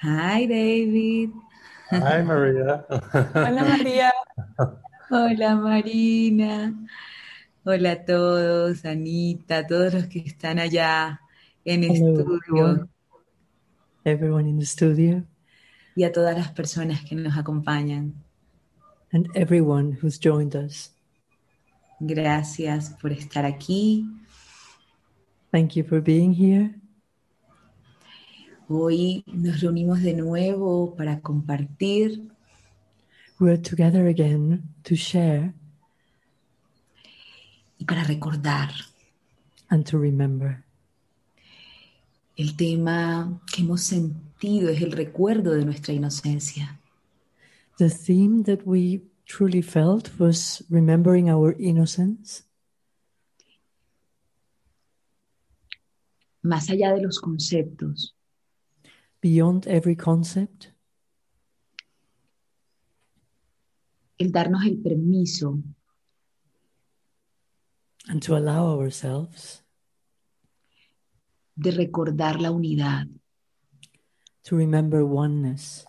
Hi, David. Hi, Maria. Hola María, Hola, Marina. Hola a todos, Anita, todos los que están allá en Hello, estudio everyone in the studio, y a todas las personas que nos acompañan. and everyone who's joined us. Gracias por estar aquí. Thank you for being here. Hoy nos reunimos de nuevo para compartir We're together again to share y para recordar. and to remember. El tema que hemos sentido es el recuerdo de nuestra inocencia. The theme that we truly felt was remembering our innocence, Más allá de los conceptos, beyond every concept, el darnos el permiso and to allow ourselves de recordar la unidad, to remember oneness,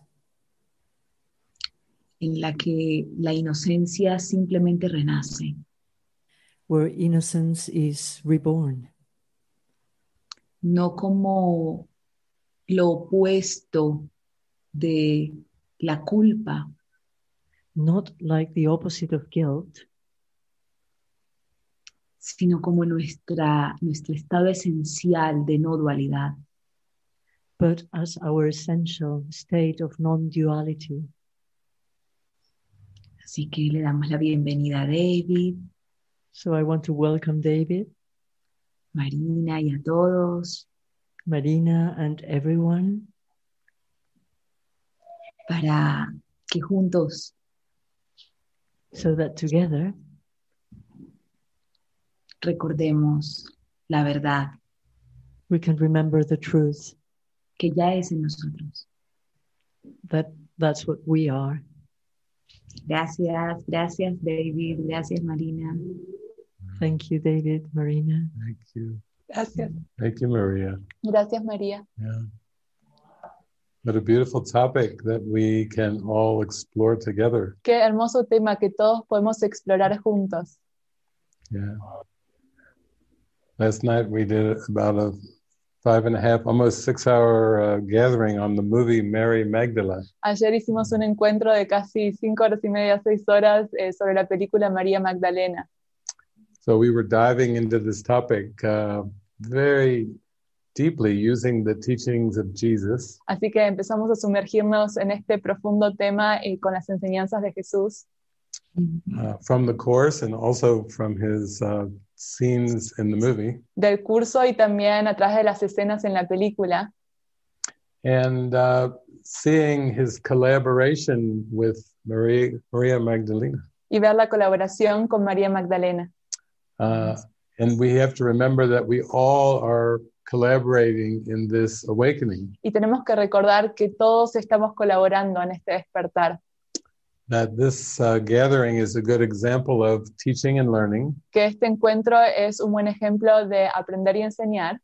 en la que la inocencia simplemente renace, where innocence is reborn, no como lo opuesto de la culpa, not like the opposite of guilt, sino como nuestro estado esencial de no dualidad. but as our essential state of non-duality. Así que le damos la bienvenida a David, So I want to welcome David, Marina y a todos Marina, and everyone para que juntos so that together recordemos la verdad we can remember the truth que ya es en nosotros. that that's what we are. Gracias, gracias David, gracias Marina. Thank you, David, Marina. Thank you. gracias. Thank you, Maria. Gracias María. Yeah. What a beautiful topic that we can all explore together. Qué hermoso tema que todos podemos explorar juntos. Yeah. Last night we did about a 5.5, almost 6 hour gathering on the movie Mary Magdalene. Ayer hicimos un encuentro de casi 5 horas y media, 6 horas sobre la película María Magdalena. So we were diving into this topic very deeply using the teachings of Jesus. Así que empezamos a sumergirnos en este profundo tema con las enseñanzas de Jesús. From the Course and also from his scenes in the movie. Del curso y también a través de las escenas en la película. And seeing his collaboration with Maria Magdalena. Y ver la colaboración con María Magdalena. And we have to remember that we all are collaborating in this awakening. Y tenemos que recordar que todos estamos colaborando en este despertar. That this gathering is a good example of teaching and learning. Que este encuentro es un buen ejemplo de aprender y enseñar.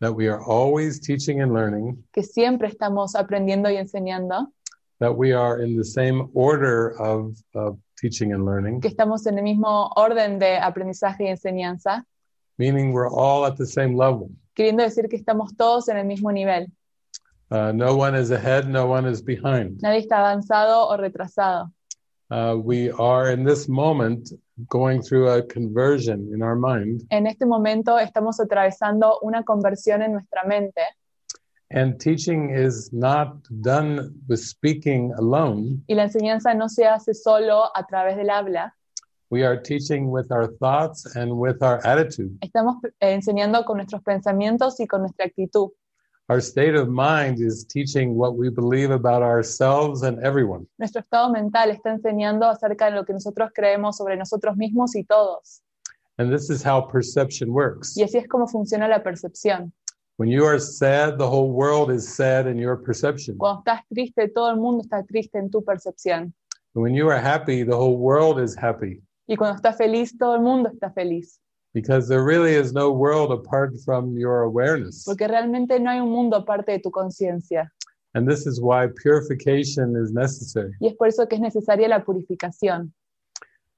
That we are always teaching and learning. Que siempre estamos aprendiendo y enseñando. That we are in the same order of teaching and learning. Que estamos en el mismo orden de aprendizaje y enseñanza. Meaning we're all at the same level. Queriendo decir que estamos todos en el mismo nivel. No one is ahead, no one is behind. Nadie está avanzado o retrasado. We are in this moment going through a conversion in our mind. En este momento estamos atravesando una conversión en nuestra mente. And teaching is not done with speaking alone. Y la enseñanza no se hace solo a través del habla. We are teaching with our thoughts and with our attitude. Estamos enseñando con nuestros pensamientos y con nuestra actitud. Our state of mind is teaching what we believe about ourselves and everyone. Nuestro estado mental está enseñando acerca de lo que nosotros creemos sobre nosotros mismos y todos. And this is how perception works. Y así es como funciona la percepción. When you are sad, the whole world is sad in your perception. Cuando estás triste, todo el mundo está triste en tu percepción. And when you are happy, the whole world is happy. Y cuando estás feliz, todo el mundo está feliz. Because there really is no world apart from your awareness. Porque realmente no hay un mundo aparte de tu conciencia. And this is why purification is necessary. Y es por eso que es necesaria la purificación.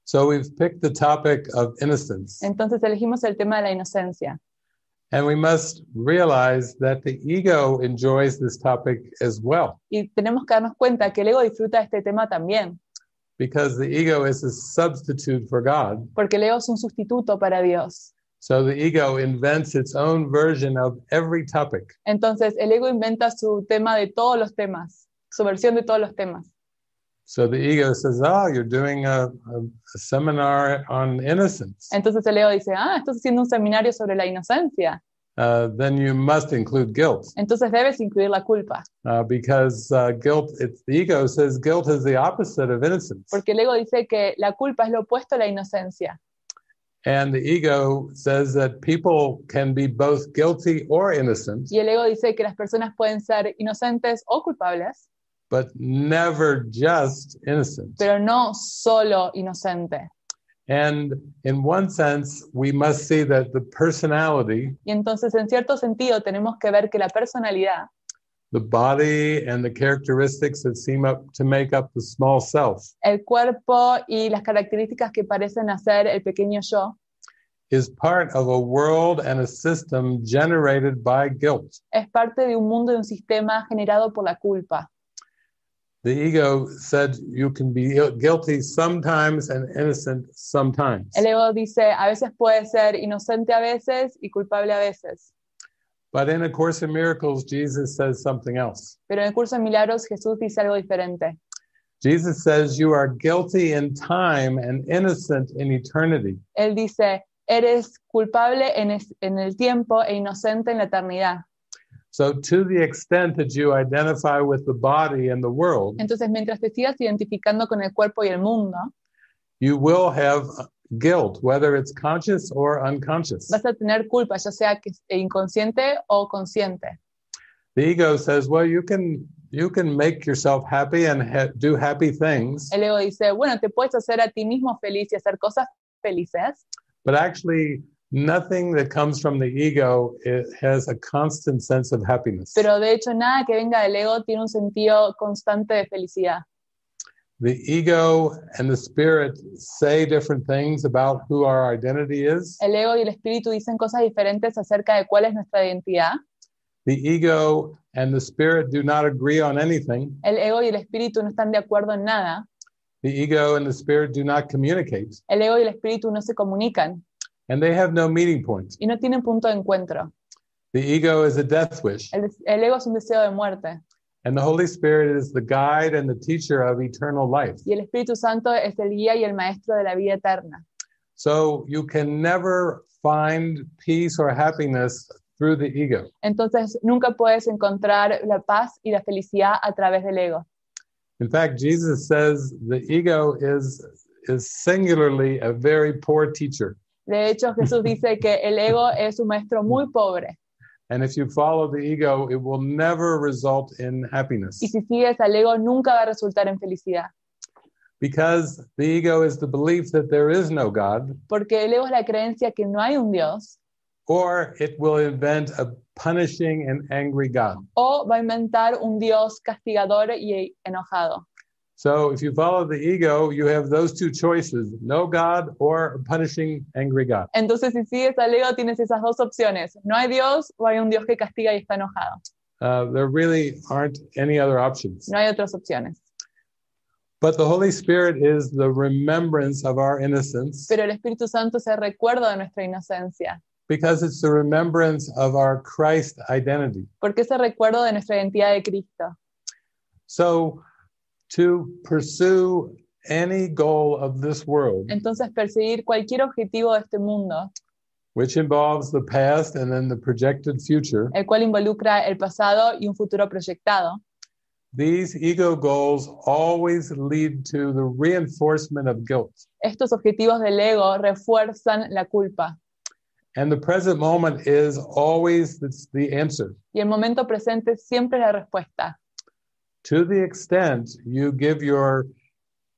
So we've picked the topic of innocence. Entonces elegimos el tema de la inocencia. And we must realize that the ego enjoys this topic as well, Y tenemos que darnos cuenta que el ego disfruta de este tema también, because the ego is a substitute for God. porque el ego es un sustituto para Dios. So the ego invents its own version of every topic. Entonces el ego inventa su tema de todos los temas, su versión de todos los temas. So the ego says, oh, you're doing a seminar on innocence. Entonces el ego dice, estás haciendo un seminario sobre la inocencia. Then you must include guilt. Entonces debes incluir la culpa. Because guilt, the ego says guilt is the opposite of innocence. Porque el ego dice que la culpa es lo opuesto a la inocencia. And the ego says that people can be both guilty or innocent, Y el ego dice que las personas pueden ser inocentes o culpables, but never just innocent. pero no solo inocente. And in one sense, we must see that the personality, Y entonces, en cierto sentido, tenemos que ver que la personalidad, the body and the characteristics that seem up to make up the small self, el cuerpo y las características que parecen hacer el pequeño yo, is part of a world and a system generated by guilt. es parte de un mundo y un sistema generado por la culpa. The ego said you can be guilty sometimes and innocent sometimes. El ego dice, a veces puede ser inocente a veces y culpable a veces. But in A Course in Miracles, Jesus says something else. Pero en el curso de milagros, Jesús dice algo diferente. Jesus says you are guilty in time and innocent in eternity. Él dice, eres culpable en el tiempo e inocente en la eternidad. So to the extent that you identify with the body and the world, Entonces, mientras te sigas identificando con el cuerpo y el mundo, you will have guilt, whether it's conscious or unconscious. vas a tener culpa, ya sea que inconsciente o consciente. The ego says, well, you can make yourself happy and do happy things, El ego dice, bueno, te puedes hacer a ti mismo feliz y hacer cosas felices, but actually nothing that comes from the ego has a constant sense of happiness. pero de hecho nada que venga del ego tiene un sentido constante de felicidad. The ego and the spirit say different things about who our identity is. El ego y el espíritu dicen cosas diferentes acerca de cuál es nuestra identidad. The ego and the spirit do not agree on anything. El ego y el espíritu no están de acuerdo en nada. The ego and the spirit do not communicate. El ego y el espíritu no se comunican And they have no meeting point. y no tienen punto de encuentro. The ego is a death wish. El ego es un deseo de muerte And the Holy Spirit is the guide and the teacher of eternal life. y el Espíritu Santo es el guía y el maestro de la vida eterna. So you can never find peace or happiness through the ego. Entonces nunca puedes encontrar la paz y la felicidad a través del ego. In fact, Jesus says the ego is singularly a very poor teacher. De hecho, Jesús dice que el ego es un maestro muy pobre. And if you follow the ego, it will never result in happiness. Y si sigues al ego, nunca va a resultar en felicidad. Because the ego is the belief that there is no God, Porque el ego es la creencia que no hay un Dios, or it will invent a punishing and angry God. o va a inventar un Dios castigador y enojado. So if you follow the ego, you have those two choices, no God or a punishing, angry God. Entonces, si sigues al ego, tienes esas dos opciones. No hay Dios o hay un Dios que castiga y está enojado. There really aren't any other options. No hay otras opciones. But the Holy Spirit is the remembrance of our innocence, Pero el Espíritu Santo es el recuerdo de nuestra inocencia, because it's the remembrance of our Christ identity. porque es el recuerdo de nuestra identidad de Cristo. So to pursue any goal of this world, Entonces, perseguir cualquier objetivo de este mundo, which involves the past and then the projected future, el cual involucra el pasado y un futuro proyectado, these ego goals always lead to the reinforcement of guilt. estos objetivos del ego refuerzan la culpa. And the present moment is always the answer. Y el momento presente siempre es la respuesta. To the extent you give your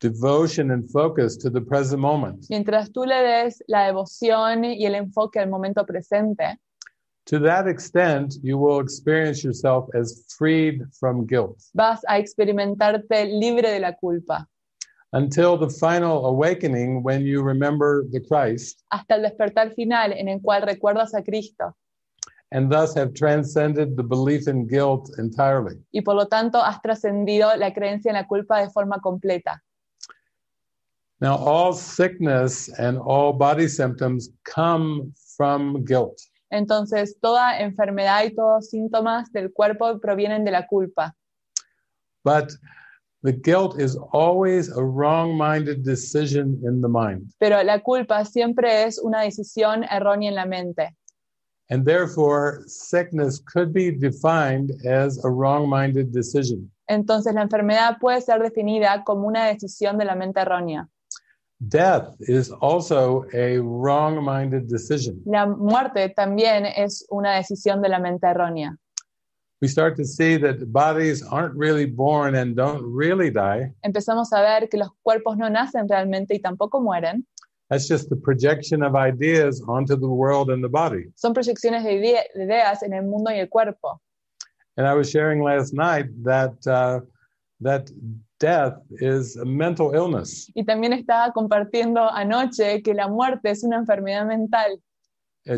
devotion and focus to the present moment, Mientras tú le des la devoción y el enfoque al momento presente, To that extent, you will experience yourself as freed from guilt vas a experimentarte libre de la culpa, until the final awakening when you remember the Christ hasta el despertar final en el cual recuerdas a Cristo and thus have transcended the belief in guilt entirely. y por lo tanto has trascendido la creencia en la culpa de forma completa. Now, all sickness and all body symptoms come from guilt. Entonces, toda enfermedad y todos síntomas del cuerpo provienen de la culpa. But the guilt is always a wrong-minded decision in the mind. Pero la culpa siempre es una decisión errónea en la mente. And therefore, sickness could be defined as a wrong-minded decision. Entonces, la enfermedad puede ser definida como una decisión de la mente errónea. Death is also a wrong-minded decision. La muerte también es una decisión de la mente errónea. We start to see that bodies aren't really born and don't really die. Empezamos a ver que los cuerpos no nacen realmente y tampoco mueren. That's just the projection of ideas onto the world and the body. Son proyecciones de ideas en el mundo y el cuerpo. And I was sharing last night that death is a mental illness. Y también estaba compartiendo anoche que la muerte es una enfermedad mental,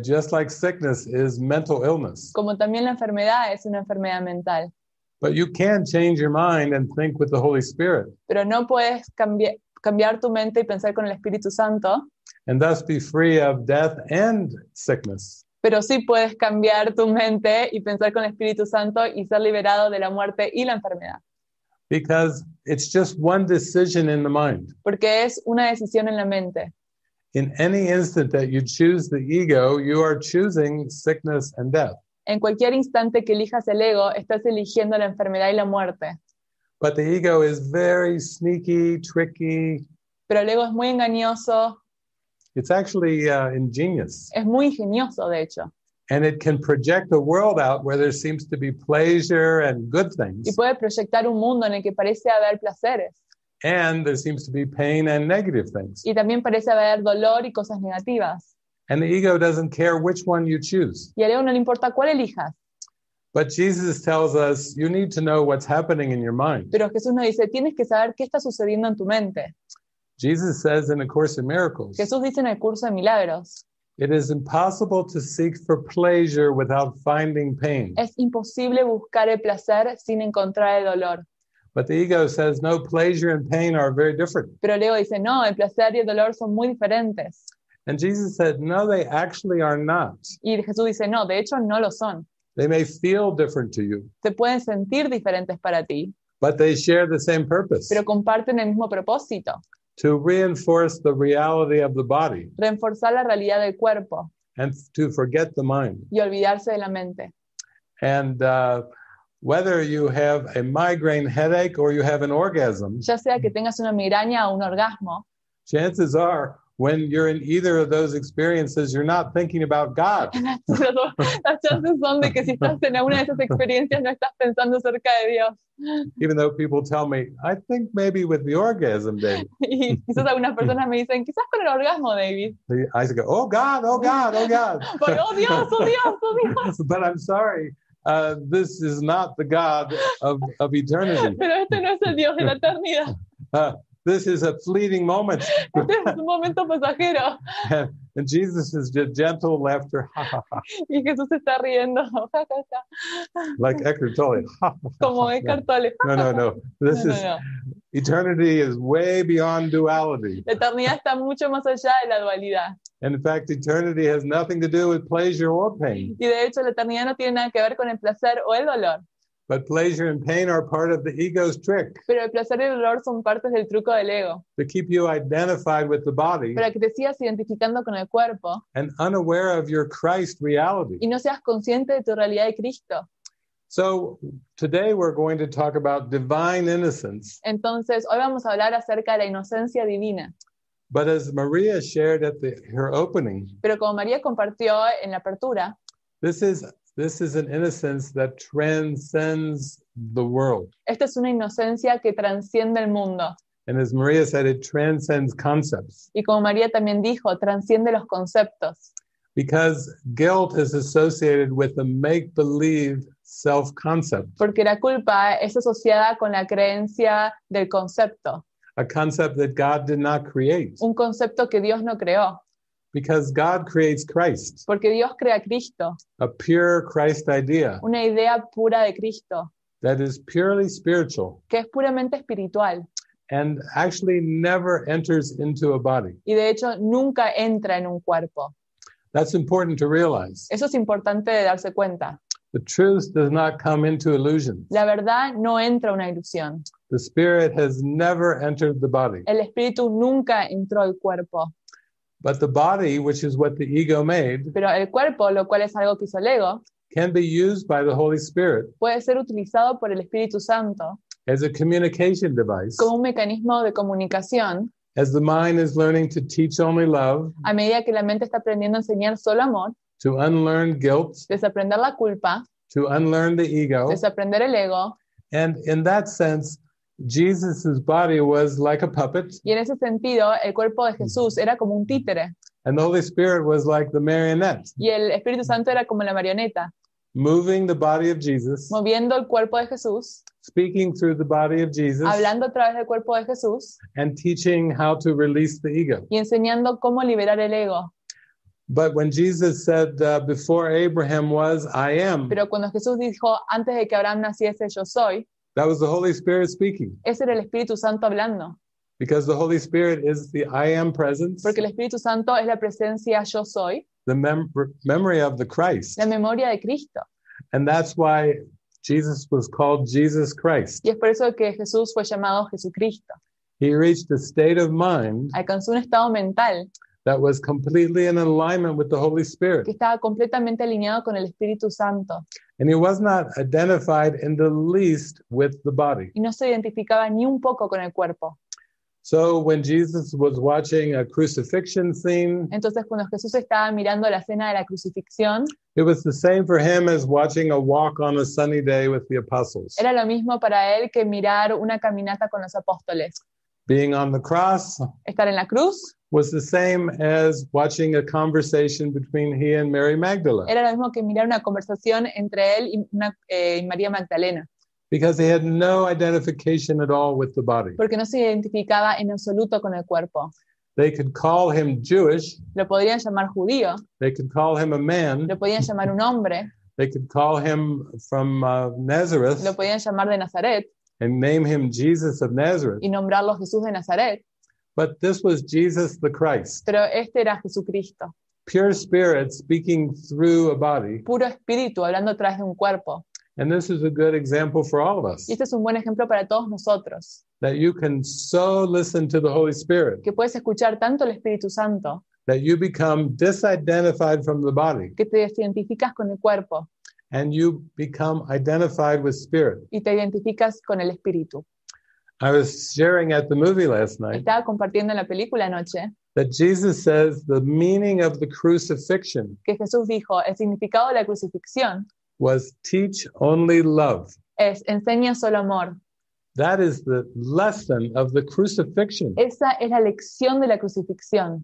Just like sickness is mental illness. como también la enfermedad es una enfermedad mental. But you can change your mind and think with the Holy Spirit Pero no puedes cambiar tu mente y pensar con el Espíritu Santo, and thus be free of death and sickness. pero sí puedes cambiar tu mente y pensar con el Espíritu Santo y ser liberado de la muerte y la enfermedad. Because it's just one decision in the mind. Porque es una decisión en la mente. In any instant that you choose the ego, you are choosing sickness and death. En cualquier instante que elijas el ego, estás eligiendo la enfermedad y la muerte. But the ego is very sneaky, tricky. Pero el ego es muy engañoso, It's actually ingenious. es muy ingenioso, de hecho. And it can project a world out where there seems to be pleasure and good Y things. puede proyectar un mundo en el que parece haber placeres. And there seems to be pain and negative things. Y también parece haber dolor y cosas negativas. And the ego doesn't care which one you choose. Y al ego no le importa cuál elijas. But Jesus tells us you need to know what's happening in your mind. Pero Jesús nos dice, tienes que saber qué está sucediendo en tu mente. Jesus says in A Course in Miracles, Jesús dice en el curso de milagros, it is impossible to seek for pleasure without finding pain. es imposible buscar el placer sin encontrar el dolor. But the ego says no, pleasure and pain are very different. Pero el ego dice, no, el placer y el dolor son muy diferentes. And Jesus said, no, they actually are not. Y Jesús dice, no, de hecho no lo son. They may feel different to you, Se pueden sentir diferentes para ti, but they share the same purpose, pero comparten el mismo propósito, to reinforce the reality of the body reforzar la realidad del cuerpo and to forget the mind. y olvidarse de la mente. And whether you have a migraine headache or you have an orgasm, Ya sea que tengas una migraña o un orgasmo, chances are when you're in either of those experiences, you're not thinking about God. las chances son de que si estás en alguna de esas experiencias no estás pensando acerca de Dios. Even though people tell me, I think maybe with the orgasm, David. Y quizás algunas personas me dicen, quizás con el orgasmo, David. I go, oh God, oh God, oh God. Porque, oh Dios, oh Dios, oh Dios. But I'm sorry, this is not the God of eternity. Pero este no es el Dios de la eternidad. This is a fleeting moment. Este es un momento pasajero. And Jesus is just gentle laughter, Y Jesús se está riendo. like Eckhart Tolle. Como Eckhart Tolle. No. This No, is no. eternity is way beyond duality. La eternidad está mucho más allá de la dualidad. And in fact, eternity has nothing to do with pleasure or pain. Y de hecho la eternidad no tiene nada que ver con el placer o el dolor. But pleasure and pain are part of the ego's trick Pero el placer y el dolor son partes del truco del ego. to keep you identified with the body Para que te sigas identificando con el cuerpo and unaware of your Christ reality. y no seas consciente de tu realidad de Cristo. So today we're going to talk about divine innocence. Entonces, hoy vamos a hablar acerca de la inocencia divina. But as Maria shared at her opening, Pero como María compartió en la apertura, this is an innocence that transcends the world. esta es una inocencia que transciende el mundo. And as Maria said, it transcends concepts. Y como María también dijo, transciende los conceptos. Because guilt is associated with a make-believe self-concept, Porque la culpa es asociada con la creencia del concepto, a concept that God did not create. un concepto que Dios no creó, Because God creates Christ, porque Dios crea a Cristo, a pure Christ idea una idea pura de Cristo, that is purely spiritual que es puramente espiritual and actually never enters into a body. y de hecho nunca entra en un cuerpo. That's important to realize. Eso es importante de darse cuenta. The truth does not come into illusions. La verdad no entra una ilusión. The spirit has never entered the body. El espíritu nunca entró al cuerpo, But the body, which is what the ego made, pero el cuerpo, lo cual es algo que hizo el ego, can be used by the Holy Spirit puede ser utilizado por el Espíritu Santo as a communication device, como un mecanismo de comunicación as the mind is learning to teach only love, a medida que la mente está aprendiendo a enseñar solo amor, to unlearn guilt, desaprender la culpa, to unlearn the ego. desaprender el ego. And in that sense, Jesus's body was like a puppet, Y en ese sentido, el cuerpo de Jesús era como un títere and the Holy Spirit was like the marionette, y el Espíritu Santo era como la marioneta, moving the body of Jesus, moviendo el cuerpo de Jesús, speaking through the body of Jesus, hablando a través del cuerpo de Jesús and teaching how to release the ego. y enseñando cómo liberar el ego. But when Jesus said, before Abraham was, I am, Pero cuando Jesús dijo, antes de que Abraham naciese, yo soy, that was the Holy Spirit speaking, ese era el Espíritu Santo hablando. because the Holy Spirit is the I am presence, Porque el Espíritu Santo es la presencia yo soy, the memory of the Christ. la memoria de Cristo. And that's why Jesus was called Jesus Christ. Y es por eso que Jesús fue llamado Jesucristo. He reached a state of mind Alcanzó un estado mental that was completely in alignment with the Holy Spirit. que estaba completamente alineado con el Espíritu Santo And he was not identified in the least with the body. y no se identificaba ni un poco con el cuerpo. So when Jesus was watching a crucifixion scene, Entonces, cuando Jesús estaba mirando la escena de la crucifixión, it was the same for him as watching a walk on a sunny day with the apostles. era lo mismo para él que mirar una caminata con los apóstoles. Being on the cross Estar en la cruz was the same as watching a conversation between he and Mary Magdalene, era lo mismo que mirar una conversación entre él y María Magdalena, because he had no identification at all with the body. porque no se identificaba en absoluto con el cuerpo. They could call him Jewish, Lo podrían llamar judío, they could call him a man, lo podían llamar un hombre, they could call him from Nazareth lo podían llamar de Nazaret and name him Jesus of Nazareth. y nombrarlo Jesús de Nazaret, But this was Jesus the Christ, pero este era Jesucristo, pure spirit speaking through a body. puro espíritu hablando a través de un cuerpo. And this is a good example for all of us, Y este es un buen ejemplo para todos nosotros, that you can so listen to the Holy Spirit que puedes escuchar tanto el Espíritu Santo that you become disidentified from the body que te identificas con el cuerpo and you become identified with spirit. y te identificas con el Espíritu. I was sharing at the movie last night Estaba compartiendo en la película anoche that Jesus says the meaning of the crucifixion que Jesús dijo, el significado de la crucifixión was teach only love. es enseña solo amor. That is the lesson of the crucifixion. Esa es la lección de la crucifixión.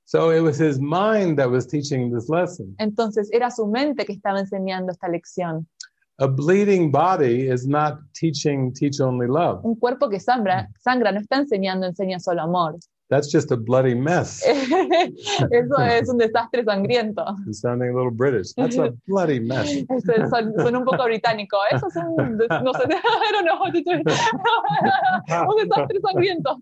So it was his mind that was teaching this lesson. Entonces era su mente que estaba enseñando esta lección. A bleeding body is not teaching teach only love. Un cuerpo que sangra no está enseñando enseña solo amor. That's just a bloody mess. Eso es un desastre sangriento. I'm sounding a little British. That's a bloody mess. Son un poco británico. Eso es un, no sé, I don't know how to do it. Un desastre sangriento.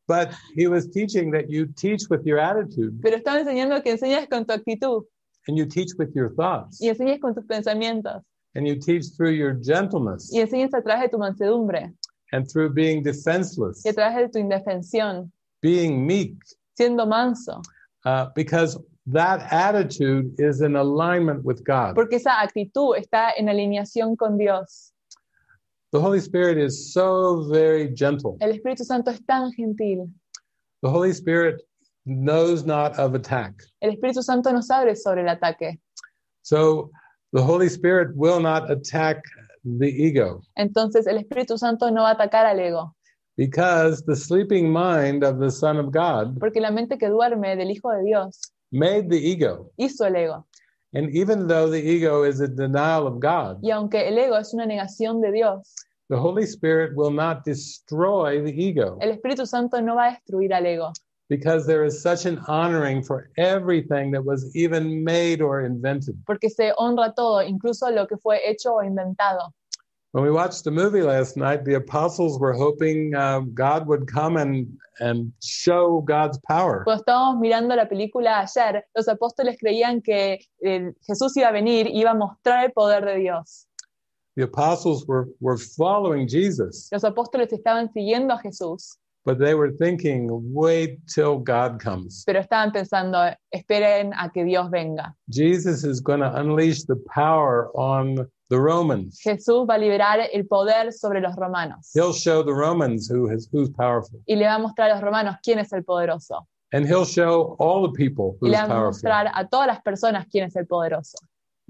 But he was teaching that you teach with your attitude Pero estaba enseñando que enseñas con tu actitud and you teach with your thoughts y enseñas con tus pensamientos and you teach through your gentleness y enseñas a través de tu mansedumbre and through being defenseless, y a través de tu indefensión, being meek, siendo manso, because that attitude is in alignment with God. porque esa actitud está en alineación con Dios. The Holy Spirit is so very gentle. El Espíritu Santo es tan gentil. The Holy Spirit knows not of attack. El Espíritu Santo no sabe sobre el ataque. So the Holy Spirit will not attack the ego, Entonces el Espíritu Santo no va a atacar al ego, because the sleeping mind of the Son of God porque la mente que duerme del Hijo de Dios made the ego. hizo el ego. And even though the ego is a denial of God, Y aunque el ego es una negación de Dios, the Holy Spirit will not destroy the ego el Espíritu Santo no va a destruir al ego, because there is such an honoring for everything that was even made or invented. porque se honra todo, incluso lo que fue hecho o inventado. When we watched the movie last night, the apostles were hoping God would come and show God's power. Cuando estábamos mirando la película ayer, los apóstoles creían que Jesús iba a venir y iba a mostrar el poder de Dios. The apostles were following Jesus, Los apóstoles estaban siguiendo a Jesús, but they were thinking, wait till God comes. pero estaban pensando, esperen a que Dios venga. Jesus is going to unleash the power on the Romans. Jesús va a liberar el poder sobre los romanos. He'll show the Romans who's powerful. Y le va a mostrar a los romanos quién es el poderoso. And he'll show all the people Y who's le va a powerful. mostrar a todas las personas quién es el poderoso.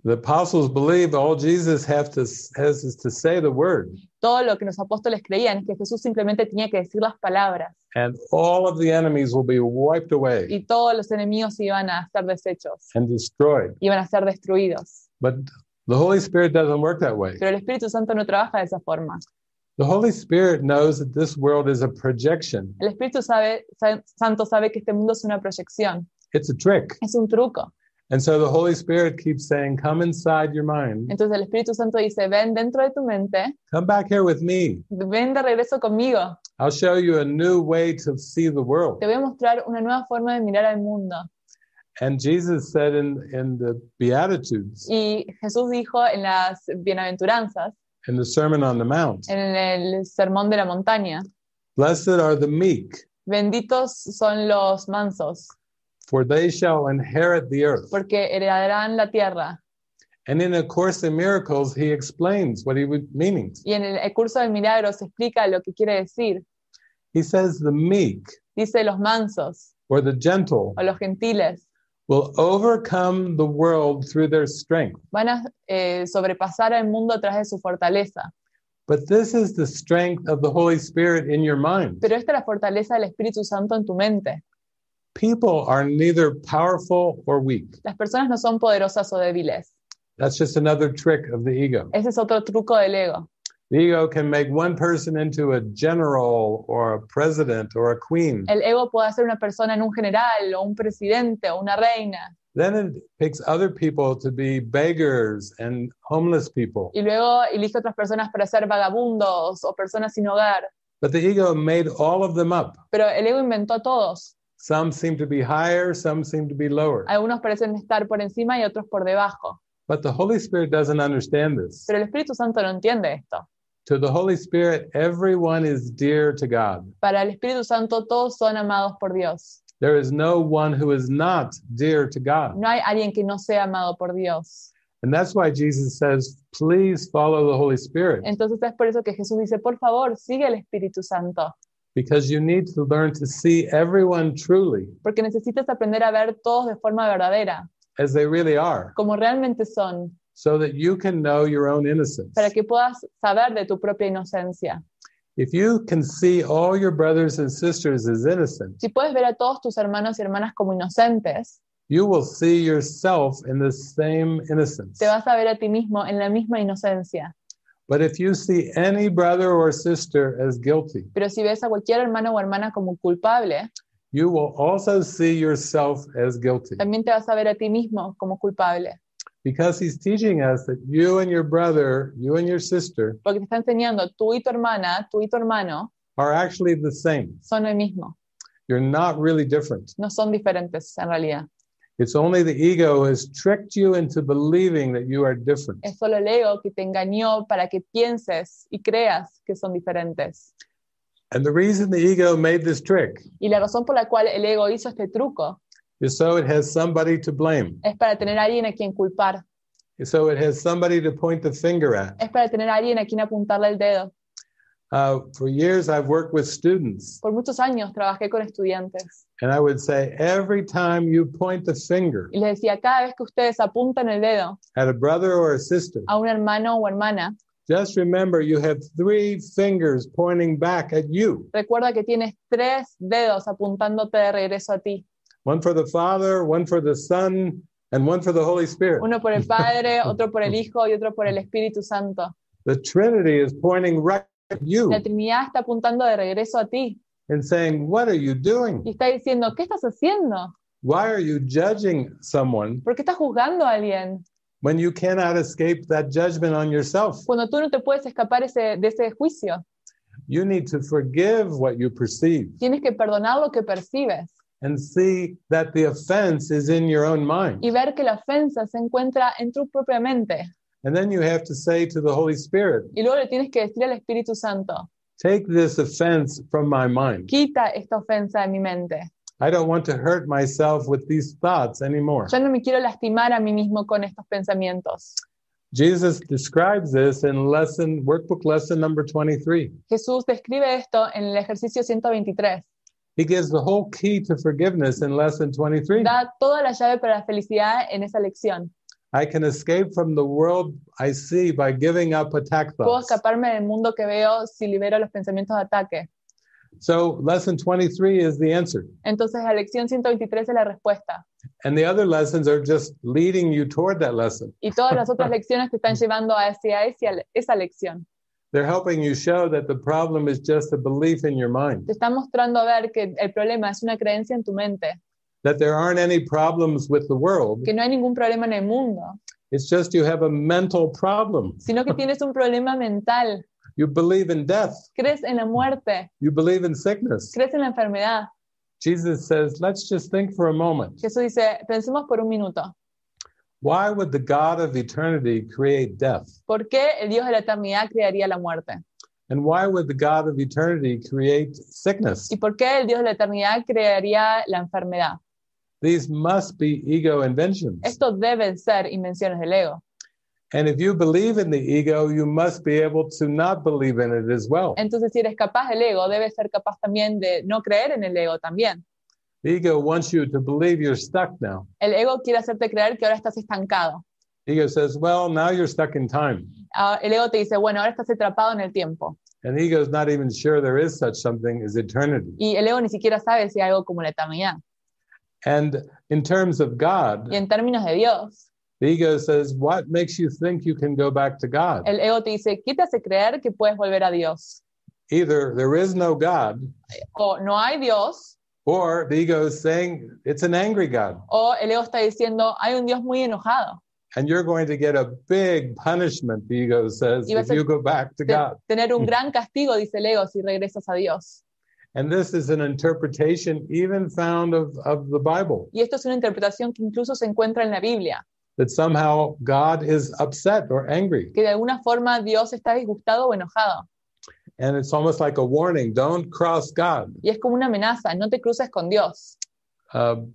The apostles believe all Jesus has is to say the word, Todo lo que los apóstoles creían es que Jesús simplemente tenía que decir las palabras and all of the enemies will be wiped away y todos los enemigos iban a ser deshechos, and destroyed. iban a ser destruidos. But the Holy Spirit doesn't work that way. Pero el Espíritu Santo no trabaja de esa forma. The Holy Spirit knows that this world is a projection. El Espíritu Santo sabe que este mundo es una proyección, It's a trick. es un truco. And so the Holy Spirit keeps saying, come inside your mind. Entonces el Espíritu Santo dice, ven dentro de tu mente, Come back here with me. ven de regreso conmigo. I'll show you a new way to see the world. Te voy a mostrar una nueva forma de mirar al mundo. And Jesus said in the Beatitudes, Y Jesús dijo en las bienaventuranzas, in the Sermon on the Mount, en el sermón de la montaña, blessed are the meek, benditos son los mansos, for they shall inherit the earth. porque heredarán la tierra. And in A Course in Miracles, he explains what he was meaning. Y en el curso del milagro se explica lo que quiere decir. He says the meek, Dice los mansos or the gentle, o los gentiles will overcome the world through their strength. van a sobrepasar al mundo a través de su fortaleza. But this is the strength of the Holy Spirit in your mind. Pero esta es la fortaleza del Espíritu Santo en tu mente. People are neither powerful or weak. Las personas no son poderosas o débiles. That's just another trick of the ego. Ese es otro truco del ego. The ego can make one person into a general or a president or a queen. El ego puede hacer una persona en un general o un presidente o una reina. Then it picks other people to be beggars and homeless people. Y luego elige otras personas para ser vagabundos o personas sin hogar. But the ego made all of them up. Pero el ego inventó a todos. Some seem to be higher, some seem to be lower. Algunos parecen estar por encima y otros por debajo. But the Holy Spirit doesn't understand this. Pero el Espíritu Santo no entiende esto. To the Holy Spirit, everyone is dear to God. Para el Espíritu Santo todos son amados por Dios. There is no one who is not dear to God. No hay alguien que no sea amado por Dios. And that's why Jesus says, please follow the Holy Spirit, Entonces es por eso que Jesús dice, por favor, sigue el Espíritu Santo. because you need to learn to see everyone truly Porque necesitas aprender a ver todos de forma verdadera, as they really are, como realmente son, so that you can know your own innocence. para que puedas saber de tu propia inocencia. If you can see all your brothers and sisters as innocent, Si puedes ver a todos tus hermanos y hermanas como inocentes, you will see yourself in the same innocence. te vas a ver a ti mismo en la misma inocencia. But if you see any brother or sister as guilty, Pero si ves a cualquier hermano o hermana como culpable, you will also see yourself as guilty. también te vas a ver a ti mismo como culpable. Because he's teaching us that you and your brother, you and your sister Porque te está enseñando, tú y tu hermana, tú y tu hermano are actually the same. son el mismo. You're not really different. No son diferentes en realidad. It's only the ego has tricked you into believing that you are different. Es solo el ego que te engañó para que pienses y creas que son diferentes. And the reason the ego made this trick Y la razón por la cual el ego hizo este truco is so it has somebody to blame. es para tener a alguien a quien culpar. So it has somebody to point the finger at. Es para tener a alguien a quien apuntarle el dedo. For years, I've worked with students, Por muchos años trabajé con estudiantes and I would say, every time you point the finger y les decía, cada vez que ustedes apuntan el dedo at a brother or a sister, a un hermano o hermana, just remember you have 3 fingers pointing back at you. recuerda que tienes 3 dedos apuntándote de regreso a ti. One for the Father, one for the Son, and one for the Holy Spirit. Uno por el Padre, otro por el Hijo y otro por el Espíritu Santo. The Trinity is pointing right at you La Trinidad está apuntando de regreso a ti and saying, what are you doing? y está diciendo, ¿qué estás haciendo? Why are you judging someone ¿Por qué estás juzgando a alguien when you cannot escape that judgment on yourself? cuando tú no te puedes escapar de ese juicio? You need to forgive what you perceive Tienes que perdonar lo que percibes and see that the offense is in your own mind. y ver que la ofensa se encuentra en tu propia mente. And then you have to say to the Holy Spirit, Y luego le tienes que decir al Espíritu Santo, take this offense from my mind. quita esta ofensa de mi mente. I don't want to hurt myself with these thoughts anymore. Yo no me quiero lastimar a mí mismo con estos pensamientos. Jesus describes this in workbook lesson number 23. Jesús describe esto en el ejercicio 123. He gives the whole key to forgiveness in lesson 23. Da toda la llave para la felicidad en esa lección. I can escape from the world I see by giving up attack Puedo thoughts. escaparme del mundo que veo si libero los pensamientos de ataque. So lesson 23 is the answer. Entonces la lección 123 es la respuesta. And the other lessons are just leading you toward that lesson. Y todas las otras lecciones te están llevando hacia esa lección. They're helping you show that the problem is just a belief in your mind, Te están mostrando a ver que el problema es una creencia en tu mente, that there aren't any problems with the world. que no hay ningún problema en el mundo, It's just you have a mental problem. sino que tienes un problema mental. You believe in death. Crees en la muerte, You believe in sickness. crees en la enfermedad. Jesus says, let's just think for a moment. Jesús dice, pensemos por un minuto. Why would the God of eternity create death? ¿Por qué el Dios de la eternidad crearía la muerte? And why would the God of eternity create sickness? ¿Y por qué el Dios de la eternidad crearía la enfermedad? These must be ego inventions. Estos deben ser invenciones del ego. And if you believe in the ego, you must be able to not believe in it as well. Entonces, si eres capaz del ego, debes ser capaz también de no creer en el ego también. The ego wants you to believe you're stuck now. El ego quiere hacerte creer que ahora estás estancado. Ego says, well, now you're stuck in time. El ego te dice, bueno, ahora estás atrapado en el tiempo. And ego's not even sure there is such something as eternity. Y el ego ni siquiera sabe si hay algo como la eternidad. And in terms of God, Y en términos de Dios, the ego says, what makes you think you can go back to God? el ego te dice, ¿qué te hace creer que puedes volver a Dios? Either there is no God, O no hay Dios, or the ego is saying it's an angry God. o el ego está diciendo, hay un Dios muy enojado. And you're going to get a big punishment, the ego says, Y vas if a you go back to God. tener un gran castigo, dice el ego, si regresas a Dios. And this is an interpretation even found of the Bible, Y esto es una interpretación que incluso se encuentra en la Biblia, that somehow God is upset or angry. que de alguna forma Dios está disgustado o enojado. And it's almost like a warning, don't cross God. Y es como una amenaza, no te cruces con Dios.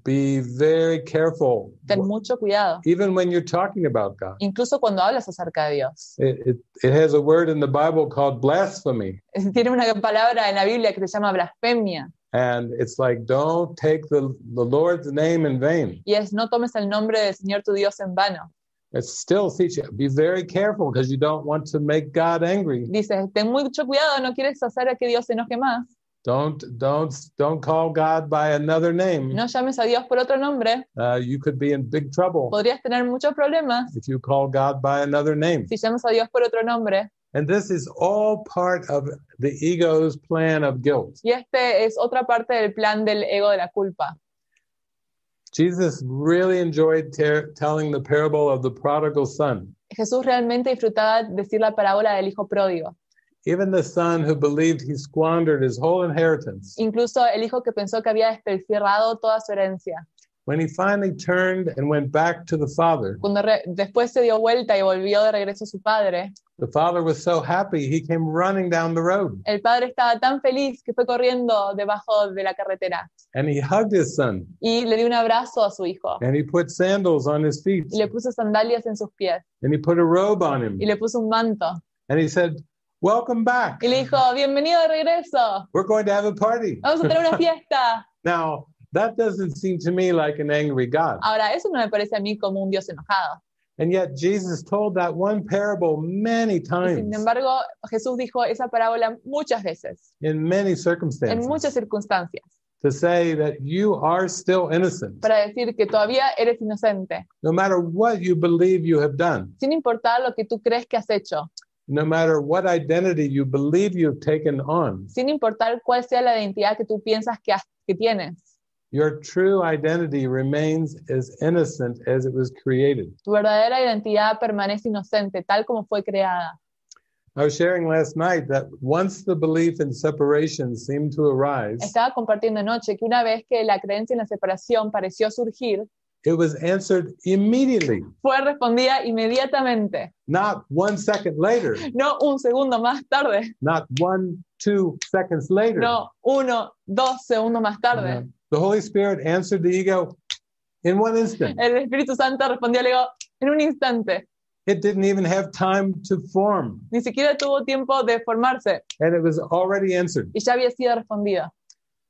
Be very careful, Ten mucho cuidado, even when you're talking about God. incluso cuando hablas acerca de Dios. It has a word in the Bible called blasphemy. Tiene una palabra en la Biblia que se llama blasfemia, And it's like, don't take the Lord's name in vain. y es no tomes el nombre del Señor tu Dios en vano. It's still teaching, be very careful because you don't want to make God angry. Dice, ten mucho cuidado, no quieres hacer a que Dios se enoje más. Don't call God by another name. No llames a Dios por otro nombre, You could be in big trouble podrías tener muchos problemas if you call God by another name. si llamas a Dios por otro nombre. And this is all part of the ego's plan of guilt. Y este es otra parte del plan del ego de la culpa. Jesus really enjoyed telling the parable of the prodigal son. Jesús realmente disfrutaba decir la parábola del hijo pródigo. Even the son who believed he squandered his whole inheritance, Incluso el hijo que pensó que había despilfarrado toda su herencia. when he finally turned and went back to the father, Cuando después se dio vuelta y volvió de regreso a su padre, the father was so happy he came running down the road el padre estaba tan feliz que fue corriendo debajo de la carretera and he hugged his son y le dio un abrazo a su hijo and he put sandals on his feet y le puso sandalias en sus pies and he put a robe on him y le puso un manto and he said, welcome back. y le dijo, bienvenido de regreso, We're going to have a party. vamos a tener una fiesta. Now, that doesn't seem to me like an angry God. Ahora, eso no me parece a mí como un Dios enojado. And yet Jesus told that one parable many Y times sin embargo, Jesús dijo esa parábola muchas veces, in many en circumstances muchas circunstancias, to say that you are still innocent, para decir que todavía eres inocente, no matter what you believe you have done, sin importar lo que tú crees que has hecho, no matter what identity you believe you've taken on. sin importar cuál sea la identidad que tú piensas que tienes. Your true identity remains as innocent as it was created. Tu verdadera identidad permanece inocente, tal como fue creada. I was sharing last night that once the belief in separation seemed to arise, Estaba compartiendo anoche que una vez que la creencia en la separación pareció surgir, it was answered immediately, fue respondida inmediatamente, not 1 second later, no un segundo más tarde, not 1, 2 seconds later. no 1, 2 segundos más tarde. The Holy Spirit answered the ego in 1 instant. El Espíritu Santo respondió al ego en un instante. It didn't even have time to form, Ni siquiera tuvo tiempo de formarse and it was already answered. y ya había sido respondido.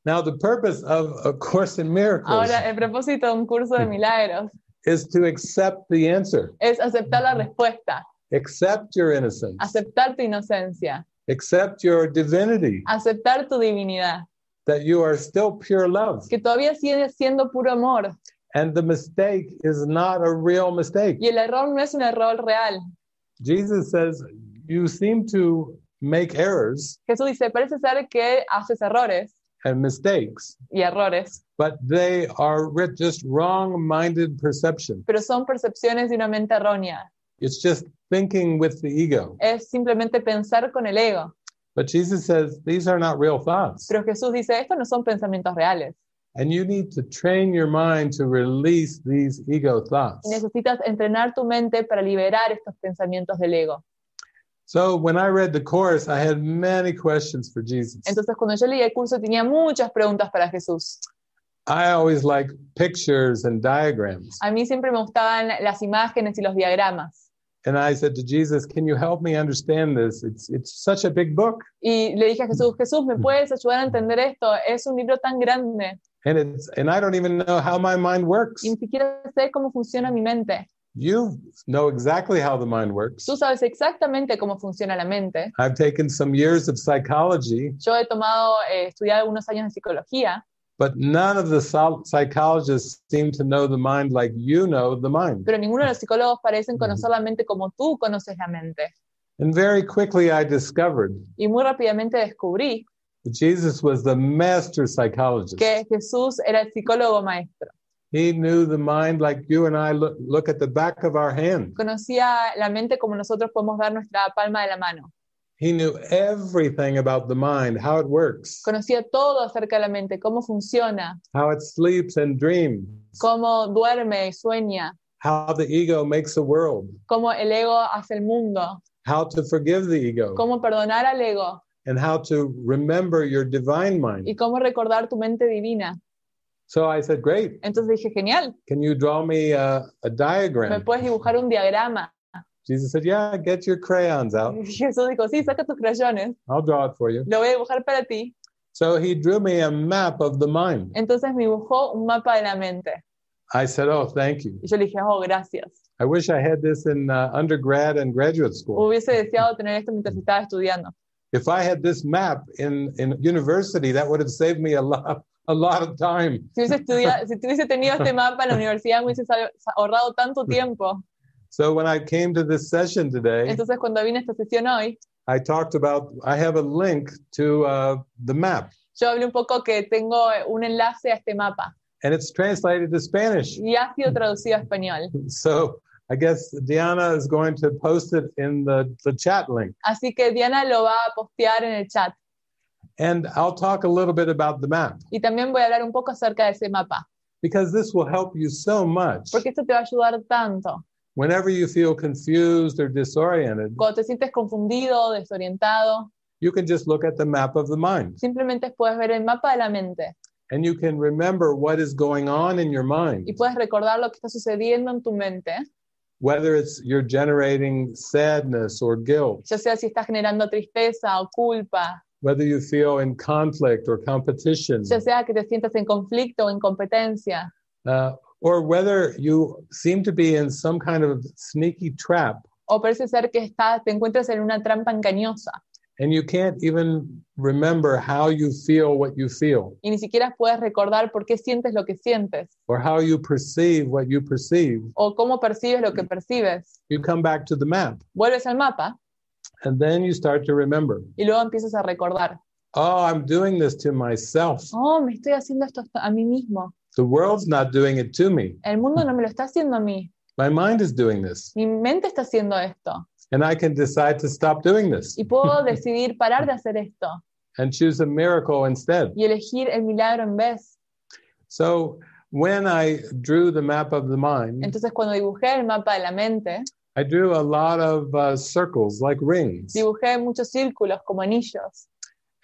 Now, the purpose of A Course in Miracles Ahora, el propósito de un curso de milagros is to accept the answer, es aceptar la respuesta, accept your innocence, aceptar tu inocencia, accept your divinity, aceptar tu divinidad, that you are still pure love. que todavía sigue siendo puro amor And the mistake is not a real mistake. y el error no es un error real. Jesus says, you seem to make errors Jesús dice, parece ser que haces errores and mistakes, y errores, but they are just wrong-minded perception. pero son percepciones de una mente errónea. It's just thinking with the ego. Es simplemente pensar con el ego. But Jesus says, these are not real thoughts. Pero Jesús dice, estos no son pensamientos reales. And you need to train your mind to release these ego thoughts. Y necesitas entrenar tu mente para liberar estos pensamientos del ego. So when I read the course, I had many questions for Jesus. Entonces, cuando yo leí el curso, tenía muchas preguntas para Jesús. I always like pictures and diagrams. A mí siempre me gustaban las imágenes y los diagramas. And I said to Jesus, can you help me understand this? It's such a big book. Y le dije a Jesús, Jesús, ¿me puedes ayudar a entender esto? Es un libro tan grande. And I don't even know how my mind works. Y ni siquiera sé cómo funciona mi mente. You know exactly how the mind works. Tú sabes exactamente cómo funciona la mente. I've taken some years of psychology, Yo he estudiado algunos años de psicología, but none of the psychologists seem to know the mind like you know the mind. pero ninguno de los psicólogos parecen conocer la mente como tú conoces la mente. And very quickly I discovered Y muy rápidamente descubrí that Jesus was the master psychologist. que Jesús era el psicólogo maestro. He knew the mind like you and I look at the back of our hand. Conocía la mente como nosotros podemos ver nuestra palma de la mano. He knew everything about the mind, how it works, Conocía todo acerca de la mente, cómo funciona, how it sleeps and dreams, cómo duerme y sueña, how the ego makes a world, cómo el ego hace el mundo, how to forgive the ego, cómo perdonar al ego and how to remember your divine mind. y cómo recordar tu mente divina. So I said, great. Entonces dije, genial, Can you draw me a ¿me diagram? puedes dibujar un diagrama? Jesus said, yeah, get your crayons out. Y Jesús dijo, sí, saca tus crayones, I'll draw it for you. lo voy a dibujar para ti. So he drew me a map of the mind. Entonces me dibujó un mapa de la mente. I said, oh, thank you. Y yo le dije, oh, gracias. I wish I had this in undergrad and graduate school. Hubiese deseado tener esto mientras estaba estudiando. If I had this map in university, that would have saved me a lot of time. Si tuviese tenido este mapa en la universidad, me hubiese ahorrado tanto tiempo. So when I came to this session today, Entonces, cuando vine a esta sesión hoy, I have a link to the map, yo hablé un poco que tengo un enlace a este mapa and it's translated to Spanish. y ha sido traducido a español. So I guess Diana is going to post it in the chat link. Así que Diana lo va a postear en el chat. And I'll talk a little bit about the map, Y también voy a hablar un poco acerca de ese mapa, because this will help you so much. porque esto te va a ayudar tanto. Whenever you feel confused or disoriented, Cuando te sientes confundido, desorientado, you can just look at the map of the mind, simplemente puedes ver el mapa de la mente and you can remember what is going on in your mind, y puedes recordar lo que está sucediendo en tu mente, whether it's you're generating sadness or guilt, ya sea si estás generando tristeza o culpa, whether you feel in conflict or competition, ya sea que te sientas en conflicto o en competencia, or whether you seem to be in some kind of sneaky trap, o parece ser que te encuentras en una trampa engañosa. And you can't even remember how you feel what you feel, y ni siquiera puedes recordar por qué sientes lo que sientes or how you perceive what you perceive. o cómo percibes lo que percibes. You come back to the map, Vuelves al mapa and then you start to remember. y luego empiezas a recordar. Oh, I'm doing this to myself. Oh, me estoy haciendo esto a mí mismo. The world's not doing it to me. El mundo no me lo está haciendo a mí. My mind is doing this. Mi mente está haciendo esto. And I can decide to stop doing this Y puedo decidir parar de hacer esto and choose a miracle instead. y elegir el milagro en vez. So when I drew the map of the mind, Entonces, cuando dibujé el mapa de la mente, I drew a lot of circles like rings. dibujé muchos círculos como anillos.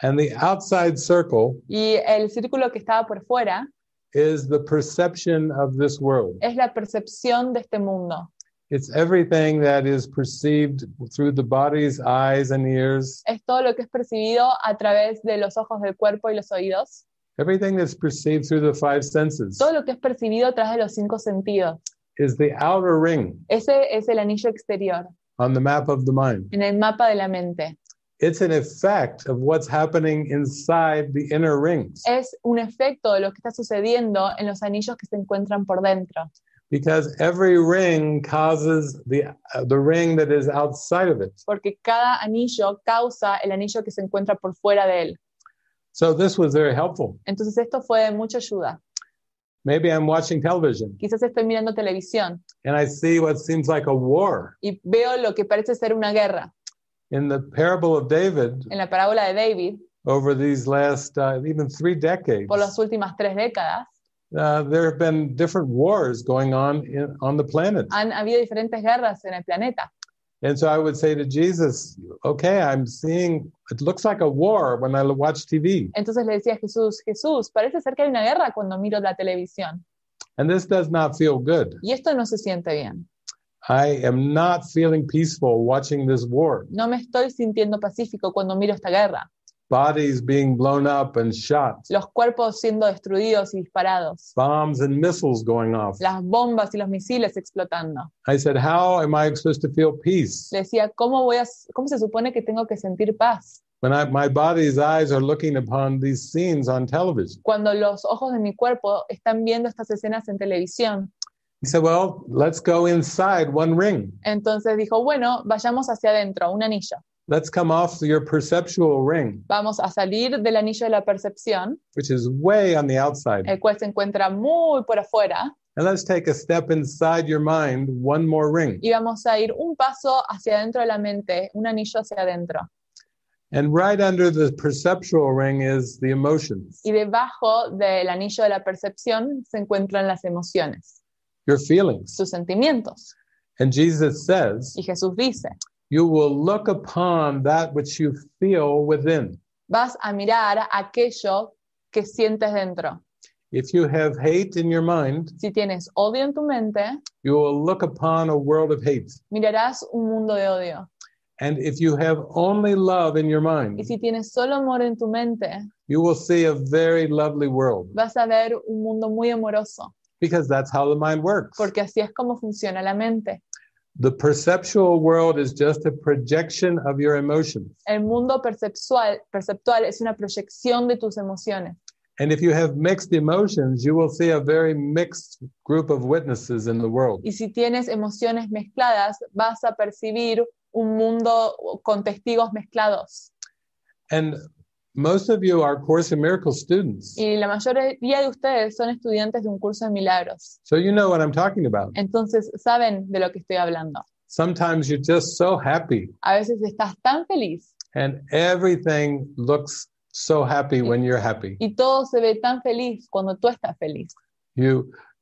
And the outside circle Y el círculo que estaba por fuera is the perception of this world. es la percepción de este mundo. It's everything that is perceived through the body's eyes and ears, Es todo lo que es percibido a través de los ojos del cuerpo y los oídos. everything that's perceived through the five senses Todo lo que es percibido a través de los 5 sentidos. is the outer ring Ese es el anillo exterior on the map of the mind. en el mapa de la mente. It's an effect of what's happening inside the inner rings, Es un efecto de lo que está sucediendo en los anillos que se encuentran por dentro. because every ring causes the ring that is outside of it. Porque cada anillo causa el anillo que se encuentra por fuera de él. So this was very helpful. Entonces esto fue de mucha ayuda. Maybe I'm watching television Quizás estoy mirando televisión and I see what seems like a war. y veo lo que parece ser una guerra. In the parable of David, En la parábola de David, over these last even 3 decades, por las últimas 3 décadas, there have been different wars going on on the planet. han habido diferentes guerras en el planeta. And so I would say to Jesus, okay, I'm seeing, it looks like a war when I watch TV. Entonces le decía a Jesús, Jesús, parece ser que hay una guerra cuando miro la televisión. And this does not feel good. Y esto no se siente bien. I am not feeling peaceful watching this war. No me estoy sintiendo pacífico cuando miro esta guerra. Bodies being blown up and shot, Los cuerpos siendo destruidos y disparados. bombs and missiles going off. Las bombas y los misiles explotando. I said, how am I supposed to feel peace Le decía, ¿cómo se supone que tengo que sentir paz? when my body's eyes are looking upon these scenes on television? Cuando los ojos de mi cuerpo están viendo estas escenas en televisión. He said, well, let's go inside one ring. Entonces dijo, bueno, vayamos hacia adentro, un anillo. Let's come off your perceptual ring, Vamos a salir del anillo de la percepción, which is way on the outside. el cual se encuentra muy por afuera, And let's take a step inside your mind, one more ring. y vamos a ir un paso hacia adentro de la mente, un anillo hacia adentro. And right under the perceptual ring is the emotions, Y debajo del anillo de la percepción se encuentran las emociones, your feelings. sus sentimientos. And Jesus says, Y Jesús dice, you will look upon that which you feel within. vas a mirar aquello que sientes dentro. If you have hate in your mind, Si tienes odio en tu mente, you will look upon a world of hate. mirarás un mundo de odio. And if you have only love in your Y mind, si tienes solo amor en tu mente, you will see a very lovely world, vas a ver un mundo muy amoroso, because that's how the mind works. porque así es como funciona la mente. The perceptual world is just a projection of your emotions. El mundo perceptual es una proyección de tus emociones. And if you have mixed emotions, you will see a very mixed group of witnesses in the world. Y si tienes emociones mezcladas, vas a percibir un mundo con testigos mezclados. And most of you are Course in Miracles students, Y la mayoría de ustedes son estudiantes de un curso de milagros. so you know what I'm talking about. Entonces saben de lo que estoy hablando. Sometimes you're just so happy, A veces estás tan feliz and everything looks so happy when you're happy. y todo se ve tan feliz cuando tú estás feliz.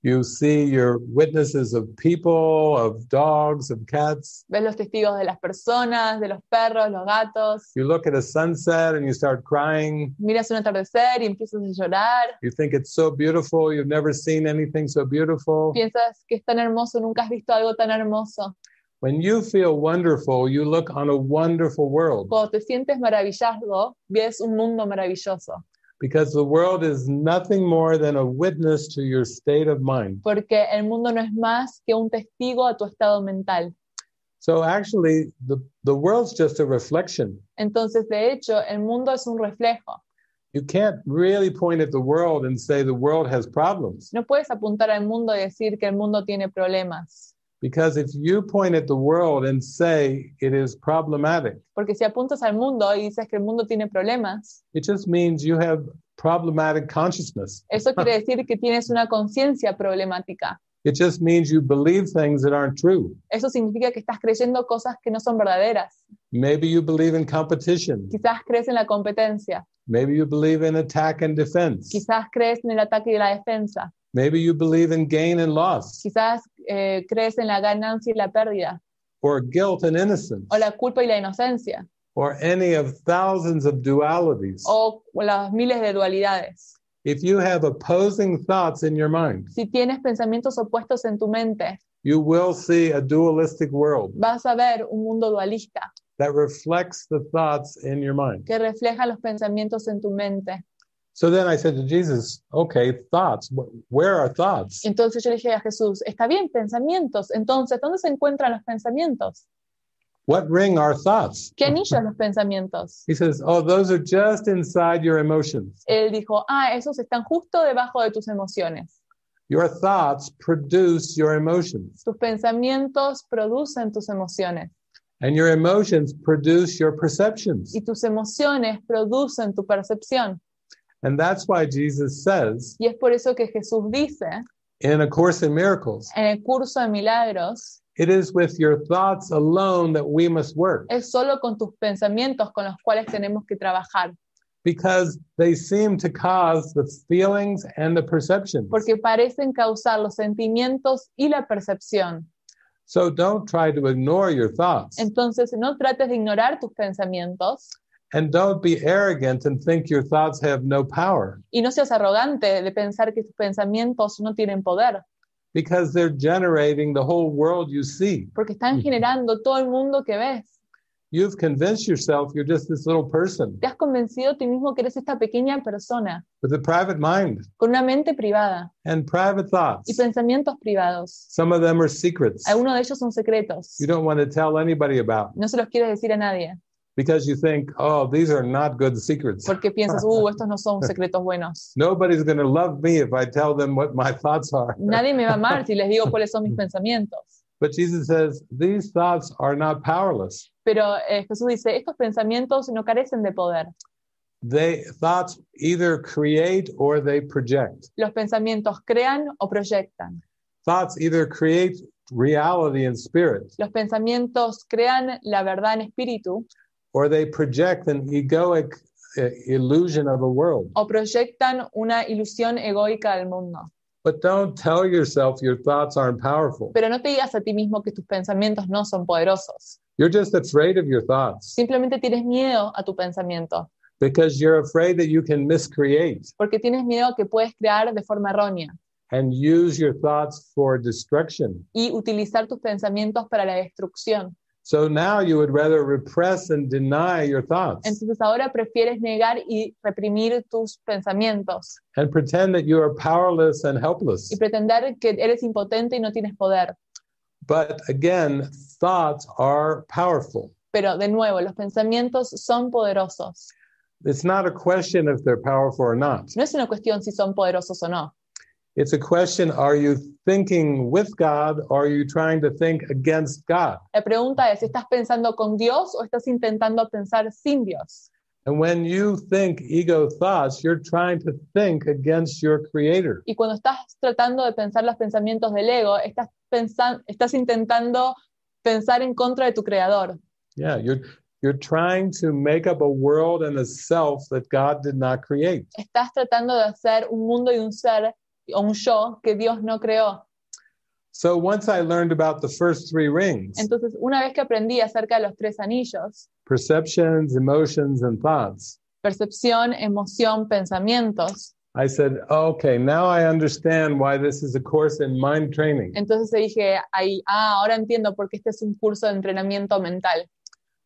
You see your witnesses of people, of dogs, of cats. Ves los testigos de las personas, de los perros, los gatos. You look at a sunset and you start crying. Miras un atardecer y empiezas a llorar. You think it's so beautiful. You've never seen anything so beautiful. Piensas que es tan hermoso, nunca has visto algo tan hermoso. When you feel wonderful, you look on a wonderful world, Cuando te sientes maravillado, ves un mundo maravilloso. because the world is nothing more than a witness to your state of mind. Porque el mundo no es más que un testigo a tu estado mental. So actually, the world's just a reflection. Entonces, de hecho, el mundo es un reflejo. You can't really point at the world and say the world has problems. No puedes apuntar al mundo y decir que el mundo tiene problemas. Because if you point at the world and say it is problematic, Porque si apuntas al mundo y dices que el mundo tiene problemas, it just means you have problematic consciousness. eso quiere decir que tienes una conciencia problemática. It just means you believe things that aren't true. Eso significa que estás creyendo cosas que no son verdaderas. Maybe you believe in competition. Quizás crees en la competencia. Maybe you believe in attack and defense. Quizás crees en el ataque y la defensa. Maybe you believe in gain and loss, Quizás crees en la ganancia y la pérdida. or guilt and innocence, O la culpa y la inocencia. or any of thousands of dualities. O las miles de dualidades. If you have opposing thoughts in your mind, Si tienes pensamientos opuestos en tu mente, you will see a dualistic world vas a ver un mundo dualista that reflects the thoughts in your mind. que refleja los pensamientos en tu mente. So then I said to Jesus, okay, thoughts, where are thoughts? Entonces yo le dije a Jesús, está bien, pensamientos. Entonces, ¿dónde se encuentran los pensamientos? What ring are thoughts? ¿Qué anillos los pensamientos? He says, oh, those are just inside your emotions. Él dijo, esos están justo debajo de tus emociones. Your thoughts produce your emotions, Tus pensamientos producen tus emociones. and your emotions produce your perceptions. Y tus emociones producen tu percepción. And that's why Jesus says Y es por eso que Jesús dice, in A Course in Miracles, en el curso de milagros, it is with your thoughts alone that we must work, es solo con tus pensamientos con los cuales tenemos que trabajar. because they seem to cause the feelings and the perceptions. Porque parecen causar los sentimientos y la percepción. So don't try to ignore your thoughts, Entonces, no trates de ignorar tus pensamientos and don't be arrogant and think your thoughts have no power, y no seas arrogante de pensar que tus pensamientos no tienen poder, because they're generating the whole world you see. porque están generando todo el mundo que ves. You've convinced yourself you're just this little person Te has convencido a ti mismo que eres esta pequeña persona with a private mind con una mente privada and private thoughts. y pensamientos privados. Some of them are secrets Algunos de ellos son secretos. you don't want to tell anybody about, No se los quieres decir a nadie because you think, oh, these are not good secrets. porque piensas, estos no son secretos buenos. Nobody's going to love me if I tell them what my thoughts are. Nadie me va a amar si les digo cuáles son mis pensamientos. But Jesus says, these thoughts are not powerless. Pero Jesús dice, estos pensamientos no carecen de poder. Thoughts either create or they project. Los pensamientos crean o proyectan. Thoughts either create reality in spirit, Los pensamientos crean la verdad en espíritu or they project an egoic illusion of a world. o proyectan una ilusión egoica del mundo. But don't tell yourself your thoughts aren't powerful. Pero no te digas a ti mismo que tus pensamientos no son poderosos. You're just afraid of your thoughts Simplemente tienes miedo a tu pensamiento, because you're afraid that you can miscreate porque tienes miedo que puedes crear de forma errónea and use your thoughts for destruction. y utilizar tus pensamientos para la destrucción. So now you would rather repress and deny your thoughts Entonces ahora prefieres negar y reprimir tus pensamientos and pretend that you are powerless and helpless. y pretender que eres impotente y no tienes poder. But again, thoughts are powerful. Pero de nuevo, los pensamientos son poderosos. It's not a question if they're powerful or not. No es una cuestión si son poderosos o no. It's a question, are you thinking with God or are you trying to think against God? La pregunta es, ¿estás pensando con Dios o estás intentando pensar sin Dios? And when you think ego thoughts, you're trying to think against your creator. Y cuando estás tratando de pensar los pensamientos del ego, estás intentando pensar en contra de tu creador. Yeah, you're trying to make up a world and a self that God did not create. Estás tratando de hacer un mundo y un ser o un yo que Dios no creó. So once I learned about the first three rings, Entonces, una vez que aprendí acerca de los tres anillos, perceptions, emotions, and thoughts, percepción, emoción, pensamientos, I said, okay, now I understand why this is a course in mind training. entonces dije, ahora entiendo por qué este es un curso de entrenamiento mental.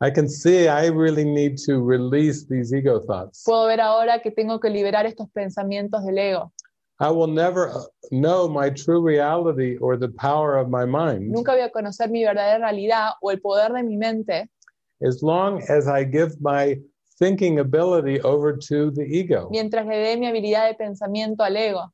I can see I really need to release these ego thoughts. Puedo ver ahora que tengo que liberar estos pensamientos del ego. I will never know my true reality or the power of my mind Nunca voy a conocer mi verdadera realidad o el poder de mi mente as long as I give my thinking ability over to the ego. mientras le dé mi habilidad de pensamiento al ego.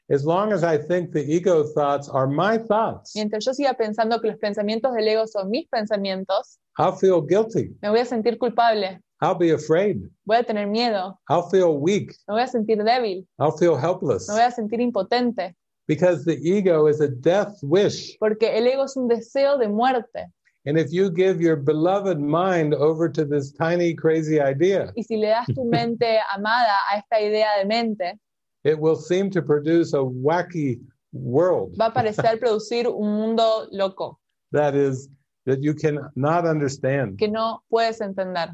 As long as I think the ego thoughts are my thoughts, Mientras yo siga pensando que los pensamientos del ego son mis pensamientos, I'll feel guilty. me voy a sentir culpable, I'll be afraid. voy a tener miedo, I'll feel weak. me voy a sentir débil, I'll feel helpless. me voy a sentir impotente, Because the ego is a death wish. porque el ego es un deseo de muerte. And if you give your beloved mind over to this tiny, crazy idea, Y si le das tu mente amada a esta idea de mente, it will seem to produce a wacky world va a parecer producir un mundo loco that you cannot understand que no puedes entender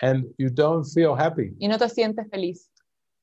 and you don't feel happy. y no te sientes feliz.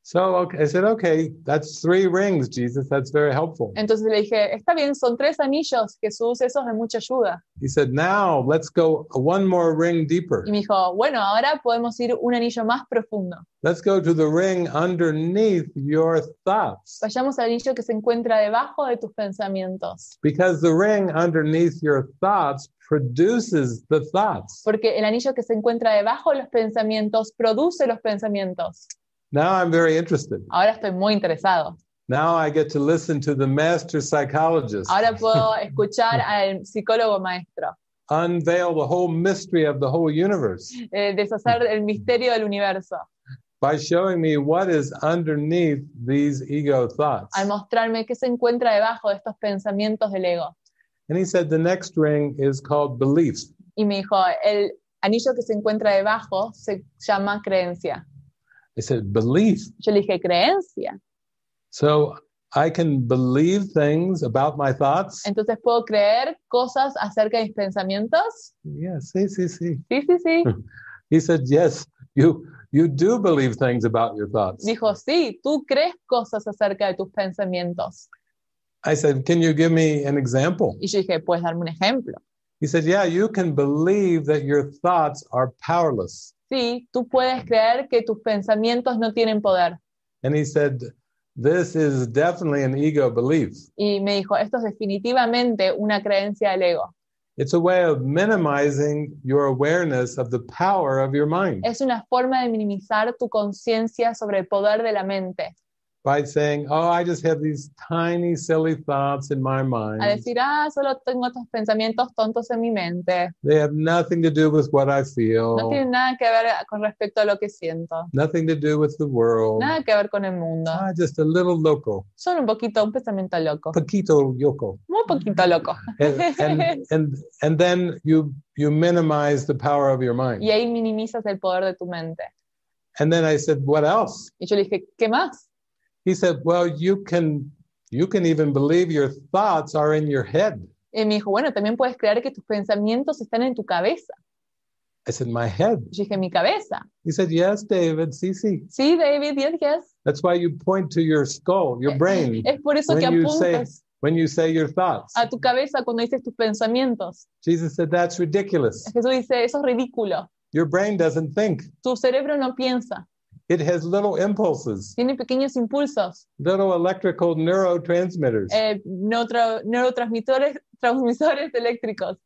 So I said, okay, that's 3 rings, Jesus. That's very helpful. Entonces le dije, está bien, son 3 anillos, Jesús, eso es de mucha ayuda. He said, now let's go one more ring deeper. Y me dijo, bueno, ahora podemos ir un anillo más profundo. Let's go to the ring underneath your thoughts. Vayamos al anillo que se encuentra debajo de tus pensamientos. Because the ring underneath your thoughts produces the thoughts. Porque el anillo que se encuentra debajo de los pensamientos produce los pensamientos. Now I'm very interested. Ahora estoy muy interesado. Now I get to listen to the master psychologist Ahora puedo escuchar al psicólogo maestro, unveil the whole mystery of the whole universe deshacer el misterio del universo, by showing me what is underneath these ego thoughts. al mostrarme qué se encuentra debajo de estos pensamientos del ego. And he said the next ring is called belief. Y me dijo, el anillo que se encuentra debajo se llama creencia. I said, belief. Yo le dije, creencia. So I can believe things about my thoughts. Entonces, ¿puedo creer cosas acerca de mis pensamientos? Yeah, sí. Sí, sí, sí. He said, yes, you do believe things about your thoughts. Dijo, sí, tú crees cosas acerca de tus pensamientos. I said, can you give me an example? Y yo dije, ¿puedes darme un ejemplo? He said, yeah, you can believe that your thoughts are powerless. Sí, tú puedes creer que tus pensamientos no tienen poder. And he said, this is definitely an ego belief. Y me dijo, esto es definitivamente una creencia del ego. It's a way of minimizing your awareness of the power of your mind Es una forma de minimizar tu conciencia sobre el poder de la mente. by saying, oh, I just have these tiny, silly thoughts in my mind. A decir, solo tengo estos pensamientos tontos en mi mente. They have nothing to do with what I No feel, tienen nada que ver con respecto a lo que siento. nothing to do with the world. Nada que ver con el mundo. Just a little loco, Son un pensamiento loco. poquito yoko. Muy poquito loco. And then you minimize the power of your mind. Y ahí minimizas el poder de tu mente. And then I said, what else? Y yo le dije, ¿qué más? He said, well, you can even believe your thoughts are in your head. Y me dijo, bueno, también puedes creer que tus pensamientos están en tu cabeza. I said, my head. Yo dije, mi cabeza. He said, yes, David, sí. Sí, David, yes. That's why you point to your skull, your brain, Es por eso que when you say your thoughts. a tu cabeza cuando dices tus pensamientos. Jesus said, that's ridiculous. Jesús dice, eso es ridículo. Your brain doesn't think. Tu cerebro no piensa. It has little impulses, Tiene pequeños impulsos, little electrical neurotransmitters. transmisores eléctricos.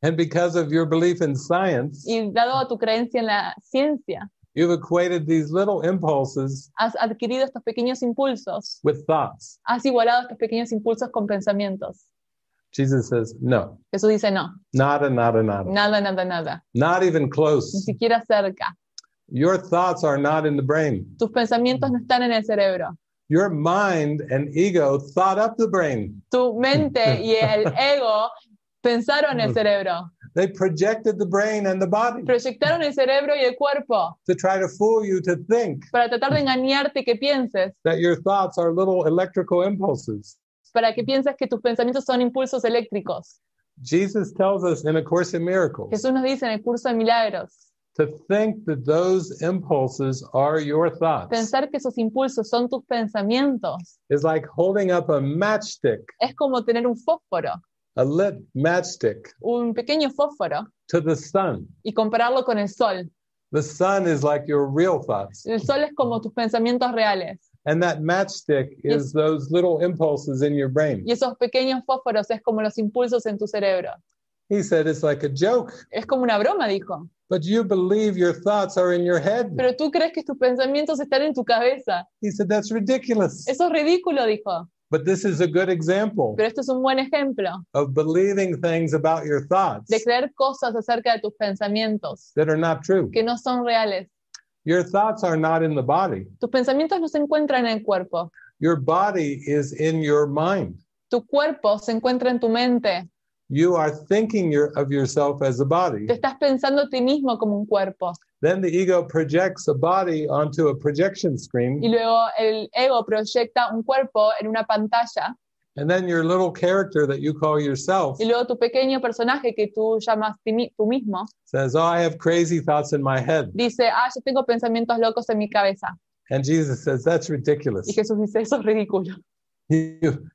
And because of your belief in science, Y dado a tu creencia en la ciencia, you've equated these little impulses has adquirido estos pequeños impulsos. with thoughts. Has igualado estos pequeños impulsos con pensamientos. Jesus says, no, Jesús dice, no. nada. Nada. Not even Ni close. siquiera cerca. Your thoughts are not in the brain. Tus pensamientos no están en el cerebro. Your mind and ego thought up the brain. Tu mente y el ego pensaron el cerebro. They projected the brain and the body Proyectaron el cerebro y el cuerpo to try to fool you to think para tratar de engañarte que pienses, that your thoughts are little electrical impulses. para que pienses que tus pensamientos son impulsos eléctricos. Jesus tells us in A Course in Miracles Jesús nos dice en el curso de milagros, to think that those impulses are your thoughts. pensar que esos impulsos son tus pensamientos It's like holding up a matchstick, es como tener un fósforo, a lit matchstick, un pequeño fósforo, to the sun. y compararlo con el sol. The sun is like your real thoughts. El sol es como tus pensamientos reales. And that matchstick Yes. is those little impulses in your brain. Y esos pequeños fósforos es como los impulsos en tu cerebro. He said it's like a joke, Es como una broma, dijo. but you believe your thoughts are in your head. Pero tú crees que tus pensamientos están en tu cabeza. He said that's ridiculous. Eso es ridículo, dijo. But this is a good example Pero esto es un buen ejemplo of believing things about your thoughts de creer cosas acerca de tus pensamientos that are not true. que no son reales. Your thoughts are not in the body. Tus pensamientos no se encuentran en el cuerpo. Your body is in your mind. Tu cuerpo se encuentra en tu mente. You are thinking of yourself as a body. Te estás pensando a ti mismo como un cuerpo. Then the ego projects a body onto a projection Y screen, luego el ego proyecta un cuerpo en una pantalla. and then your little character that you call yourself Y luego tu pequeño personaje que tú llamas tú mismo says, "Oh, I have crazy thoughts in my head." dice, yo tengo pensamientos locos en mi cabeza. And Jesus says, "That's ridiculous. Y Jesús dice, eso es ridículo.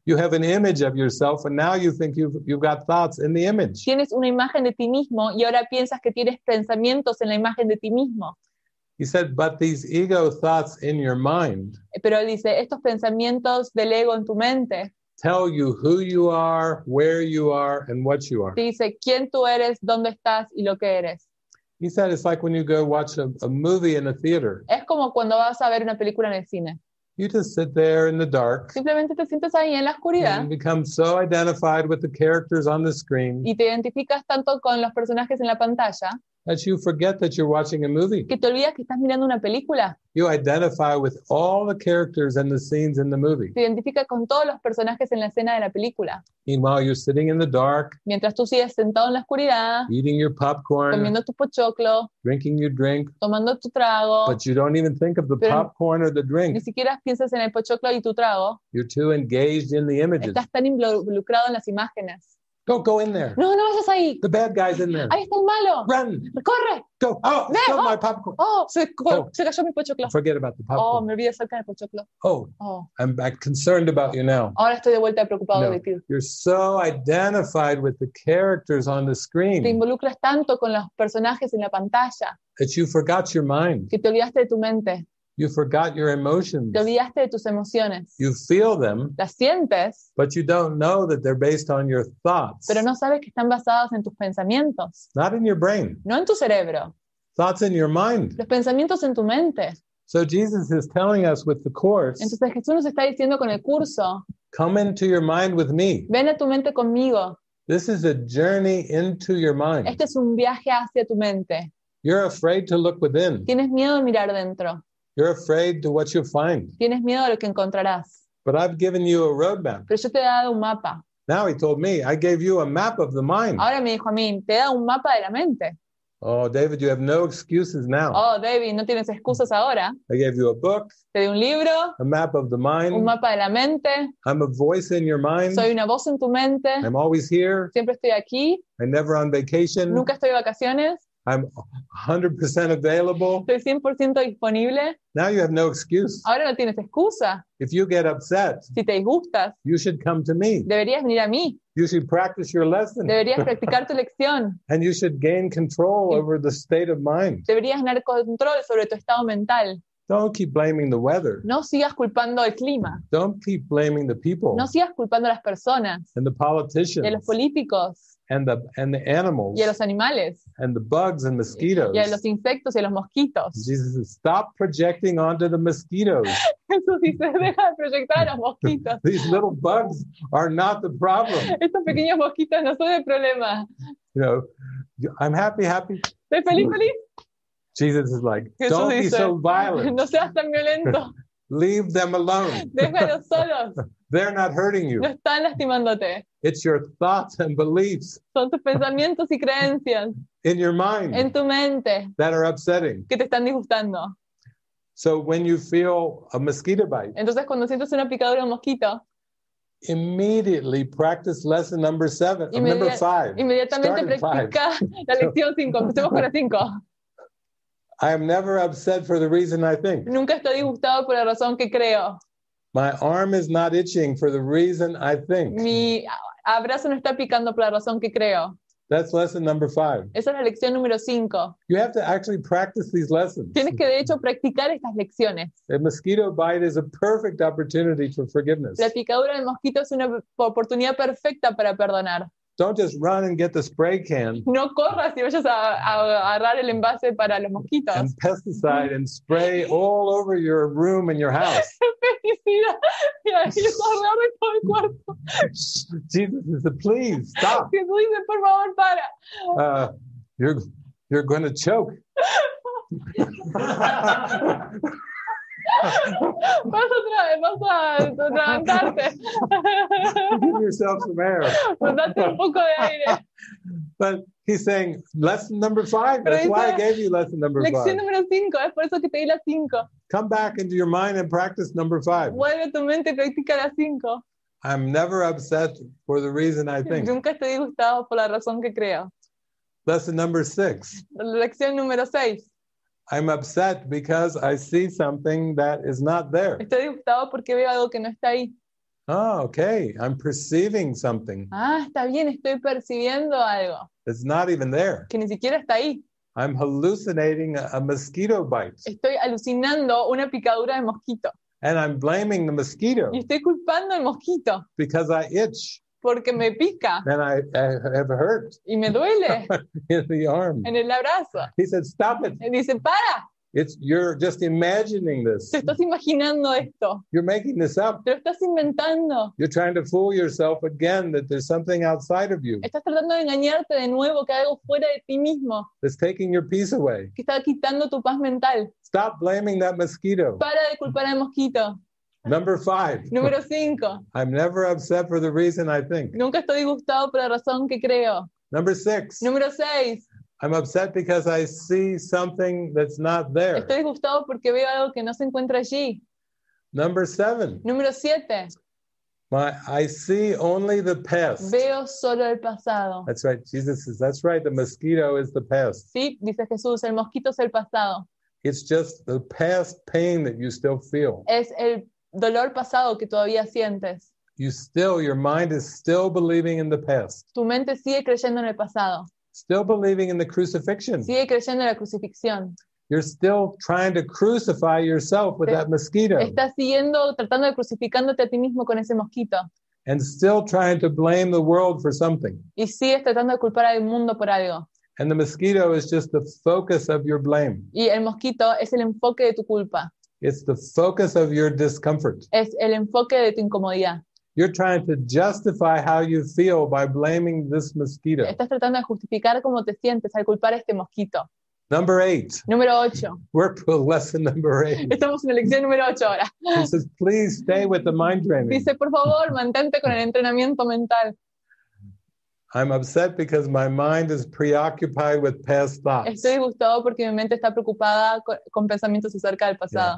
You have an image of yourself, and now you think you've got thoughts in the image." Tienes una imagen de ti mismo y ahora piensas que tienes pensamientos en la imagen de ti mismo. He said, "But these ego thoughts in your mind Pero él dice, estos pensamientos del ego en tu mente tell you who you are, where you are, and what you are." te dice quién tú eres, dónde estás y lo que eres. He said it's like when you go watch a movie in a theater. Es como cuando vas a ver una película en el cine. You just sit there in the dark Simplemente te sientes ahí en la oscuridad and become so identified with the characters on the screen y te identificas tanto con los personajes en la pantalla that you forget that you're watching a movie. que te olvidas que estás mirando una película. You identify with all the characters and the scenes in the movie. Te identifica con todos los personajes en la escena de la película. Meanwhile, you're sitting in the dark, Mientras tú sigues sentado en la oscuridad, eating your popcorn, comiendo tu pochoclo, drinking your drink, tomando tu trago, but you don't even think of the Pero popcorn or the ni drink. siquiera piensas en el pochoclo y tu trago. You're too engaged in the images. Estás tan involucrado en las imágenes. Don't go in there. No, no vayas ahí. The bad guy's in there. Ahí está el malo. Run. Corre. Go. Oh, Ve, spill oh. my popcorn. Se cayó mi pochoclo. Forget about the Oh, popcorn. me olvidé acerca del pochoclo. Oh, Oh, I'm concerned about you now. ahora estoy de vuelta preocupado No. de ti. You're so identified with the characters on the Te screen involucras tanto con los personajes en la pantalla that you forgot your mind. que te olvidaste de tu mente. You forgot your emotions. Te olvidaste de tus emociones. You feel them, Las sientes, but you don't know that they're based on your thoughts, pero no sabes que están basadas en tus pensamientos, not in your brain. no en tu cerebro. Thoughts in your mind. Los pensamientos en tu mente. So Jesus is telling us with the course, Entonces Jesús nos está diciendo con el curso, come into your mind with me. ven a tu mente conmigo. This is a journey into your mind. Este es un viaje hacia tu mente. You're afraid to look within. Tienes miedo de mirar dentro. You're afraid to what you'll find. Tienes miedo de lo que encontrarás. But I've given you a roadmap. Pero yo te he dado un mapa. Now he told me, I gave you a map of the mind. Ahora me dijo a mí, te he dado un mapa de la mente. Oh, David, you have no excuses now. Oh, David, no tienes excusas ahora. I gave you a book, Te di un libro, a map of the un mind. mapa de la mente. I'm a voice in your mind. Soy una voz en tu mente. I'm always here. Siempre estoy aquí. I'm never on vacation. Nunca estoy de vacaciones. I'm 100% available. Estoy 100% disponible. Now you have no excuse. Ahora no tienes excusa. If you get upset, Si te disgustas, you should come to me. deberías venir a mí. You should practice your lesson. Deberías practicar tu lección. And you should gain control over the state of mind. Deberías ganar control sobre tu estado mental. Don't keep blaming the weather. No sigas culpando al clima. Don't keep blaming the people No sigas culpando a las personas, and the y a los politicians políticos, and the animals y a los animales, and the bugs and mosquitoes. y a los insectos y a los mosquitos. Jesus says, stop projecting onto the mosquitoes. Jesús dice, deja de proyectar a los mosquitos. These little bugs are not the problem. Estos pequeños mosquitos no son el problema. You know, I'm happy. ¿Estoy feliz, feliz? Jesus is like, Jesús don't be dice, so violent. no seas tan violento. Leave them alone. Déjalos solos. They're not hurting you. No están lastimándote. It's your thoughts and beliefs Son tus pensamientos y creencias in your mind en tu mente that are upsetting. que te están disgustando. So when you feel a mosquito bite, Entonces, cuando sientes una picadura de un mosquito, immediately practice lesson number 5. inmediatamente Start at 5. practica la lección 5. Empecemos con la 5. I am never upset for the reason I think. Nunca estoy disgustado por la razón que creo. My arm is not itching for the reason I think. Mi abrazo no está picando por la razón que creo. That's lesson number 5. Esa es la lección número 5. You have to actually practice these lessons. Tienes que de hecho practicar estas lecciones. A mosquito bite is a perfect opportunity for forgiveness. La picadura del mosquito es una oportunidad perfecta para perdonar. Don't just run and get the spray can No corras y vayas a agarrar el envase para los mosquitos. and pesticide and spray all over your room and your house. Pesticida y ahí alrededor de todo el cuarto. Jesus said, please stop. Jesús dice, por favor, para. You're going to choke. Vas a atragantarte. Give yourself some air. Date un poco de aire. But he's saying, lesson number 5. Pero That's why I dice, gave you lesson number 5. Lección número 5, es por eso que te di la 5. Come back into your mind and practice number 5. Vuelve a tu mente y practica la 5. I'm never upset for the reason I think. Nunca estoy disgustado por la razón que creo. Lesson number 6. Lección número 6. I'm upset because I see something that is not there. Estoy disgustado porque veo algo que no está ahí. Oh, okay. I'm perceiving something Ah, está bien, estoy percibiendo algo that's not even there. que ni siquiera está ahí. I'm hallucinating a mosquito bite. Estoy alucinando una picadura de mosquito. And I'm blaming the mosquito Y estoy culpando al mosquito because I itch porque me pica and I have hurt y me duele in the arm. en el abrazo. He said, stop it. Y dice, para, You're just imagining this. te estás imaginando esto, You're making this up. te lo estás inventando. You're trying to fool yourself again that there's something outside of you Estás tratando de engañarte de nuevo, que hay algo fuera de ti mismo, that's taking your peace away. que está quitando tu paz mental. Stop blaming that mosquito. Para de culpar al mosquito. Number 5. Número 5. I'm never upset for the reason I think. Nunca estoy disgustado por la razón que creo. Number 6. Número 6. I'm upset because I see something that's not there. Estoy disgustado porque veo algo que no se encuentra allí. Number 7. Número 7. I see only the past. Veo solo el pasado. That's right. Jesus says, that's right. The mosquito is the past. Sí, dice Jesús, el mosquito es el pasado. It's just the past pain that you still feel. Es el dolor pasado que todavía sientes. Your mind is still believing in the past. Tu mente sigue creyendo en el pasado. Still believing in the crucifixion. Sigue creyendo en la crucifixión. You're still trying to crucify yourself with that mosquito. Estás tratando de crucificándote a ti mismo con ese mosquito. And still trying to blame the world for something. Y sigues tratando de culpar al mundo por algo. And the mosquito is just the focus of your blame. Y el mosquito es el enfoque de tu culpa. It's the focus of your discomfort. Es el enfoque de tu incomodidad. You're trying to justify how you feel by blaming this mosquito. Estás tratando de justificar cómo te sientes al culpar a este mosquito. Number 8. Número 8. We're to lesson number 8. Estamos en la lección número 8 ahora. He says, please stay with the mind training. Dice, por favor, mantente con el entrenamiento mental. I'm upset because my mind is preoccupied with past thoughts. Estoy disgustado porque mi mente está preocupada con pensamientos acerca del pasado.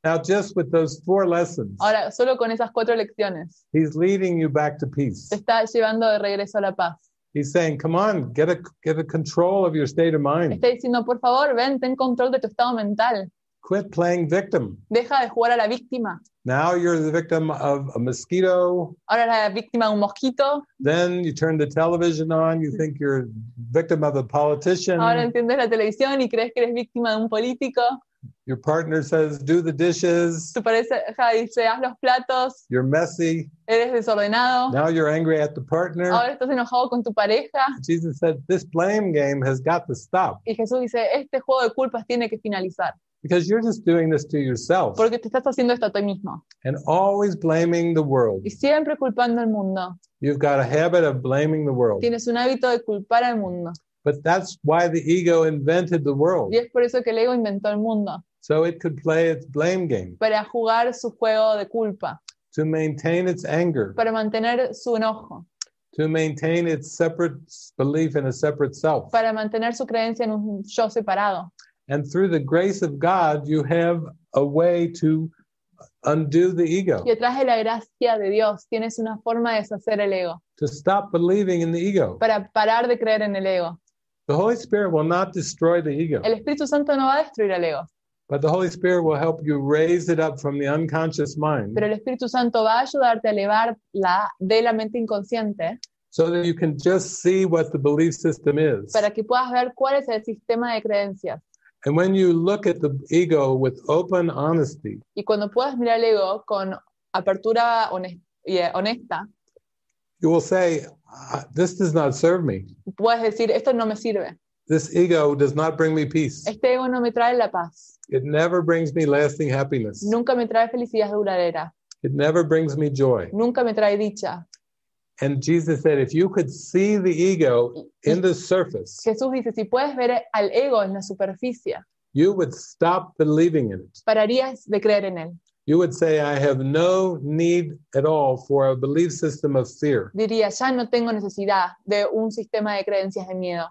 Now, just with those 4 lessons, Ahora, solo con esas 4 lecciones, he's leading you back to peace. te está llevando de regreso a la paz. He's saying, come on, get a control of your state of mind. Está diciendo, por favor, ven, ten control de tu estado mental. Quit playing victim. Deja de jugar a la víctima. Now you're the victim of a mosquito. Ahora eres la víctima de un mosquito. Then you turn the television on, you think you're victim of a politician. Ahora entiendes la televisión y crees que eres víctima de un político. Your partner says, do the dishes. Tu pareja dice, haz los platos. You're messy. Eres desordenado. Now you're angry at the partner. Ahora estás enojado con tu pareja. Jesus said, this blame game has got to stop Y Jesús dice, este juego de culpas tiene que finalizar. because you're just doing this to yourself Porque te estás haciendo esto a ti mismo. and always blaming the world. Y siempre culpando al mundo. You've got a habit of blaming the world. Tienes un hábito de culpar al mundo. But that's why the ego invented the world, Y es por eso que el ego inventó el mundo. so it could play its blame game, Para jugar su juego de culpa. to maintain its anger, Para mantener su enojo. to maintain its separate belief in a separate self. Para mantener su creencia en un yo separado. And through the grace of God, you have a way to undo the ego, Y detrás de la gracia de Dios tienes una forma de deshacer el ego. to stop believing in the ego. Para parar de creer en el ego. The Holy Spirit will not destroy the ego, El Espíritu Santo no va a destruir el ego. but the Holy Spirit will help you raise it up from the unconscious mind Pero el Espíritu Santo va a ayudarte a elevarla de la mente inconsciente so that you can just see what the belief system is. para que puedas ver cuál es el sistema de creencias. And when you look at the ego with open honesty, Y cuando puedas mirar el ego con apertura honesta, you will say, this does not serve me. puedes decir, esto no me sirve. This ego does not bring me peace. Este ego no me trae la paz. It never brings me lasting happiness. Nunca me trae felicidad duradera. It never brings me joy. Nunca me trae dicha. And Jesus said, if you could see the ego in the surface, Jesús dice, si puedes ver al ego en la superficie, you would stop believing in it. pararías de creer en él. You would say, I have no need at all for a belief system of fear. Diría, ya no tengo necesidad de un sistema de creencias de miedo.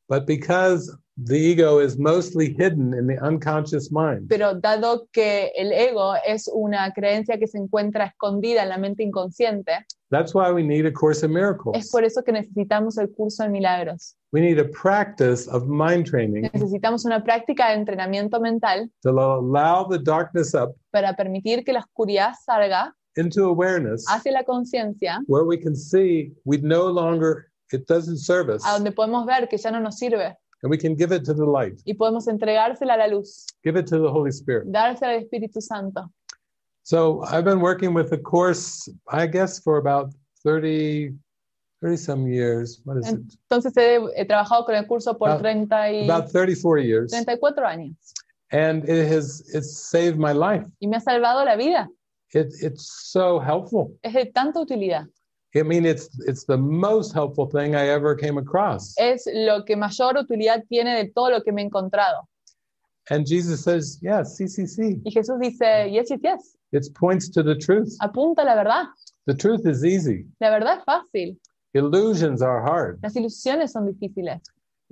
But because the ego is mostly hidden in the unconscious mind, Pero dado que el ego es una creencia que se encuentra escondida en la mente inconsciente, that's why we need A Course in es Miracles. por eso que necesitamos el curso de milagros. We need a practice of mind training Necesitamos una práctica de entrenamiento mental to allow the darkness up para permitir que la oscuridad salga into awareness, hacia la conciencia, where we can see we no longer, it doesn't serve us, a donde podemos ver que ya no nos sirve and we can give it to the light, y podemos entregársela a la luz, give it to the Holy Spirit. dársela al Espíritu Santo. So I've been working with the course, I guess, for about 30 some years. What is it? Entonces he trabajado con el curso por About 34 years. 34 años And it's saved my life. y me ha salvado la vida. It's so helpful. Es de tanta utilidad. I mean, it's the most helpful thing I ever came across. Es lo que mayor utilidad tiene de todo lo que me he encontrado. And Jesus says, yes, sí. Y Jesús dice, yes, yes, yes. It points to the truth. Apunta a la verdad. The truth is easy. La verdad es fácil. Illusions are hard. Las ilusiones son difíciles.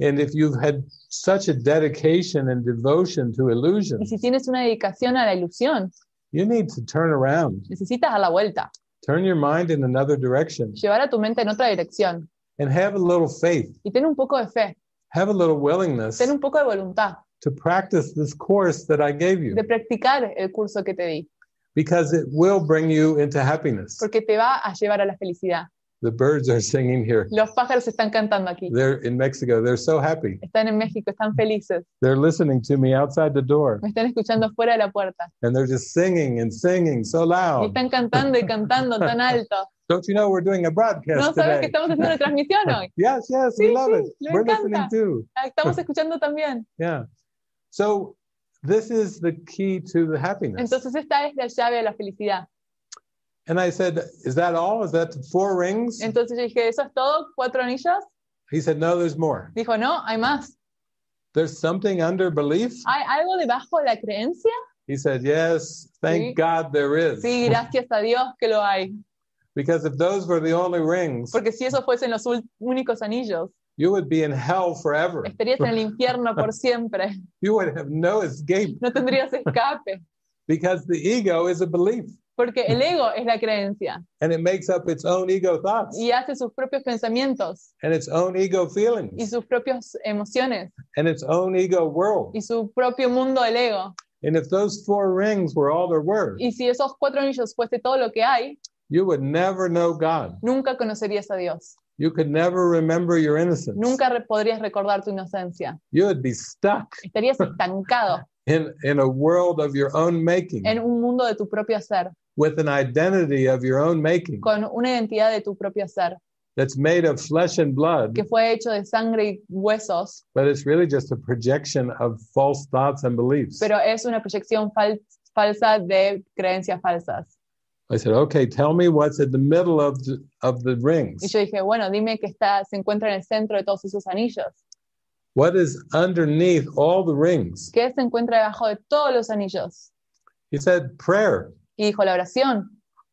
And if you've had such a dedication and devotion to Y illusions, si tienes una dedicación a la ilusión, you need to turn around, necesitas dar la vuelta, turn your mind in another direction, llevar a tu mente en otra dirección and have a little faith, y ten un poco de fe, have a little willingness ten un poco de voluntad to practice this course that I gave you, de practicar el curso que te di, because it will bring you into happiness. porque te va a llevar a la felicidad. The birds are singing here. Los pájaros están cantando aquí. They're in Mexico. They're so happy. Están en México, están felices. They're listening to me outside the door, Me están escuchando fuera de la puerta. and they're just singing and singing so Y loud. están cantando y cantando tan alto. Don't you know we're doing a ¿No broadcast sabes que today? estamos haciendo una transmisión hoy? Yes, we Sí, love sí, it. le We're encanta. listening too. Estamos escuchando también. Yeah. So this is the key to the happiness. Entonces esta es la llave a la felicidad. And I said, is that all? Is that 4 rings? Entonces yo dije, ¿eso es todo? ¿4 anillos? He said, no, there's more. Dijo, no, hay más. There's something under belief? ¿Hay algo debajo de la creencia? He said, yes, thank Sí. God there is. Sí, gracias a Dios que lo hay. Because if those were the only rings, Porque si esos fuesen los únicos anillos, you would be in hell forever. estarías en el infierno por siempre. You would have no escape, No tendrías escape. because the ego is a belief, Porque el ego es la creencia and it makes up its own ego thoughts y hace sus propios pensamientos and its own ego y feelings sus propias emociones and its own ego world. y su propio mundo del ego. And if those 4 rings were all there were, Y si esos 4 anillos fuese todo lo que hay, you would never know God. nunca conocerías a Dios. You could never remember your innocence. Nunca podrías recordar tu inocencia. You would be stuck Estarías estancado in a world of your own making, en un mundo de tu propio ser, with an identity of your own making con una identidad de tu propio ser, that's made of flesh and blood, que fue hecho de sangre y huesos, but it's really just a projection of false thoughts and beliefs. pero es una proyección falsa de creencias falsas. I said, okay, tell me what's in the middle of the Y rings. yo dije, bueno, dime que se encuentra en el centro de todos esos anillos. What is underneath all the rings? ¿Qué se encuentra debajo de todos los anillos? He said, prayer, Y dijo, la oración,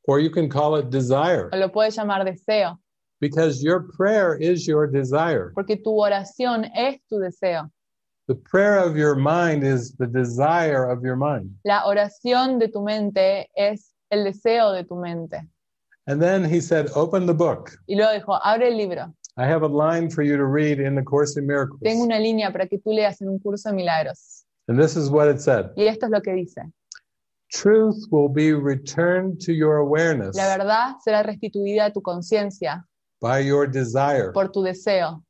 or you can call it desire, o lo puedes llamar deseo, because your prayer is your desire. porque tu oración es tu deseo. The prayer of your mind is the desire of your mind. La oración de tu mente es el deseo de tu mente. And then he said, open the book. Y luego dijo, abre el libro. I have a line for you to read in the Course in Miracles. Tengo una línea para que tú leas en un curso de milagros. And this is what it said. Y esto es lo que dice. Truth will be returned to your awareness La verdad será restituida a tu conciencia by your desire, por tu deseo,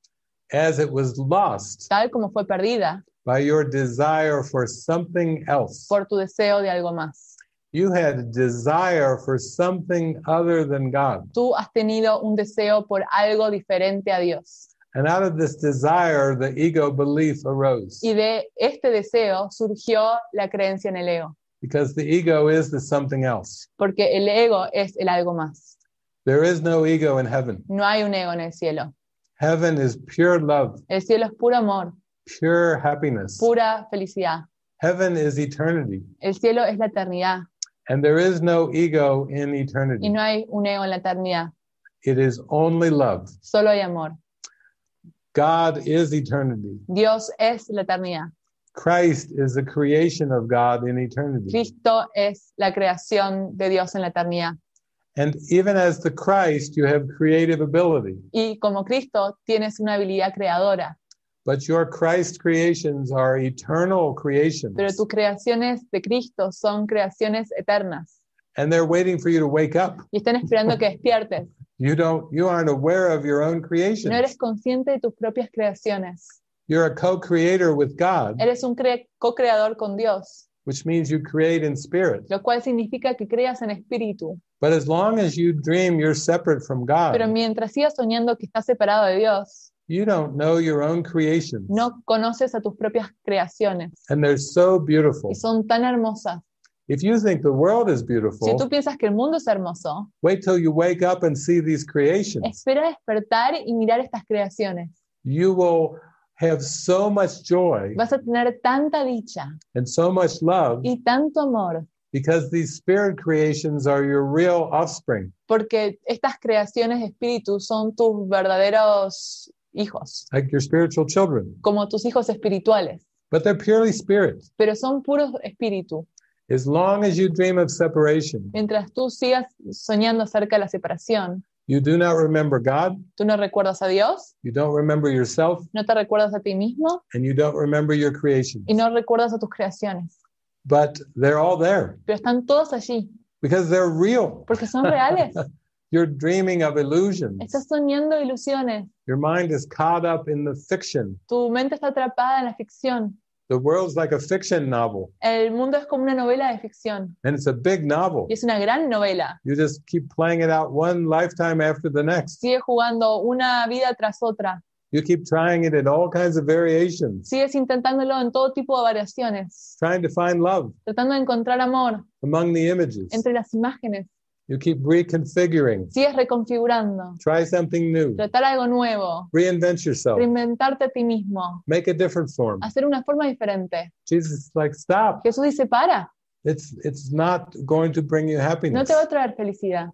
as it was lost tal como fue perdida by your desire for something else. por tu deseo de algo más. You had a desire for something other than God. Tú has tenido un deseo por algo diferente a Dios. And out of this desire, the ego belief arose. Y de este deseo surgió la creencia en el ego, Because the ego is the something else. porque el ego es el algo más. There is no ego in heaven. No hay un ego en el cielo. Heaven is pure love, El cielo es puro amor, pure happiness. pura felicidad. Heaven is eternity. El cielo es la eternidad And there is no ego in y eternity. no hay un ego en la eternidad. It is only love. Solo hay amor. God is eternity. Dios es la eternidad. Christ is the creation of God in eternity. Cristo es la creación de Dios en la eternidad. And even as the Christ, you have creative ability. Y como Cristo tienes una habilidad creadora, But your Christ creations are eternal creations. pero tus creaciones de Cristo son creaciones eternas And they're waiting for you to wake up. y están esperando que despiertes. You aren't aware of your own No creations. eres consciente de tus propias creaciones. You're a co-creator with God, Eres un co-creador con Dios, which means you create in spirit. lo cual significa que creas en espíritu. But as long as you dream you're separate from Pero God, mientras sigas soñando que estás separado de Dios, you don't know your own creations. no conoces a tus propias creaciones And they're so beautiful. y son tan hermosas. If you think the world is Si beautiful, tú piensas que el mundo es hermoso, wait till you wake up and see these creations. espera despertar y mirar estas creaciones. You will have so much joy Vas a tener tanta dicha and so much love y tanto amor, because these spirit creations are your real offspring, porque estas creaciones de espíritu son tus verdaderos hijos, like your spiritual children. como tus hijos espirituales, But they're purely spirit. pero son puros espíritu. As long as you dream of separation, Mientras tú sigas soñando acerca de la separación, you do not remember God, tú no recuerdas a Dios, you don't remember yourself, no te recuerdas a ti mismo and you don't remember your creations. y no recuerdas a tus creaciones, But they're all there pero están todos allí, because they're real. porque son reales. You're dreaming of illusions. Estás soñando ilusiones, Your mind is caught up in the fiction. tu mente está atrapada en la ficción. The world's like a fiction novel, El mundo es como una novela de ficción and it's a big novel. y es una gran novela. You just keep playing it out one lifetime after the next. Sigue jugando una vida tras otra. You keep trying it in all kinds of variations, Sigues intentándolo en todo tipo de variaciones, trying to find love tratando de encontrar amor among the images. entre las imágenes. You keep reconfiguring. Sigues reconfigurando, Try something new. tratar algo nuevo, Reinvent yourself. reinventarte a ti mismo, Make a different form. hacer una forma diferente. Jesus is like, stop. Jesús dice, para, It's not going to bring you no happiness. te va a traer felicidad,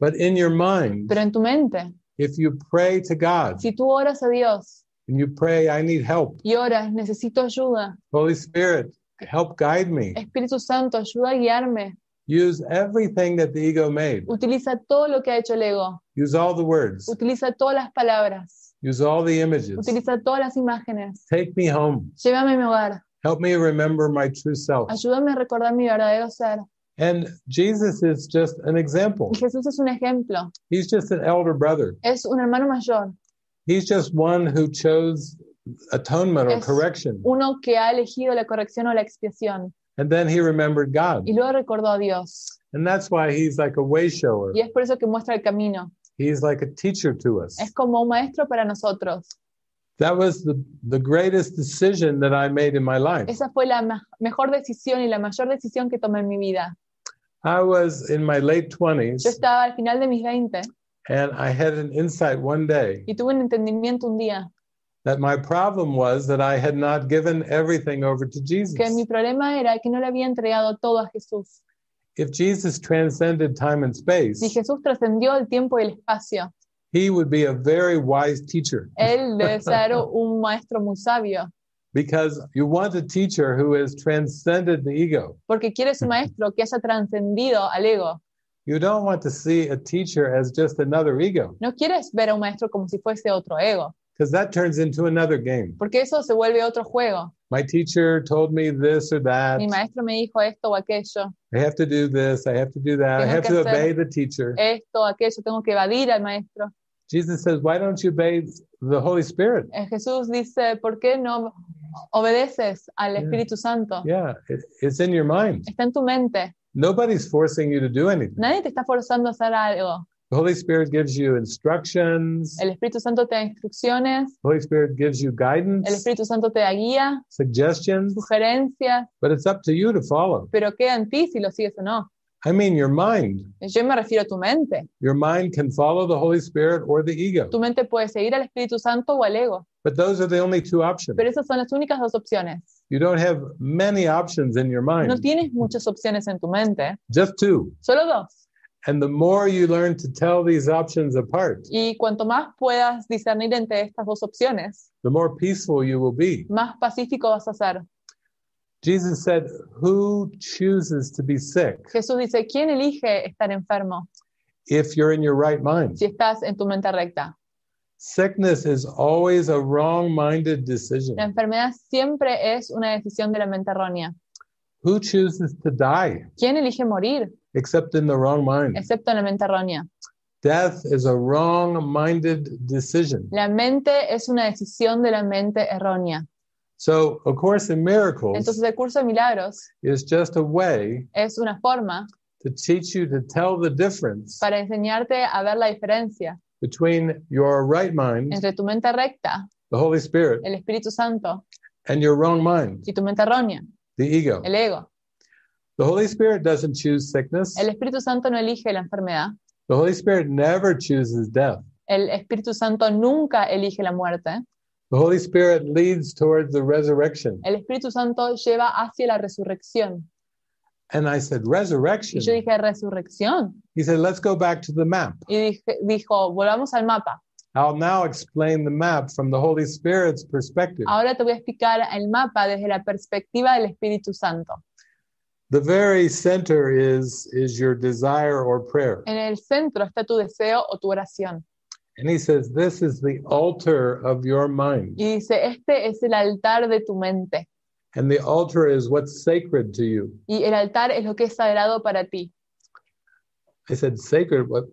But in your mind, pero en tu mente, if you pray to God si tú oras a Dios and you pray, I need help. y oras, necesito ayuda, Holy Spirit, help guide me. Espíritu Santo, ayuda a guiarme, Use everything that the ego made. utiliza todo lo que ha hecho el ego, Use all the words. utiliza todas las palabras, Use all the images. utiliza todas las imágenes, Take me home. llévame a mi hogar, Help me remember my true self. ayúdame a recordar mi verdadero ser. And Jesus is just an example. Y Jesús es un ejemplo, He's just an elder brother. es un hermano mayor, He's just one who chose atonement or Es correction. uno que ha elegido la corrección o la expiación And then he remembered God. y luego recordó a Dios. And that's why he's like a way shower. Y es por eso que muestra el camino. He's like a teacher to us. Es como un maestro para nosotros. That was the greatest decision that I made in my life. Esa fue la mejor decisión y la mayor decisión que tomé en mi vida. I was in my late Yo 20s estaba al final de mis 20 and I had an insight one day y tuve un entendimiento un día that my problem was that I had not given everything over to Jesus. que mi problema era que no le había entregado todo a Jesús. If Jesus transcended time and space, Si Jesús trascendió el tiempo y el espacio, he would be a very wise teacher él debe ser un maestro muy sabio, because you want a teacher who has transcended the ego. porque quieres un maestro que haya trascendido al ego. You don't want to see a teacher as just another ego No quieres ver a un maestro como si fuese otro ego, because that turns into another game. porque eso se vuelve otro juego. My teacher told me this or that. Mi maestro me dijo esto o aquello, I have to do this. I have to do that. I Tengo have que to hacer obey the teacher. esto o aquello, tengo que evadir al maestro. Jesus says, why don't you obey the Holy Spirit? Jesús dice, ¿por qué no obedeces al Espíritu Santo? Yeah, it's in your mind. Está en tu mente. Nobody's forcing you to do anything. Nadie te está forzando a hacer algo. The Holy Spirit gives you instructions. El Espíritu Santo te da instrucciones. The Holy Spirit gives you El guidance, Espíritu Santo te da guía, suggestions, sugerencias, but it's up to you to follow. pero queda en ti si lo sigues o no. I mean, your mind. Yo me refiero a tu mente. Your mind can follow the Holy Spirit or the ego. Tu mente puede seguir al Espíritu Santo o al ego, But those are the only two options. pero esas son las únicas dos opciones. You don't have many options in your mind. No tienes muchas opciones en tu mente, Just two. solo dos. And the more you learn to tell these options apart, Y cuanto más puedas discernir entre estas dos opciones, the more peaceful you will be. más pacífico vas a ser. Jesus said, who chooses to be sick Jesús dice, ¿quién elige estar enfermo if you're in your right mind? si estás en tu mente recta? Sickness is always a wrong-minded decision. La enfermedad siempre es una decisión de la mente errónea. Who chooses to die ¿Quién elige morir except in the wrong mind? excepto en la mente errónea? Death is a wrong-minded decision. La mente es una decisión de la mente errónea. So, A Course in Miracles Entonces el curso de milagros is just a way es una forma to teach you to tell the difference para enseñarte a ver la diferencia between your right mind, entre tu mente recta, the Holy Spirit, el Espíritu Santo, and your wrong mind, y tu mente errónea, the ego. el ego. The Holy Spirit doesn't choose sickness. El Espíritu Santo no elige la enfermedad. The Holy Spirit never chooses death. El Espíritu Santo nunca elige la muerte. The Holy Spirit leads towards the resurrection. El Espíritu Santo lleva hacia la resurrección. And I said, Y resurrection? yo dije, ¿resurrección? He said, let's go back to the map. Y dijo, volvamos al mapa. I'll now explain the map from the Holy Spirit's perspective. Ahora te voy a explicar el mapa desde la perspectiva del Espíritu Santo. The very center is your desire or prayer. En el centro está tu deseo o tu oración. And he says, this is the altar of your mind. Y dice, este es el altar de tu mente. And the altar is what's sacred to you. Y el altar es lo que es sagrado para ti. I said, sacred? What?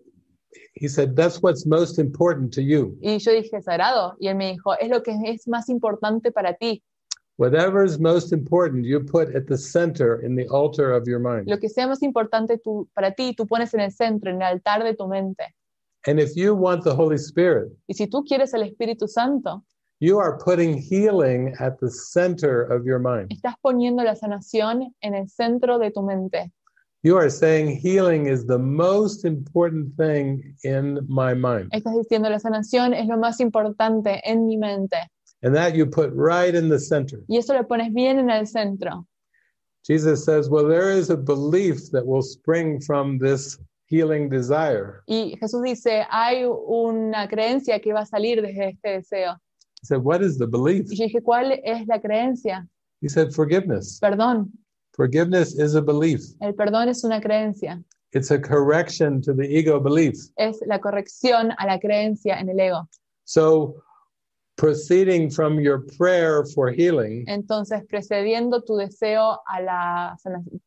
He said, that's what's most important to you. Y yo dije, ¿sagrado? Y él me dijo, es lo que es más importante para ti. Whatever is most important, you put at the center in the altar of your mind. Lo que sea más importante para ti, tú pones en el centro, en el altar de tu mente. And if you want the Holy Spirit, Y si tú quieres el Espíritu Santo, you are putting healing at the center of your mind. estás poniendo la sanación en el centro de tu mente. You are saying healing is the most important thing in my mind. Estás diciendo la sanación es lo más importante en mi mente. And that you put right in the center. Y eso lo pones bien en el centro. Jesus says, well, there is a belief that will spring from this healing desire. Y Jesús dice, hay una creencia que va a salir desde este deseo. He said, what is the belief? Y yo dije, ¿cuál es la creencia? He said, forgiveness. Perdón. Forgiveness is a belief. El perdón es una creencia. It's a correction to the ego belief. Es la corrección a la creencia en el ego. So, proceeding from your prayer for healing Entonces, precediendo tu deseo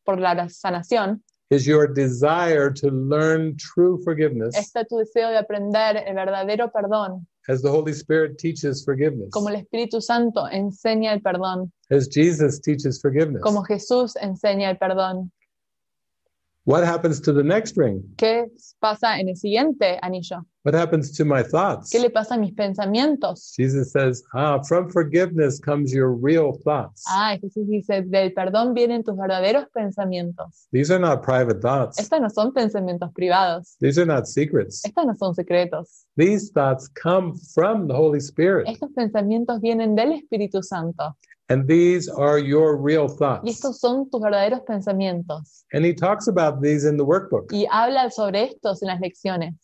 por la sanación, is your desire to learn true forgiveness está tu deseo de aprender el verdadero perdón, as the Holy Spirit teaches forgiveness, como el Espíritu Santo enseña el perdón, as Jesus teaches forgiveness. como Jesús enseña el perdón. What happens to the next ring? ¿Qué pasa en el siguiente anillo? What happens to my thoughts? ¿Qué le pasa a mis pensamientos? Jesus says, from forgiveness comes your real thoughts. Y Jesús dice, del perdón vienen tus verdaderos pensamientos. These are not private thoughts. Estos no son pensamientos privados. These are not secrets. Estos no son secretos. These thoughts come from the Holy Spirit. Estos pensamientos vienen del Espíritu Santo. And these are your real Y thoughts. estos son tus verdaderos pensamientos. And he talks about these in the workbook. Y habla sobre estos en las lecciones.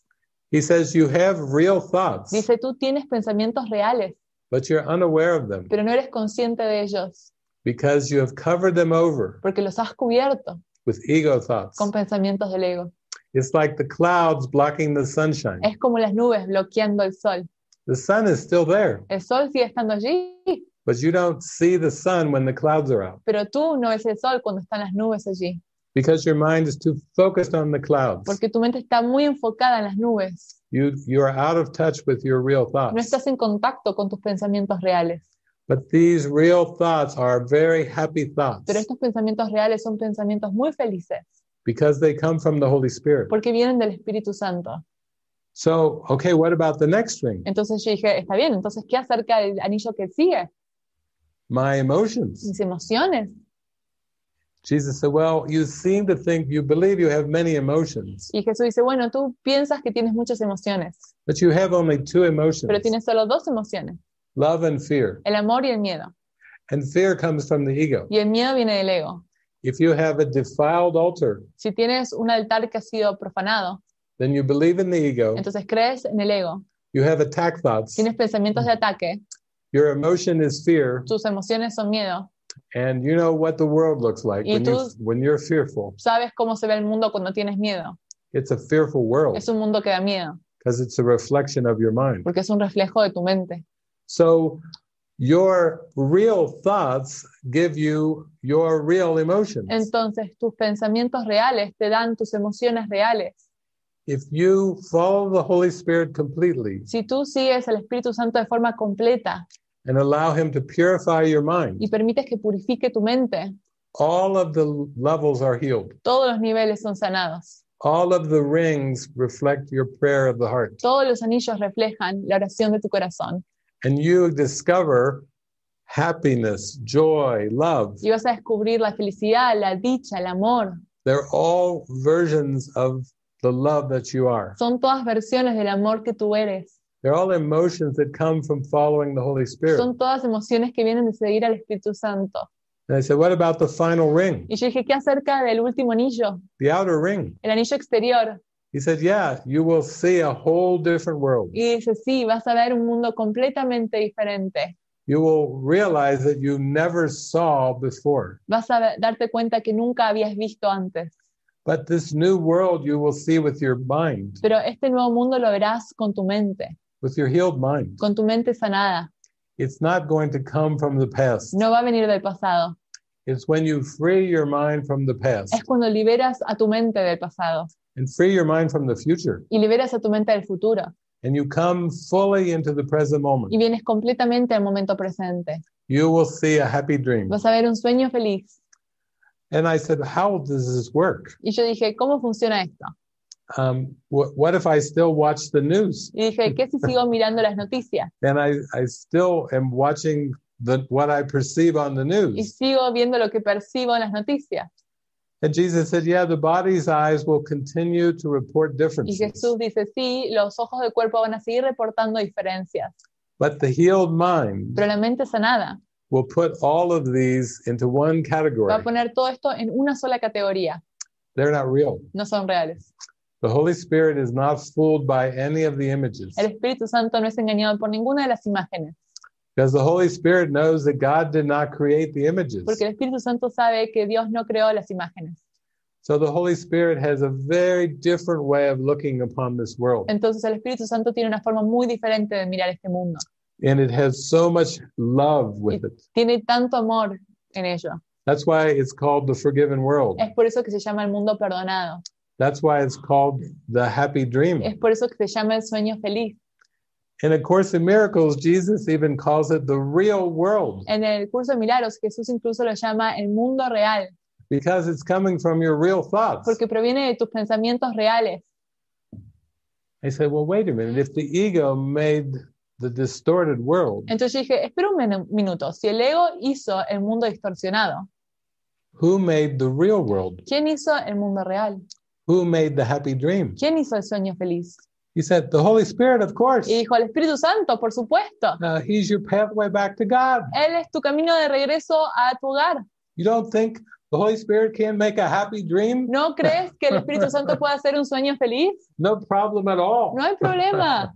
He says you have real thoughts, Dice, tú tienes pensamientos reales, but you're unaware of them pero no eres consciente de ellos, because you have covered them over porque los has cubierto with ego thoughts. con pensamientos del ego. It's like the clouds blocking the sunshine. Es como las nubes bloqueando el sol. The sun is still there, El sol sigue estando allí, but you don't see the sun when the clouds are out pero tú no ves el sol cuando están las nubes allí, because your mind is too focused on the clouds. porque tu mente está muy enfocada en las nubes. you are out of touch with your real No thoughts. estás en contacto con tus pensamientos reales. But these real thoughts are very happy thoughts Pero estos pensamientos reales son pensamientos muy felices because they come from the Holy Spirit. porque vienen del Espíritu Santo. So, okay, what about the next ring? Entonces yo dije, está bien, entonces ¿qué acerca del anillo que sigue? My emotions. Mis emociones. Jesus said, well, you seem to think, you believe you have many emotions, Y Jesús dice, bueno, tú piensas que tienes muchas emociones, but you have only two pero emotions, tienes solo dos emociones, love and fear. el amor y el miedo. And fear comes from the ego. Y el miedo viene del ego. If you have a defiled altar, Si tienes un altar que ha sido profanado, then you believe in the ego, entonces crees en el ego, you have attack thoughts, tienes pensamientos de ataque, your emotion is fear, tus emociones son miedo, and you know what the world looks like Y when you're fearful. sabes cómo se ve el mundo cuando tienes miedo. It's a fearful world Es un mundo que da miedo, because it's a reflection of your mind. porque es un reflejo de tu mente. So your real thoughts give you your real emotions. Entonces tus pensamientos reales te dan tus emociones reales. If you follow the Holy Spirit completely Si tú sigues al Espíritu Santo de forma completa and allow Him to purify your mind, y permites que purifique tu mente, all of the levels are healed. todos los niveles son sanados. All of the rings reflect your prayer of the heart. Todos los anillos reflejan la oración de tu corazón. And you discover happiness, joy, love. Y vas a descubrir la felicidad, la dicha, el amor. They're all versions of the love that you are. Son todas versiones del amor que tú eres. They're all emotions that come from following the Holy Spirit. Son todas emociones que vienen de seguir al Espíritu Santo. And I said, what about the final ring, Y yo dije, ¿qué acerca del último anillo? the outer ring? El anillo exterior. He said, yeah, you will see a whole different world. Y dice, sí, vas a ver un mundo completamente diferente. You will realize that you never saw before. Vas a darte cuenta que nunca habías visto antes. But this new world you will see with your mind, Pero este nuevo mundo lo verás con tu mente, with your healed mind. con tu mente sanada. It's not going to come from the past. No va a venir del pasado. It's when you free your mind from the past Es cuando liberas a tu mente del pasado and free your mind from the future, y liberas a tu mente del futuro and you come fully into the present moment. y vienes completamente al momento presente. You will see a happy dream. Vas a ver un sueño feliz. And I said, how does this work? Y yo dije, ¿cómo funciona esto? What if I still watch the news? Y dije, ¿qué si sigo mirando las noticias? And I still am watching what I perceive on the Y news. sigo viendo lo que percibo en las noticias. And Jesus said, yeah, the body's eyes will continue to report Y differences. Jesús dice, sí, los ojos del cuerpo van a seguir reportando diferencias, But the healed mind pero la mente sanada will put all of these into one va category. a poner todo esto en una sola categoría. They're not real. No son reales. The Holy Spirit is not fooled by any of the images. El Espíritu Santo no es engañado por ninguna de las imágenes, Because the Holy Spirit knows that God did not create the images. porque el Espíritu Santo sabe que Dios no creó las imágenes. So the Holy Spirit has a very different way of looking upon this world. Entonces el Espíritu Santo tiene una forma muy diferente de mirar este mundo. And it has so much love with it. Tiene tanto amor en ello. That's why it's called the forgiven world. Es por eso que se llama el mundo perdonado. That's why it's called the happy dream. Es por eso que se llama el sueño feliz. In A Course in Miracles, Jesus even calls it the real world En el curso de milagros, Jesús incluso lo llama el mundo real, because it's coming from your real thoughts. porque proviene de tus pensamientos reales. I say, well, wait a minute. If the ego made the distorted world, Entonces yo dije, espera un minuto, si el ego hizo el mundo distorsionado, who made the real world? ¿quién hizo el mundo real? Who made the happy dream? ¿Quién hizo el sueño feliz? He said, the Holy Spirit, of course. Y dijo, el Espíritu Santo, por supuesto. He's your pathway back to God. Él es tu camino de regreso a tu hogar. You don't think the Holy Spirit can make a happy dream? ¿No crees que el Espíritu Santo puede hacer un sueño feliz? No problem at all. No hay problema,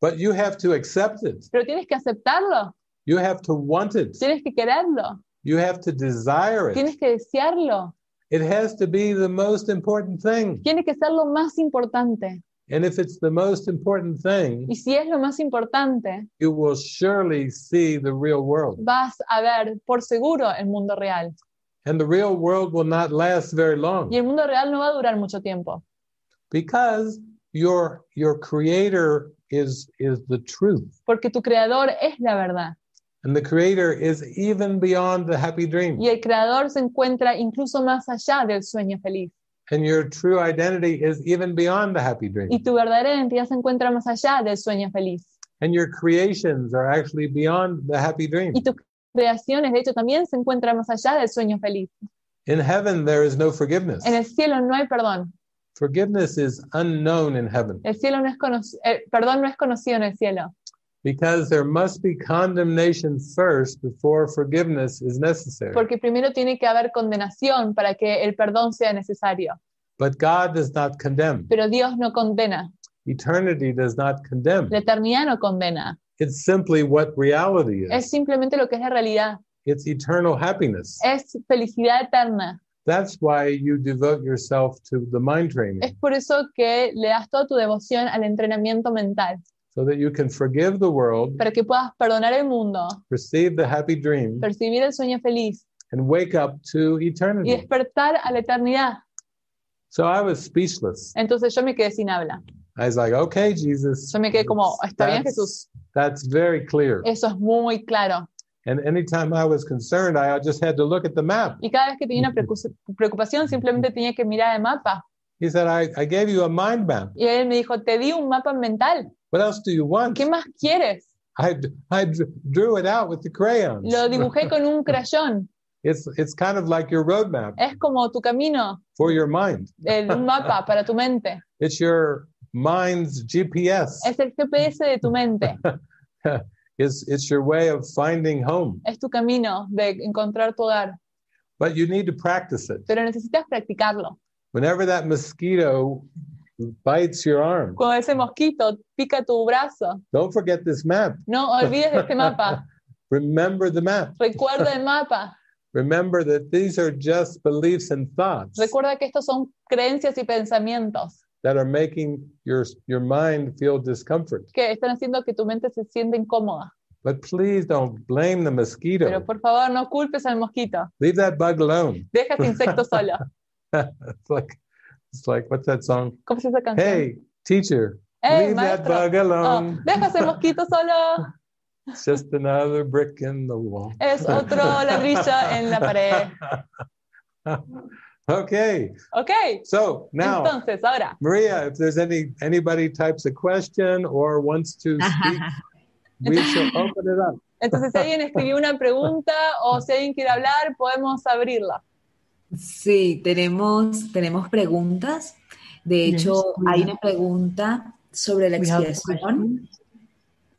But you have to accept it. pero tienes que aceptarlo, You have to want it. tienes que quererlo, You have to desire it. tienes que desearlo, It has to be the most important thing. tiene que ser lo más importante. And if it's the most important thing, Y si es lo más importante, you will surely see the real world. vas a ver por seguro el mundo real. And the real world will not last very long Y el mundo real no va a durar mucho tiempo, because your creator is the truth. Porque tu creador es la verdad. And the creator is even beyond the happy dream. Y el creador se encuentra incluso más allá del sueño feliz. And your true identity is even beyond the happy dream. Y tu verdadera identidad se encuentra más allá del sueño feliz. And your creations are actually beyond the happy dream. Y tus creaciones, de hecho, también se encuentran más allá del sueño feliz. In heaven, there is no forgiveness. En el cielo no hay perdón. Forgiveness is unknown in heaven. El cielo no es perdón no es conocido en el cielo. Because there must be condemnation first before forgiveness is necessary. Porque primero tiene que haber condenación para que el perdón sea necesario. But God does not condemn. Pero Dios no condena. Eternity does not condemn. La eternidad no condena. It's simply what reality Es is. simplemente lo que es la realidad. It's eternal happiness. Es felicidad eterna. That's why you devote yourself to the mind Es training, por eso que le das toda tu devoción al entrenamiento mental. so that you can forgive the world, Para que puedas perdonar el mundo, receive the happy dream, percibir el sueño feliz and wake up to y eternity. despertar a la eternidad. So I was speechless. Entonces yo me quedé sin habla. I was like, okay, Jesus. Yo me quedé como, está bien, That's- Jesús. That's very clear. Eso es muy claro. And anytime I was concerned, I just had to look at the map. Y cada vez que tenía una preocupación, simplemente tenía que mirar el mapa. He said, I gave you a mind map. Y él me dijo, te di un mapa mental. What else do you want? ¿Qué más quieres? I drew it out with the crayons. Lo dibujé con un crayón. It's kind of like your roadmap Es como tu camino, for your mind. un mapa para tu mente. It's your mind's GPS. Es el GPS de tu mente. It's your way of finding home. Es tu camino de encontrar tu hogar. But you need to practice it. Pero necesitas practicarlo. Whenever that mosquito bites your arm, Cuando ese mosquito pica tu brazo, don't forget this map. no olvides de este mapa. Remember the map. Recuerda el mapa. Remember that these are just beliefs and thoughts Recuerda que estos son creencias y pensamientos that are making your mind feel discomfort. que están haciendo que tu mente se sienta incómoda. But please don't blame the Pero mosquito. por favor, no culpes al mosquito. Leave that bug alone. Deja ese insecto solo. It's like, what's that song? ¿Cómo es esa canción? Hey, teacher, Hey, leave that maestro. bug alone. Deja ese mosquito solo. It's just another brick in the wall. Es otro ladrillo en la pared. Okay, Ok. so now, Entonces, ahora, Maria, if there's anybody types a question or wants to speak, we shall open it up. entonces si alguien escribió una pregunta o si alguien quiere hablar, podemos abrirla. Sí, tenemos preguntas. De hecho, Yes, we hay have- una pregunta sobre la We have expiación questions.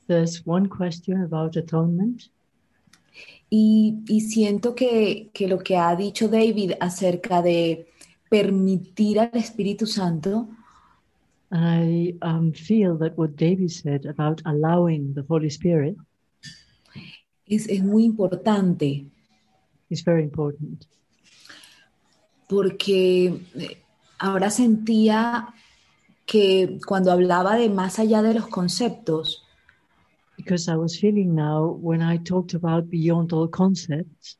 There's one question about atonement. y siento que lo que ha dicho David acerca de permitir al Espíritu Santo I feel that what David said about allowing the Holy Spirit es muy importante is very important. porque ahora sentía que cuando hablaba de más allá de los conceptos, Because I was feeling now, when I talked about beyond all concepts,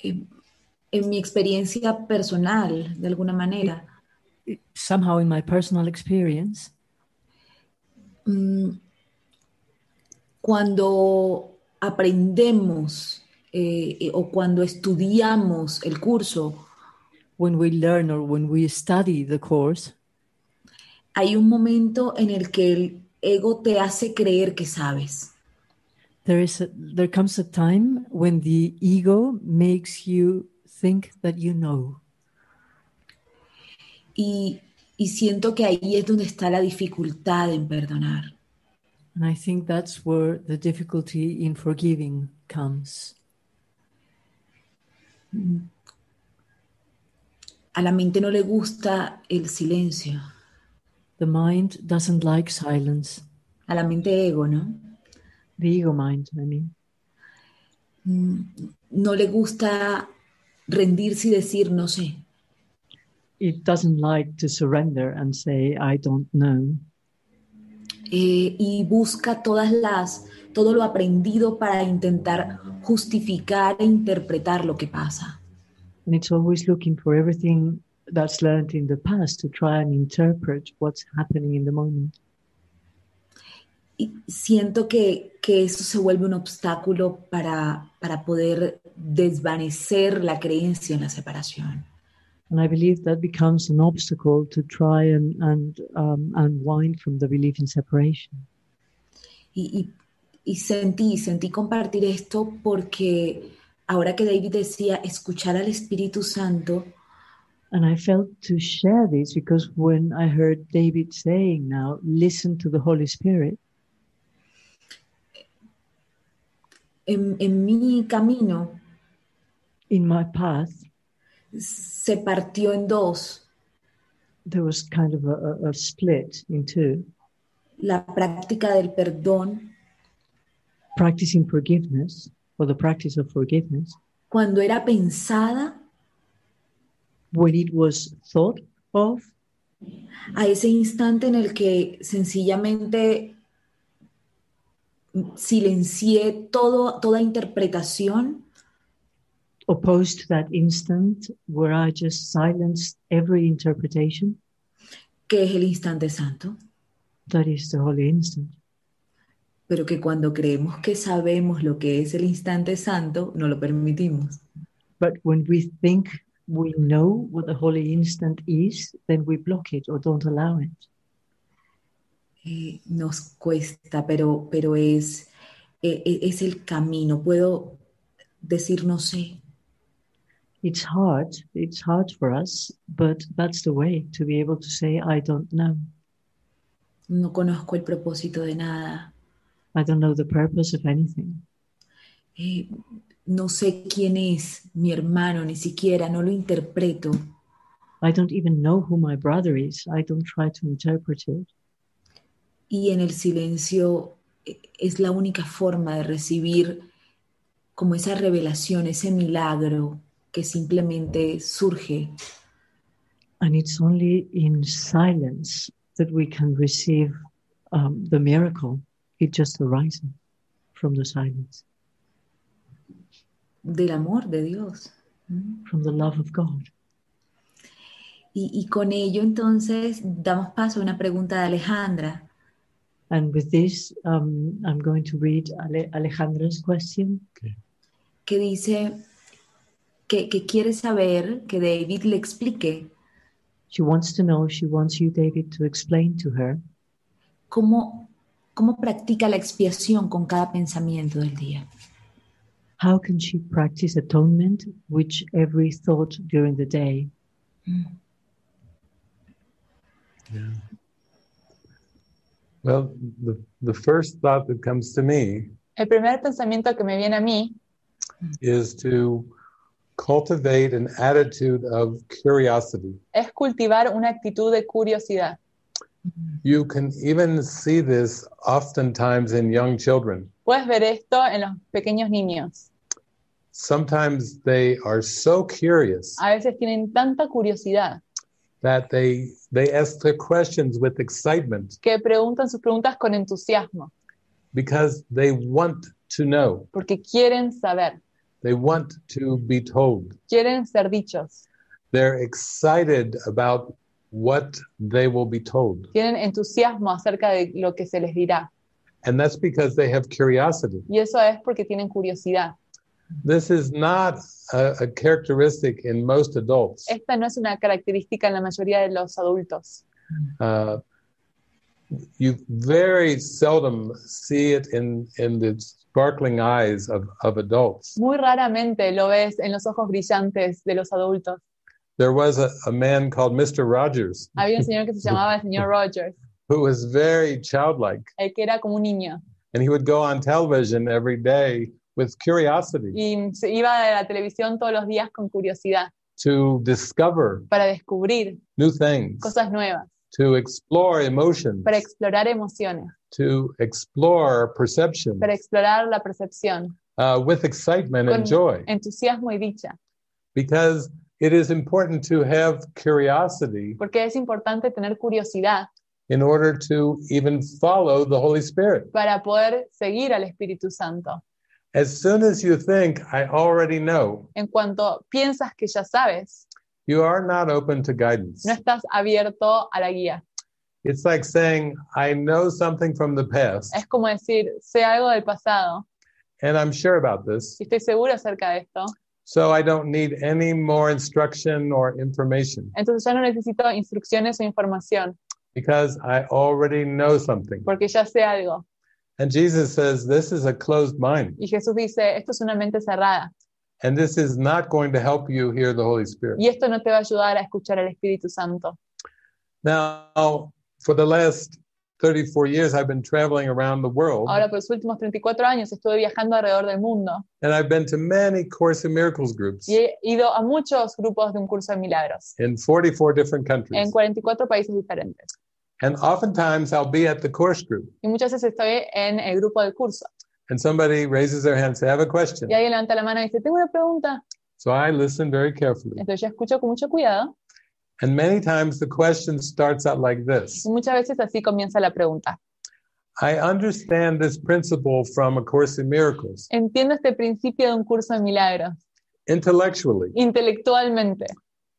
en mi experiencia personal, de alguna manera, somehow in my personal experience, cuando aprendemos o cuando estudiamos el curso, when we learn or when we study the course, hay un momento en el que el ego te hace creer que sabes. there comes a time when the ego makes you think that you know. Y siento que ahí es donde está la dificultad en perdonar. And I think that's where the difficulty in forgiving comes. A la mente no le gusta el silencio, The mind doesn't like silence. a la mente ego, ¿no? The ego mind, I mean. No le gusta rendirse y decir no sé. It doesn't like to surrender and say, I don't know. Y busca todo lo aprendido para intentar justificar e interpretar lo que pasa. And it's always looking for everything that's learned in the past to try and interpret what's happening in the moment. Y siento que eso se vuelve un obstáculo para poder desvanecer la creencia en la separación. And I believe that becomes an obstacle to try and unwind from the belief in separation. Y sentí compartir esto porque ahora que David decía escuchar al Espíritu Santo, And I felt to share this because when I heard David saying now, listen to the Holy Spirit, en mi camino in my path, se partió en dos. there was kind of a split in two. La práctica del perdón, Practicing forgiveness, or the practice of forgiveness, cuando era pensada, when it was thought of, a ese instante en el que sencillamente silencié toda interpretación, opposed to that instant where I just silenced every interpretation, que es el instante santo, that is the holy instant. pero que cuando creemos que sabemos lo que es el instante santo, no lo permitimos. But when we think we know what the holy instant is, then we block it or don't allow it. Nos cuesta, pero es el camino. Puedo decir no sé. It's hard for us, but that's the way to be able to say, I don't know. No conozco el propósito de nada. I don't know the purpose of anything. No sé quién es mi hermano, ni siquiera, no lo interpreto. I don't even know who my brother is. I don't try to interpret it. Y en el silencio es la única forma de recibir como esa revelación, ese milagro que simplemente surge. And it's only in silence that we can receive the miracle. It just arises from the silence. Del amor de Dios. From the love of God. Y con ello entonces damos paso a una pregunta de Alejandra. And with this, I'm going to read Alejandra's question. Okay. Que dice que quiere saber que David le explique She wants you, David, to explain to her cómo practica la expiación con cada pensamiento del día. how can she practice atonement with every thought during the day. Yeah. Well, the first thought that comes to me El primer pensamiento que me viene a mí is to cultivate an attitude of curiosity. es cultivar una actitud de curiosidad. You can even see this oftentimes in young children. Puedes ver esto en los pequeños niños. Sometimes they are so curious A veces tienen tanta curiosidad that they ask their questions with excitement que preguntan sus preguntas con entusiasmo, because they want to know. porque quieren saber, They want to be told. quieren ser dichos, They're excited about what they will be told. tienen entusiasmo acerca de lo que se les dirá. And that's because they have curiosity. Y eso es porque tienen curiosidad. This is not a characteristic in most adults. Esta no es una característica en la mayoría de los adultos. You very seldom see it in the sparkling eyes of adults. Muy raramente lo ves en los ojos brillantes de los adultos. There was a man called Mr. Rogers Había un señor que se llamaba el señor Rogers, who was very childlike, el que era como un niño, and he would go on television every day with curiosity y se iba a la televisión todos los días con curiosidad to discover para descubrir new things, cosas nuevas, to explore emotions, para explorar emociones, to explore perception para explorar la percepción, with excitement and con joy. entusiasmo y dicha, Because it is important to have curiosity porque es importante tener curiosidad in order to even follow the Holy Spirit. para poder seguir al Espíritu Santo. As soon as you think, I already know, En cuanto piensas que ya sabes, you are not open to guidance. No estás abierto a la guía. It's like saying, I know something from the past, Es como decir, sé algo del pasado and I'm sure about this, y estoy seguro acerca de esto, so I don't need any more instruction or information entonces ya no necesito instrucciones o información because I already know something. porque ya sé algo. And Jesus says, this is a closed mind, Y Jesús dice, esto es una mente cerrada and this is not going to help you hear the Holy Spirit. y esto no te va a ayudar a escuchar al Espíritu Santo. Now, for the last 34 years, I've been traveling around the world, Ahora, por los últimos 34 años estuve viajando alrededor del mundo and I've been to many Course in Miracles groups y he ido a muchos grupos de un curso de milagros in 44 different en countries. 44 países diferentes. And oftentimes I'll be at the course group, Y muchas veces estoy en el grupo del curso. and somebody raises their hand and say, I have a question. Y alguien levanta la mano y dice, tengo una pregunta. So I listen very carefully. Entonces yo escucho con mucho cuidado And many times the question starts out like this. y muchas veces así comienza la pregunta. I understand this principle from A Course in Miracles Entiendo este principio de un curso de milagros intellectually, intelectualmente,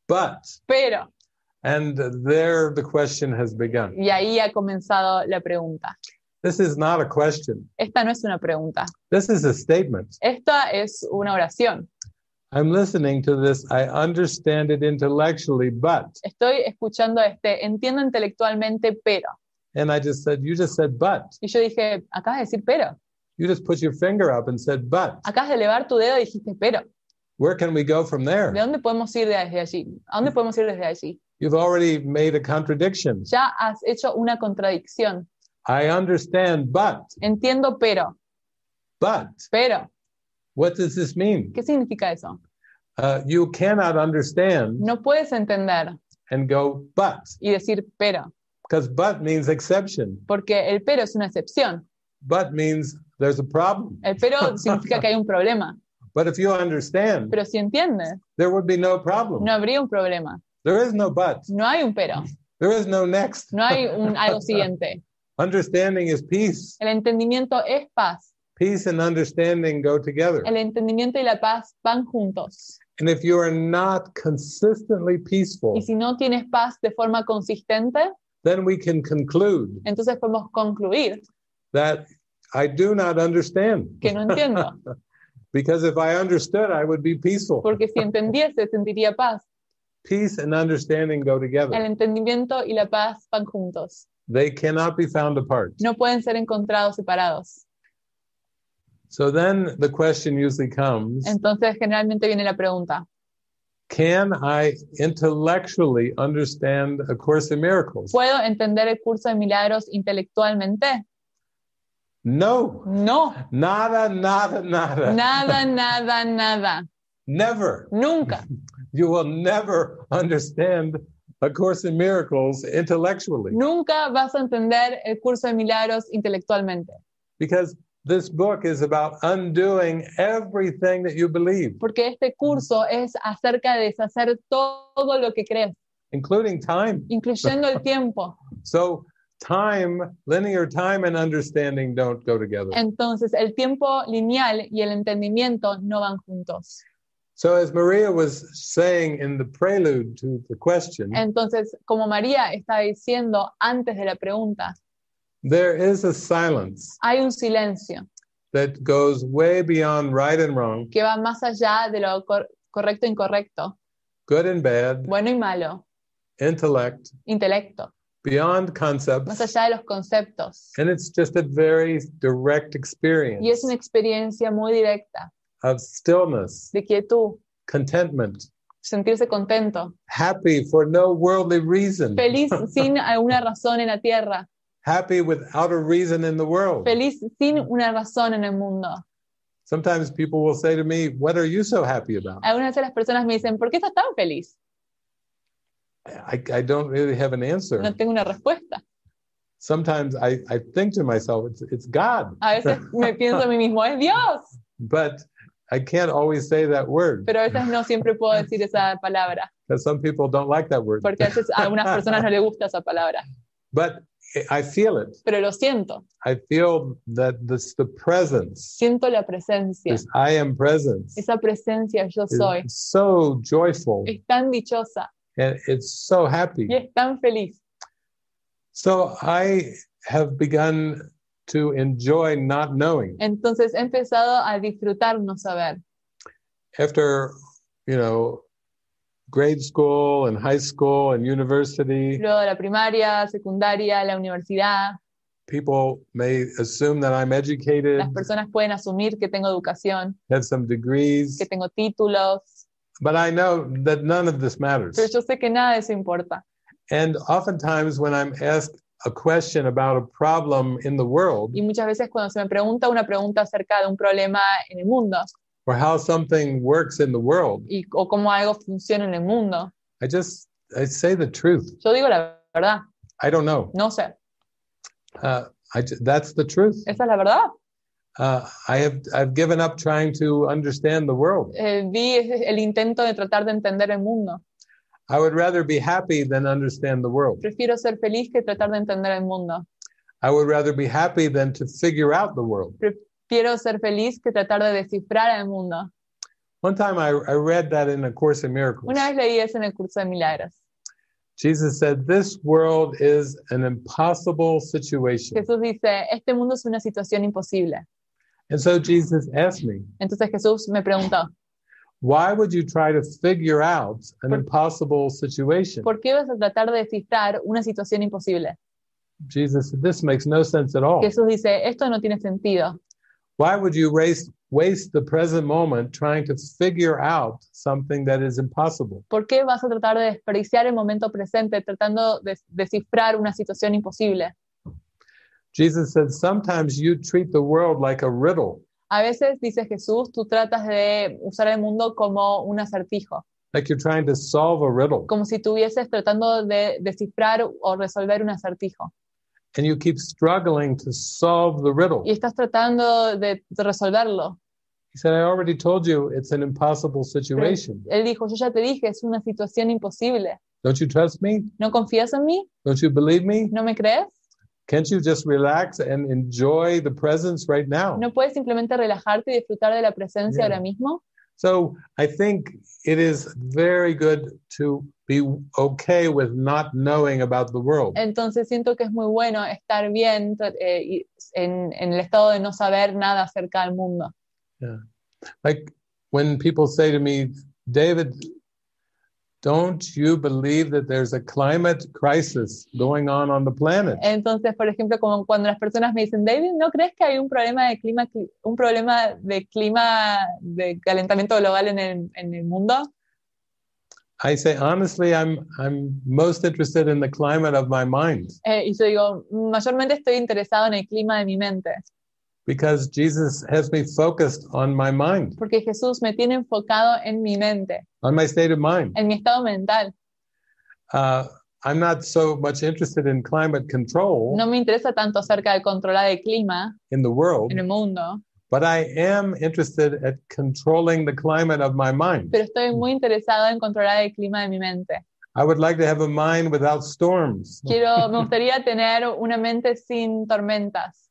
but, pero, and there the question has begun. y ahí ha comenzado la pregunta. This is not a question. Esta no es una pregunta, This is a statement. esta es una oración. I'm listening to this. I understand it intellectually, but, Estoy escuchando entiendo intelectualmente, pero. and I just said, you just said, but. Y yo dije, acabas de decir pero. You just put your finger up and said, but. Acabas de elevar tu dedo y dijiste pero. Where can we go from ¿De there? dónde podemos ir desde allí? ¿A dónde podemos ir desde allí? You've already made a contradiction. Ya has hecho una contradicción. I understand, but, Entiendo, pero. Pero. what does this mean? ¿Qué significa eso? You cannot understand No puedes entender and go, but, y decir pero, because but means exception. porque el pero es una excepción. But means there's a problem. El pero significa que hay un problema. But if you understand, Pero si entiendes, there would be no problem. no habría un problema. There is no but. No hay un pero. There is no next. No hay algo siguiente. Understanding is peace. El entendimiento es paz. Peace and understanding go together. El entendimiento y la paz van juntos. And if you are not consistently peaceful, Y si no tienes paz de forma consistente, then we can conclude entonces podemos concluir that I do not understand. que no entiendo. Because if I understood, I would be peaceful. Porque si entendiese, sentiría paz. Peace and understanding go El together. entendimiento y la paz van juntos. They cannot be found apart. No pueden ser encontrados separados. So then the question usually comes, Entonces, generalmente viene la pregunta, can I intellectually understand A Course in Miracles? ¿puedo entender el curso de milagros intelectualmente? No. No. Nada, nada, nada. Nada, nada, nada. Never. Nunca. You will never understand A Course in Miracles intellectually. Nunca vas a entender el curso de milagros intelectualmente. Because this book is about undoing everything that you believe, Porque este curso es acerca de deshacer todo lo que crees, including time. incluyendo el tiempo. So time, linear time and understanding don't go together. Entonces, el tiempo lineal y el entendimiento no van juntos. So as Maria was saying in the prelude to the question, Entonces, como María está diciendo antes de la pregunta, there is a silence hay un silencio that goes way beyond right and wrong, que va más allá de lo correcto e incorrecto, good and bad, bueno y malo, intellect, intelecto, beyond más concepts. allá de los conceptos. And it's just a very direct Y es experience una experiencia muy directa of stillness, de quietud, contentment, sentirse contento, happy for no worldly reason, feliz sin alguna razón en la tierra, happy without a reason in the world. feliz sin una razón en el mundo. Sometimes people will say to me, what are you so happy about? Algunas de las personas me dicen, ¿por qué estás tan feliz? I don't really have an answer. No tengo una respuesta. Sometimes I think to myself, it's God. A veces me pienso a mí mismo, es Dios, But I can't always say that word pero a veces no siempre puedo decir esa palabra, because some people don't like that word. porque a veces a algunas personas no les gusta esa palabra. But I feel it. pero lo siento. I feel that this, the presence, Siento la presencia. this I am presence, Esa presencia yo soy. is so joyful Es tan dichosa and it's so happy. y es tan feliz. So I have begun to enjoy not knowing. Entonces he empezado a disfrutar no saber. After, grade school and high school and university, Luego de la primaria, secundaria, la universidad, people may assume that I'm educated, las personas pueden asumir que tengo educación, have some degrees, que tengo títulos, but I know that none of this matters. pero yo sé que nada de eso importa. And oftentimes when I'm asked a question about a problem in the world, Y muchas veces cuando se me pregunta una pregunta acerca de un problema en el mundo or how something works in the world, o cómo algo funciona en el mundo, I say the truth. yo digo la verdad, I don't know. no sé. That's the truth. Esa es la verdad. I've given up trying to understand the world. Vi el intento de tratar de entender el mundo. I would rather be happy than understand the world. Prefiero ser feliz que tratar de entender el mundo. I would rather be happy than to figure out the world. Prefiero ser feliz que tratar de descifrar el mundo. One time I read that in A Course in Miracles. Una vez leí eso en el curso de milagros. Jesus said, this world is an impossible situation. Jesús dice, este mundo es una situación imposible. And so Jesus asked me, Entonces Jesús me preguntó, why would you try to figure out an impossible situation? ¿por qué vas a tratar de descifrar una situación imposible? Jesus said, this makes no sense at all. Jesús dice, esto no tiene sentido. Why would you waste the present moment trying to figure out something that is impossible? ¿Por qué vas a tratar de desperdiciar el momento presente tratando de descifrar una situación imposible? Jesus said, sometimes you treat the world like a riddle, A veces, dice Jesús, tú tratas de usar el mundo como un acertijo, like you're trying to solve a riddle, como si estuvieses tratando de descifrar o resolver un acertijo. and you keep struggling to solve the riddle. Y estás tratando de resolverlo. He said, I already told you it's an impossible Pero situation. él dijo, yo ya te dije, es una situación imposible. Don't you trust me? ¿No confías en mí? Don't you believe me? ¿No me crees? Can't you just relax and enjoy the presence right now? ¿No puedes simplemente relajarte y disfrutar de la presencia Yeah. ahora mismo? So I think it is very good to be okay with not knowing about the world. Entonces siento que es muy bueno estar bien en el estado de no saber nada acerca del mundo. Yeah. Like when people say to me, David, don't you believe that there's a climate crisis going on the planet? Entonces, por ejemplo, como cuando las personas me dicen, David, ¿no crees que hay un problema de clima, de calentamiento global en el mundo? I say, honestly, I'm most interested in the climate of my mind, Y yo digo, mayormente estoy interesado en el clima de mi mente, because Jesus has me focused on my mind, porque Jesús me tiene enfocado en mi mente, on my state of mind. en mi estado mental. I'm not so much interested in climate control No me interesa tanto acerca de controlar el clima in the world, en el mundo, but I am interested at controlling the climate of my mind. pero estoy muy interesado en controlar el clima de mi mente. I would like to have a mind without storms. Me gustaría tener una mente sin tormentas.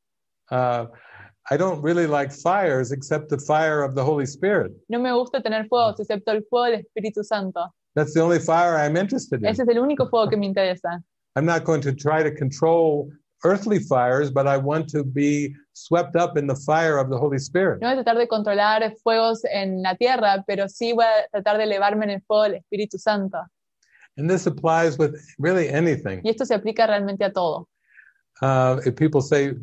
I don't really like fires except the fire of the Holy Spirit. No me gusta tener fuegos, excepto el fuego del Espíritu Santo. That's the only fire I'm interested in. Ese es el único fuego que me interesa. I'm not going to try to control earthly fires, but I want to be swept up in the fire of the Holy Spirit. No voy a tratar de controlar fuegos en la tierra, pero sí voy a tratar de elevarme en el fuego del Espíritu Santo. And this applies with really anything. Y esto se aplica realmente a todo. If people say,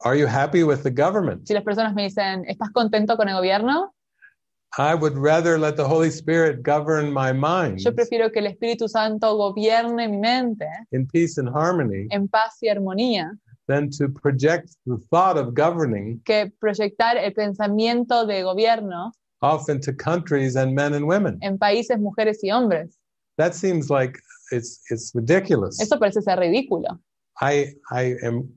are you happy with the government? Si las personas me dicen, ¿estás contento con el gobierno? I would rather let the Holy Spirit govern my mind Yo prefiero que el Espíritu Santo gobierne mi mente in peace and harmony en paz y armonía, than to project the thought of governing que proyectar el pensamiento de gobierno off into countries and men and women. en países, mujeres y hombres. That seems like it's ridiculous. Eso parece ser ridículo. I am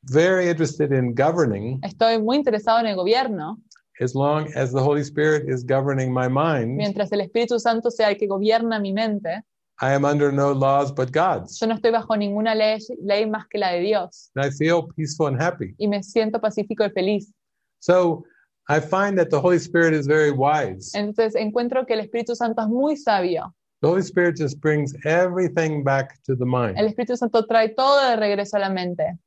very interested in governing Estoy muy interesado en el gobierno, as long as the Holy Spirit is governing my mind mientras el Espíritu Santo sea el que gobierna mi mente I am under no laws but God's. Yo no estoy bajo ninguna ley más que la de Dios. And I feel peaceful and happy. Y me siento pacífico y feliz. So I find that the Holy Spirit is very wise. Entonces encuentro que el Espíritu Santo es muy sabio. The Holy Spirit just brings everything back to the mind. El Espíritu Santo trae todo de regreso a la mente.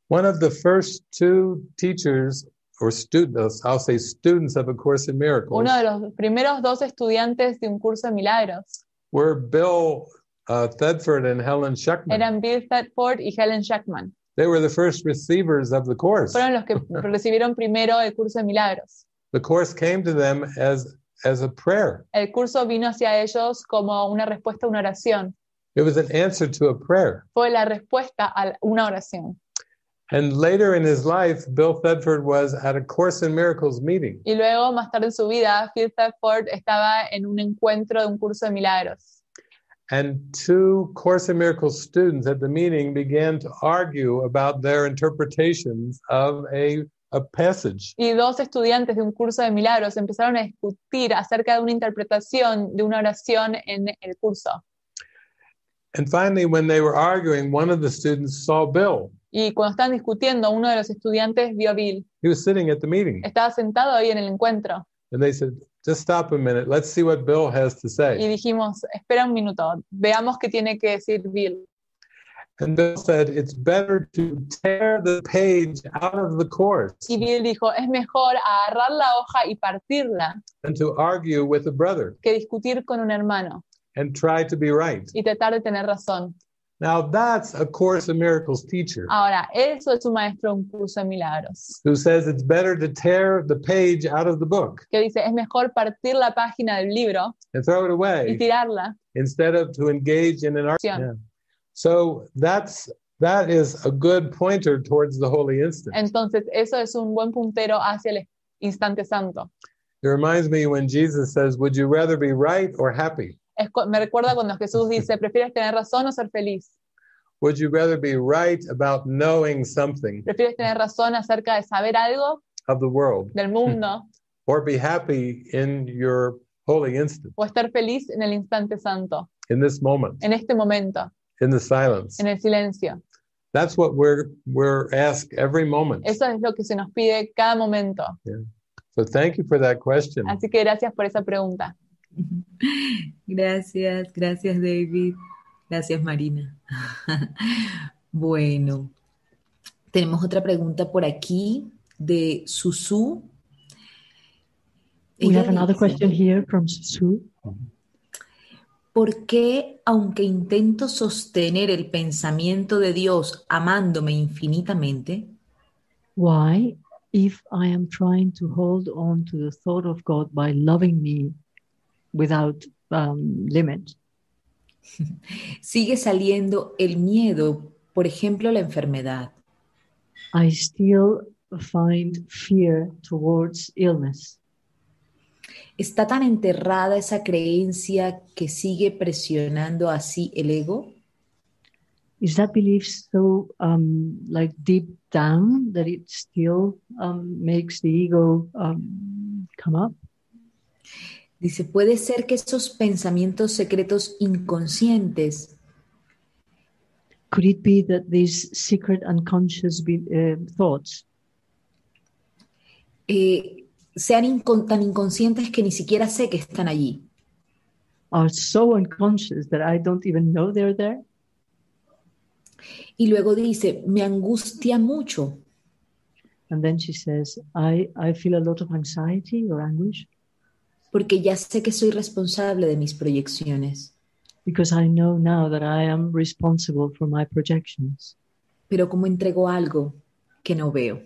One of the first two teachers or students, I'll say students of A Course in Miracles, Uno de los primeros dos estudiantes de un curso de milagros were Bill Thetford and Helen Schuckman. eran Bill Thetford y Helen Schuckman. They were the first receivers of the Course. Fueron los que recibieron primero el curso de milagros. The Course came to them as a prayer. El curso vino hacia ellos como una respuesta a una oración. It was an answer to a prayer. Fue la respuesta a una oración. And later in his life, Bill Thetford was at A Course in Miracles meeting. Y luego, más tarde en su vida, Bill Thetford estaba en un encuentro de un curso de milagros. And two Course in Miracles students at the meeting began to argue about their interpretations of a passage. Y dos estudiantes de un curso de milagros empezaron a discutir acerca de una interpretación de una oración en el curso. And finally, when they were arguing, one of the students saw Bill. Y cuando estaban discutiendo, uno de los estudiantes vio a Bill. He was sitting at the meeting. Estaba sentado ahí en el encuentro. And they said, just stop a minute. Let's see what Bill has to Y say. dijimos, espera un minuto, veamos qué tiene que decir Bill. And Bill said, it's better to tear the page out of the Course Y Bill dijo, es mejor agarrar la hoja y partirla than to argue with a brother que discutir con un hermano and try to be right. y tratar de tener razón. Now that's a Course in Miracles teacher Ahora, eso es un maestro de un curso de milagros, who says it's better to tear the page out of the book que dice, es mejor partir la página del libro and throw it y away tirarla. instead of to engage in an argument. Yeah. So that is a good pointer towards the holy instant. Entonces, eso es un buen puntero hacia el instante santo. It reminds me when Jesus says, would you rather be right or happy? Me recuerda cuando Jesús dice, ¿prefieres tener razón o ser feliz? Would you rather be right about knowing something ¿Prefieres tener razón acerca de saber algo of the world del mundo or be happy in your holy instant, o estar feliz en el instante santo, in this moment, en este momento, in the silence? en el silencio? That's what we're asked every moment. Eso es lo que se nos pide cada momento. So thank you for that question. Así que gracias por esa pregunta. Gracias David. Gracias Marina. Bueno, tenemos otra pregunta por aquí de Susu. We have another question here from Susu. ¿Por qué, aunque intento sostener el pensamiento de Dios amándome infinitamente? Why, if I am trying to hold on to the thought of God by loving me without limit, sigue saliendo el miedo, por ejemplo, la enfermedad? I still find fear towards illness. ¿Está tan enterrada esa creencia que sigue presionando así el ego? Is that belief so like deep down that it still makes the ego come up? Dice, ¿puede ser que esos pensamientos secretos inconscientes Could it be that these secret unconscious thoughts sean tan inconscientes que ni siquiera sé que están allí? are so unconscious that I don't even know they're there? Y luego dice, me angustia mucho. And then she says, I feel a lot of anxiety or anguish Porque ya sé que soy responsable de mis proyecciones. because I know now that I am responsible for my projections. Pero ¿cómo entrego algo que no veo?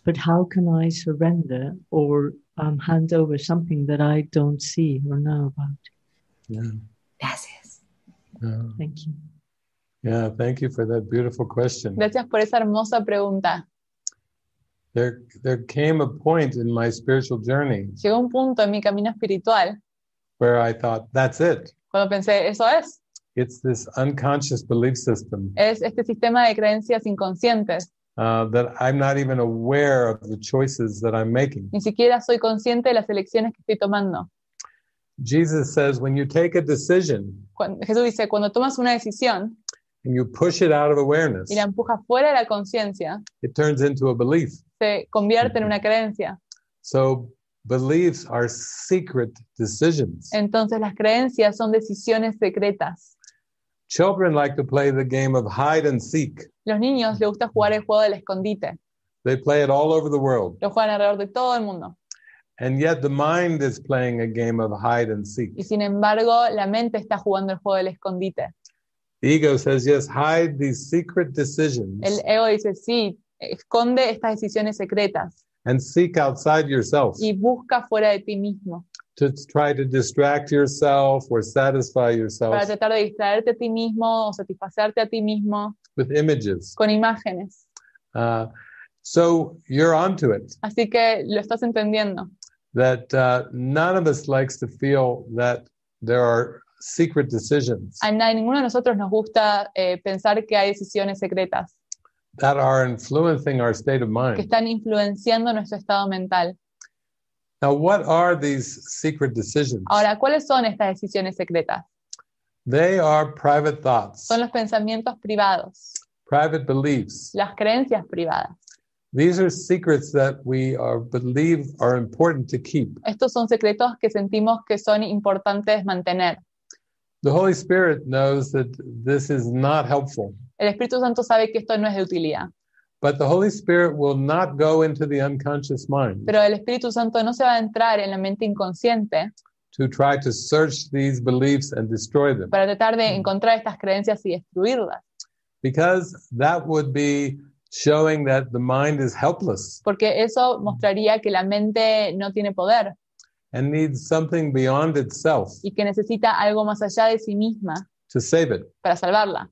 But how can I surrender or hand over something that I don't see or know about? Yeah. Gracias. Yeah. Thank you. Yeah, thank you for that beautiful question. Gracias por esa hermosa pregunta. There came a point in my spiritual journey Llegó un punto en mi camino espiritual where I thought, that's it. cuando pensé, eso es. It's this unconscious belief system Es este sistema de creencias inconscientes. that I'm not even aware of the choices that I'm making. Ni siquiera soy consciente de las elecciones que estoy tomando. Jesus says when you take a decision Jesús dice, cuando tomas una decisión and you push it out of awareness, y la empujas fuera de la conciencia, it turns into a belief. se convierte en una creencia. So beliefs are secret decisions. Entonces las creencias son decisiones secretas. Children like to play the game of hide and seek. Los niños les gusta jugar el juego del escondite. They play it all over the world. Lo juegan alrededor de todo el mundo. And yet the mind is playing a game of hide and seek. Y sin embargo, la mente está jugando el juego del escondite. The ego says, yes, hide these secret decisions El ego dice, sí, esconde estas decisiones secretas and seek outside yourself y busca fuera de ti mismo to try to distract yourself or satisfy para yourself tratar de distraerte a ti mismo o satisfacerte a ti mismo with images. con imágenes. So you're onto it, Así que lo estás entendiendo. that none of us likes to feel that there are secret decisions A ninguno de nosotros nos gusta pensar que hay decisiones secretas that are influencing our state of que mind. están influenciando nuestro estado mental. Now, what are these secret decisions? Ahora, ¿cuáles son estas decisiones secretas? They are private thoughts, Son los pensamientos privados, private beliefs. las creencias privadas. These are secrets that we believe are important to keep. Estos son secretos que sentimos que son importantes mantener. The Holy Spirit knows that this is not helpful, El Espíritu Santo sabe que esto no es de utilidad, but the Holy Spirit will not go into the unconscious mind pero el Espíritu Santo no se va a entrar en la mente inconsciente to try to search these beliefs and destroy them, para tratar de encontrar estas creencias y destruirlas, because that would be showing that the mind is helpless porque eso mostraría que la mente no tiene poder and needs something beyond itself y que necesita algo más allá de sí misma to save it. para salvarla.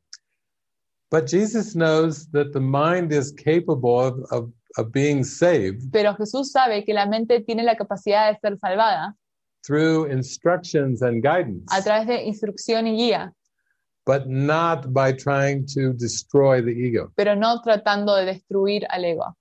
But Jesus knows that the mind is capable of being saved Pero Jesús sabe que la mente tiene la capacidad de ser salvada through instructions and guidance, a través de instrucción y guía, but not by trying to destroy the ego. pero no tratando de destruir al ego.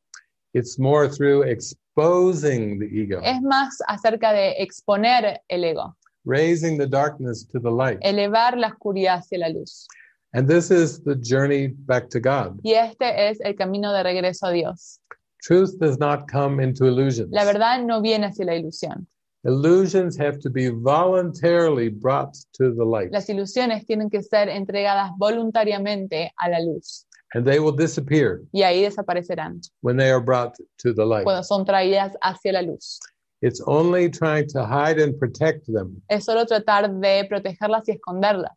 It's more through exposing the ego, Es más acerca de exponer el ego, raising the darkness to the light. elevar la oscuridad hacia la luz. And this is the journey back to God. Y este es el camino de regreso a Dios. Truth does not come into illusions. La verdad no viene hacia la ilusión. Illusions have to be voluntarily brought to the light, Las ilusiones tienen que ser entregadas voluntariamente a la luz and they will disappear y ahí desaparecerán when they are brought to the light. cuando son traídas hacia la luz. It's only trying to hide and protect them, Es solo tratar de protegerlas y esconderlas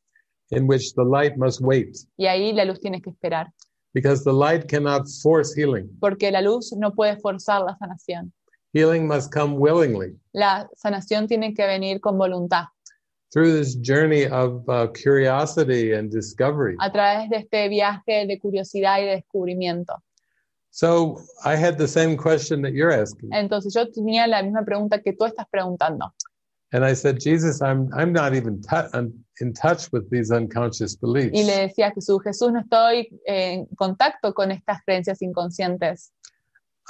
in which the light must wait, y ahí la luz tiene que esperar, because the light cannot force healing. porque la luz no puede forzar la sanación. Healing must come willingly La sanación tiene que venir con voluntad, through this journey of curiosity and discovery. a través de este viaje de curiosidad y de descubrimiento. So I had the same question that you're asking. Entonces yo tenía la misma pregunta que tú estás preguntando. And I said, Jesus, I'm not even in touch with these unconscious beliefs. Y le decía a Jesús, Jesús, no estoy en contacto con estas creencias inconscientes.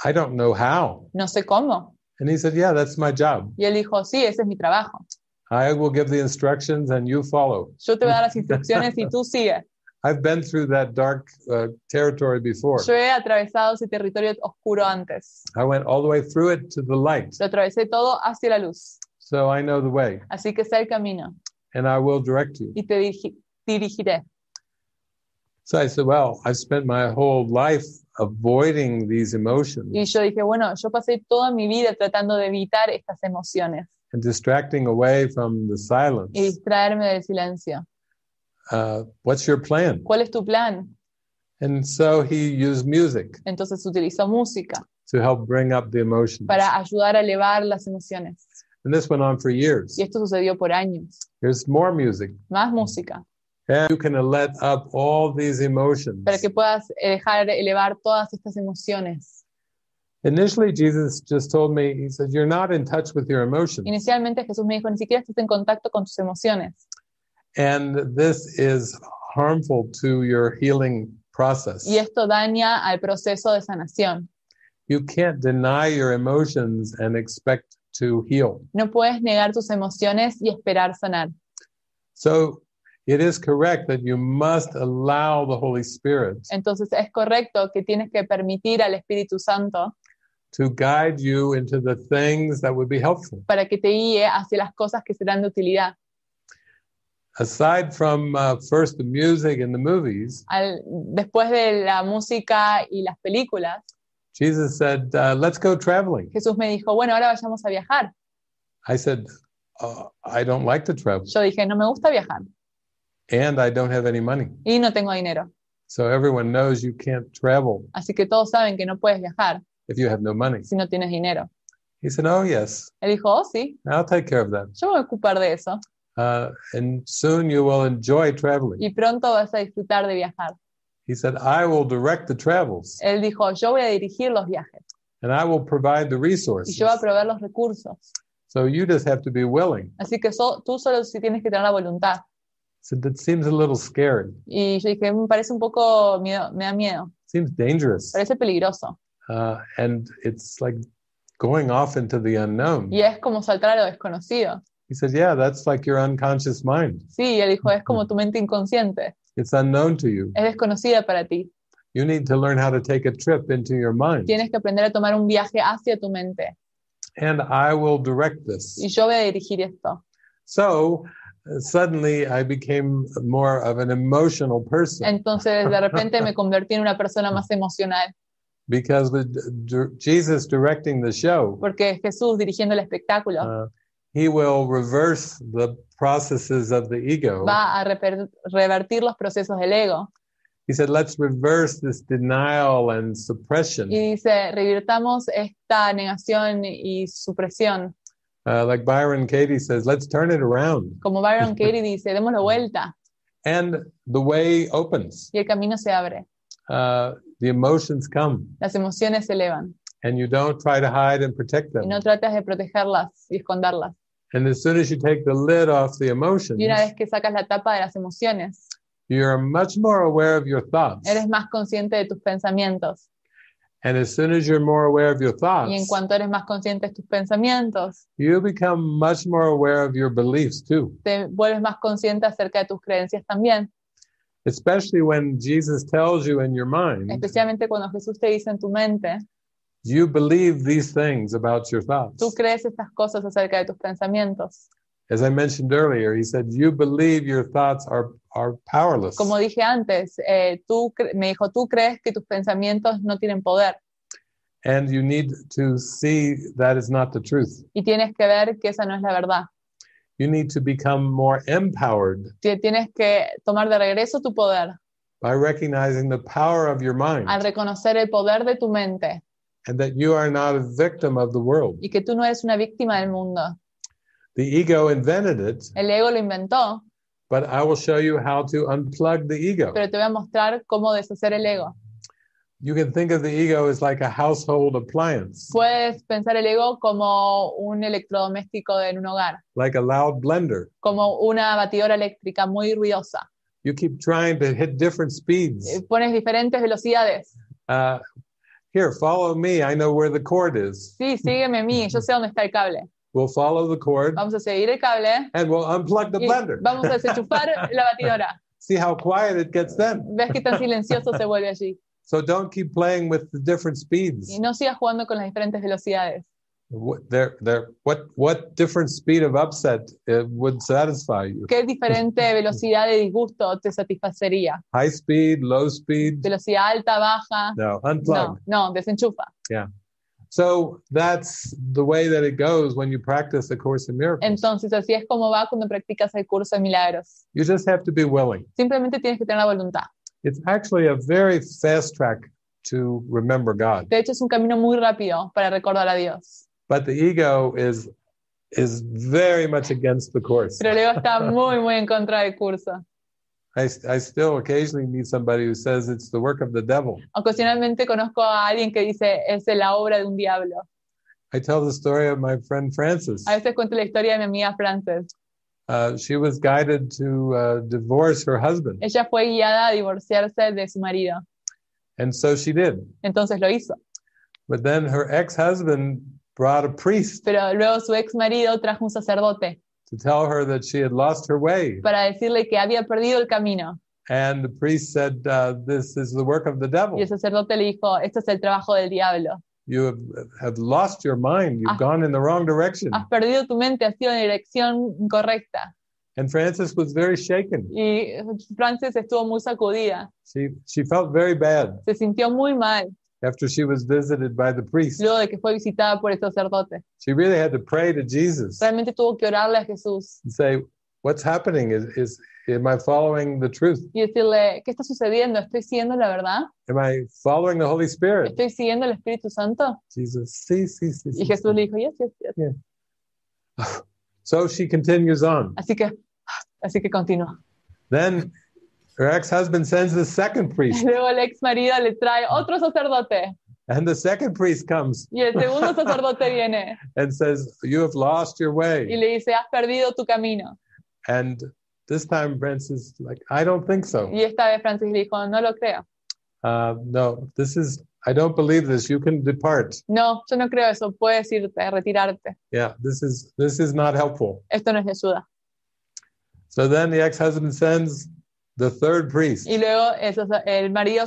I don't know how. No sé cómo. And he said, yeah, that's my job. Y él dijo, sí, ese es mi trabajo. I will give the instructions and you follow. Yo te voy a dar las instrucciones y tú sigue. I've been through that dark territory before. Yo he atravesado ese territorio oscuro antes. I went all the way through it to the light. Lo atravesé todo hacia la luz. So I know the way Así que sé el camino and I will direct you. y te dirigiré. So I said, well, I've spent my whole life avoiding these emotions Y yo dije, bueno, yo pasé toda mi vida tratando de evitar estas emociones and distracting away from the y silence. distraerme del silencio. What's your plan? ¿Cuál es tu plan? And so he used music Entonces utilizó música to help bring up the emotions. para ayudar a elevar las emociones. And this went on for years. Y esto sucedió por años. There's more music. Más música, And you can let up all these emotions. para que puedas dejar elevar todas estas emociones. Initially, Jesus just told me, he said, you're not in touch with your emotions. Inicialmente Jesús me dijo, ni siquiera estás en contacto con tus emociones. And this is harmful to your healing process. Y esto daña al proceso de sanación. You can't deny your emotions and expect to heal. No puedes negar tus emociones y esperar sanar. So it is correct that you must allow the Holy Spirit Entonces es correcto que tienes que permitir al Espíritu Santo to guide you into the things that would be helpful. para que te guíe hacia las cosas que serán de utilidad. Aside from first the music and the movies, Después de la música y las películas, Jesus said, let's go traveling. Jesús me dijo, bueno, ahora vayamos a viajar. I said, I don't like to travel, Yo dije, no me gusta viajar and I don't have any money. y no tengo dinero. So everyone knows you can't travel Así que todos saben que no puedes viajar if you have no money. si no tienes dinero. He said, oh, yes, Él dijo, oh, sí, I'll take care of that. yo me voy a ocupar de eso. And soon you will enjoy traveling. Y pronto vas a disfrutar de viajar. He said, I will direct the travels, Él dijo, yo voy a dirigir los viajes and I will provide the y resources. yo voy a proveer los recursos. So you just have to be willing. Así que tú solo sí tienes que tener la voluntad. So that seems a little scary. Y yo dije, me parece un poco miedo, me da miedo, Seems dangerous. parece peligroso. And it's like going off into the unknown. Y es como saltar a lo desconocido. He said, yeah, that's like your unconscious mind. Sí, él dijo, es como tu mente inconsciente, It's unknown to you. es desconocida para ti. You need to learn how to take a trip into your mind. Tienes que aprender a tomar un viaje hacia tu mente. And I will direct this. Y yo voy a dirigir esto. So suddenly I became more of an emotional person Entonces, de repente me convertí en una persona más emocional, because with Jesus directing the show, porque Jesús dirigiendo el espectáculo he will reverse the processes of the ego. va a revertir los procesos del ego. He said, let's reverse this denial and suppression. Y dice, revirtamos esta negación y supresión. Like Byron Katie says, let's turn it around. Como Byron Katie dice, démoslo vuelta And the way opens. y el camino se abre. The emotions come. Las emociones se elevan And you don't try to hide and protect y them. no tratas de protegerlas y esconderlas. And as soon as you take the lid off the emotions, Y una vez que sacas la tapa de las emociones, you're much more aware of your thoughts. eres más consciente de tus pensamientos. And as soon as you're more aware of your Y en thoughts, cuanto eres más consciente de tus pensamientos, you become much more aware of your beliefs too. te vuelves más consciente acerca de tus creencias también. Especially when Jesus tells you in your mind, Especialmente cuando Jesús te dice en tu mente, you believe these things about your thoughts. tú crees estas cosas acerca de tus pensamientos. As I mentioned earlier, he said, you believe your thoughts are powerless. Como dije antes, me dijo, tú crees que tus pensamientos no tienen poder And you need to see that is not the truth. y tienes que ver que esa no es la verdad. You need to become more empowered Tienes que tomar de regreso tu poder by recognizing the power of your mind al reconocer el poder de tu mente and that you are not a victim of the world. y que tú no eres una víctima del mundo. The ego invented it, El ego lo inventó, but I will show you how to unplug the ego. pero te voy a mostrar cómo deshacer el ego. You can think of the ego as like a household appliance, Puedes pensar el ego como un electrodoméstico en un hogar, like a loud blender. como una batidora eléctrica muy ruidosa. You keep trying to hit different speeds. Pones diferentes velocidades. Here, follow me. I know where the cord is. Sí, sígueme a mí, yo sé dónde está el cable. We'll follow the cord Vamos a seguir el cable and we'll unplug the y blender. vamos a desenchufar la batidora. See how quiet it gets then. ¿Ves qué tan silencioso se vuelve allí? So don't keep playing with the different speeds. Y no sigas jugando con las diferentes velocidades. What different speed of upset would satisfy you? ¿Qué diferente velocidad de disgusto te satisfacería? High speed, low speed? ¿Velocidad alta, baja? No, unplug. No, desenchufa. Yeah. So that's the way that it goes when you practice the Course in Miracles. Entonces, así es como va cuando practicas el curso de milagros. You just have to be willing. Simplemente tienes que tener la voluntad. It's actually a very fast track to remember God. De hecho, es un camino muy rápido para recordar a Dios. But the ego is very much against the Course. Pero el ego está muy en contra del curso. I still occasionally meet somebody who says it's the work of the devil. Ocasionalmente conozco a alguien que dice es la obra de un diablo. I tell the story of my friend Frances. A veces cuento la historia de mi amiga Frances. She was guided to divorce her husband. Ella fue guiada a divorciarse de su marido. And so she did. Entonces lo hizo. But then her ex-husband brought a priest Pero luego su ex marido trajo un sacerdote to tell her that she had lost her way. para decirle que había perdido el camino. And the priest said, this is the work of the Y devil. el sacerdote le dijo, esto es el trabajo del diablo. You have lost your mind. You've gone in the wrong direction. Has perdido tu mente, has ido en la dirección incorrecta. And Frances was very shaken. Y Frances estuvo muy sacudida. She felt very bad Se sintió muy mal after she was visited by the priest. luego de que fue visitada por el sacerdote. She really had to pray to Jesus Realmente tuvo que orarle a Jesús and say, what's happening? Am I following the truth? y decirle, ¿qué está sucediendo? ¿Estoy siguiendo la verdad? Am I following the Holy Spirit? ¿Estoy siguiendo el Espíritu Santo? Jesus, sí. Y Jesús le dijo, yes. Yeah. So she continues on. Así que continúa. Then her ex-husband sends the second priest, Luego el ex marido le trae otro sacerdote and the second priest comes y el segundo sacerdote viene and says, you have lost your y way. le dice, has perdido tu camino. And this time Francis is like, I don't think so. Y esta vez Francis le dijo, no lo creo. No, I don't believe this. You can depart. No, yo no creo eso. Puedes irte, retirarte. Yeah, this is not helpful. Esto no es de ayuda. So then the ex-husband sends the third priest. Y luego el marido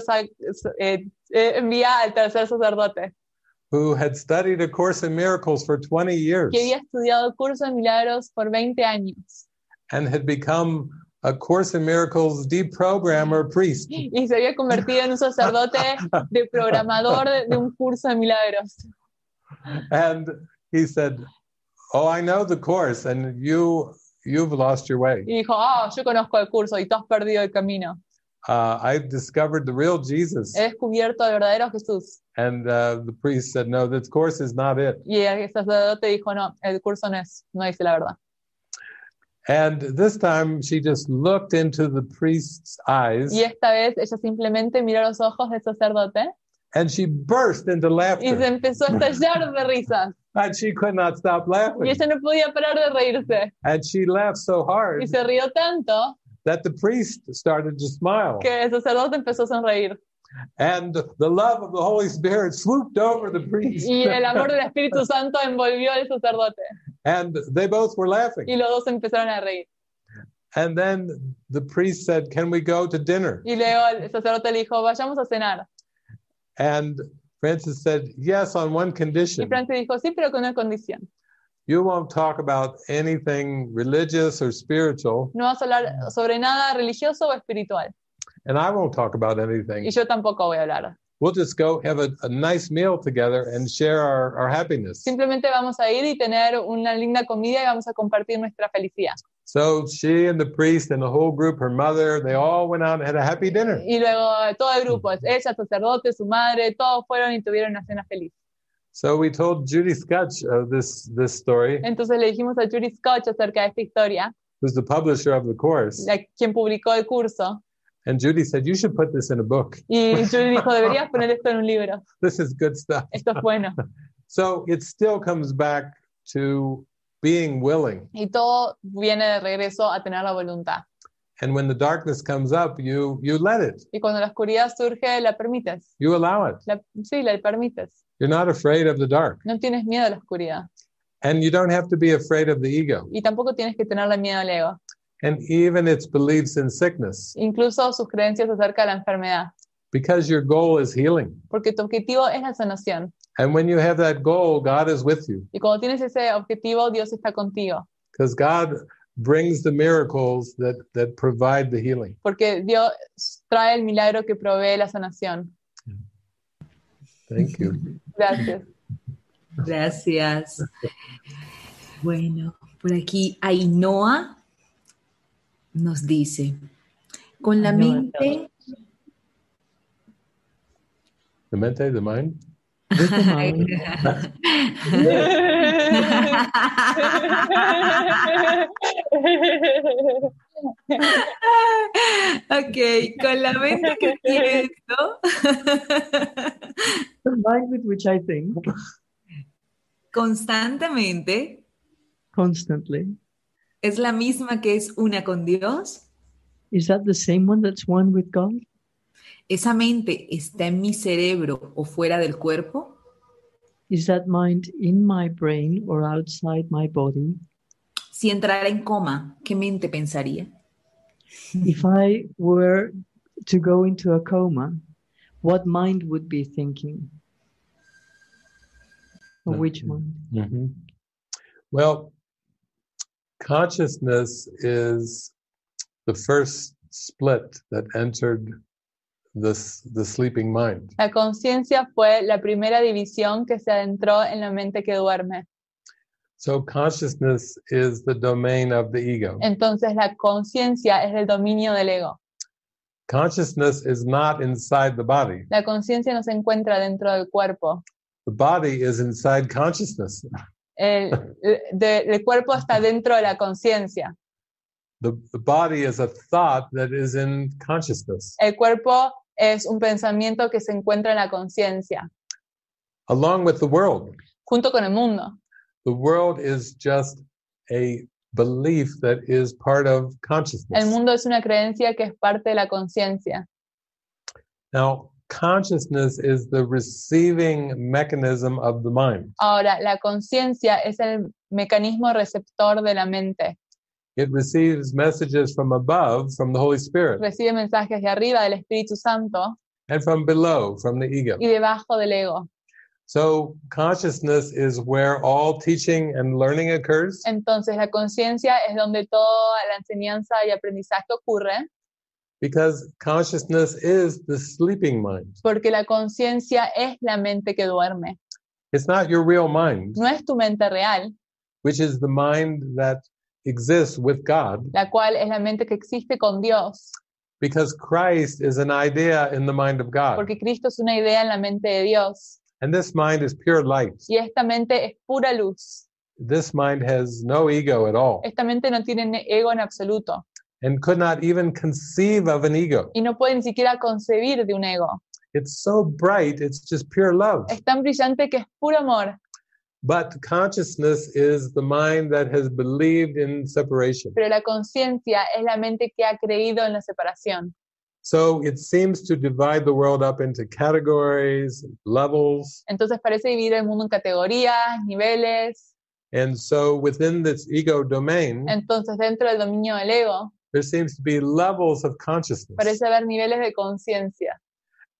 envía al tercer sacerdote Who had studied A Course in Miracles for 20 years que había estudiado el curso de milagros por 20 años and had become a Course in Miracles deprogrammer priest. y se había convertido en un sacerdote de programador de un curso de milagros. And he said, oh, I know the course, and you've lost your way. Y dijo, yo conozco el curso y tú has perdido el camino. I've discovered the real Jesus. He descubierto al verdadero Jesús. And the priest said, no, this course is not it. Y el sacerdote dijo, no, el curso no dice la verdad. And this time she just looked into the priest's eyes. Y esta vez ella simplemente miró los ojos del sacerdote And she burst into y se laughter. empezó a estallar de risas. And she could not stop Y laughing. ella no podía parar de reírse. And she laughed so hard Y se rió tanto that the priest started to smile. que el sacerdote empezó a sonreír. And the love of the Holy Spirit swooped over the priest. Y el amor del Espíritu Santo envolvió al sacerdote. And they both were laughing. Y los dos empezaron a reír. And then the priest said, can we go to dinner? Y luego el sacerdote le dijo, vayamos a cenar. And Francis said, yes, on one Y condition. Francis dijo, sí, pero con una condición. You won't talk about anything religious or spiritual, No vas a hablar sobre nada religioso o espiritual. and I won't talk about Y anything. yo tampoco voy a hablar. We'll just go have a nice meal together and share our happiness. Simplemente vamos a ir y tener una linda comida y vamos a compartir nuestra felicidad. So she and the priest and the whole group, her mother, they all went out and had a happy dinner. Y luego todo el grupo, ella, el sacerdote, su madre, todos fueron y tuvieron una cena feliz. So we told Judy Scutch this story, Entonces le dijimos a Judy Scotch acerca de esta historia, who's the publisher of the course. quien publicó el curso. And Judy said, you should put this in a book. Y Judy dijo, deberías poner esto en un libro. This is good stuff. Esto es bueno. So it still comes back to being willing. Y todo viene de regreso a tener la voluntad. And when the darkness comes up, you let it. Y cuando la oscuridad surge, la permites. You allow it. Sí, la permites. You're not afraid of the dark. No tienes miedo a la oscuridad. And you don't have to be afraid of the ego. Y tampoco tienes que tenerle miedo al ego. And even its beliefs in sickness. Incluso sus creencias acerca de la enfermedad. Because your goal is healing. Porque tu objetivo es la sanación. And when you have that goal, God is with you. Y cuando tienes ese objetivo, Dios está contigo. Because God brings the miracles that provide the healing. Porque Dios trae el milagro que provee la sanación. Thank you. Gracias. Gracias. Bueno, por aquí Ainhoa nos dice, con la Ainhoa, mente... The mente, the mind? Ok, con la mente que pienso, The mind with which I think constantemente constantly. es la misma que es una con Dios. Is that the same one that's one with God? ¿Esa mente está en mi cerebro o fuera del cuerpo? is that mind in my brain or outside my body? Si entrara en coma, ¿qué mente pensaría? If I were to go into a coma, what mind would be thinking? Or which mind? Mm-hmm. Well, consciousness is the first split that entered the sleeping mind. La conciencia fue la primera división que se adentró en la mente que duerme. So consciousness is the domain of the ego. Entonces la conciencia es el dominio del ego. Consciousness is not inside the body. La conciencia no se encuentra dentro del cuerpo. The body is inside consciousness. El cuerpo está dentro de la conciencia. The body is a thought that is in consciousness. El cuerpo es un pensamiento que se encuentra en la conciencia, Along with the world. junto con el mundo. The world is just a belief that is part of consciousness. El mundo es una creencia que es parte de la conciencia. Now, consciousness is the receiving mechanism of the mind. Ahora, la conciencia es el mecanismo receptor de la mente. It receives messages from above, from the Holy Spirit, Recibe mensajes de arriba del Espíritu Santo and from below, from the ego. y debajo del ego. So consciousness is where all teaching and learning occurs, Entonces, la conciencia es donde toda la enseñanza y aprendizaje ocurre, because consciousness is the sleeping mind. porque la conciencia es la mente que duerme. It's not your real mind, No es tu mente real, which is the mind that exists with God, la cual es la mente que existe con Dios, because Christ is an idea in the mind of God. porque Cristo es una idea en la mente de Dios. And this mind is pure light. Y esta mente es pura luz. This mind has no ego at all Esta mente no tiene ego en absoluto. and could not even conceive of an ego. Y no puede ni siquiera concebir de un ego. It's so bright, it's just pure love. Es tan brillante que es puro amor. But consciousness is the mind that has believed in separation. Pero la conciencia es la mente que ha creído en la separación. So it seems to divide the world up into categories, levels. Entonces parece dividir el mundo en categorías, niveles. And so within this ego domain, Entonces dentro del dominio del ego there seems to be levels of consciousness. parece haber niveles de conciencia.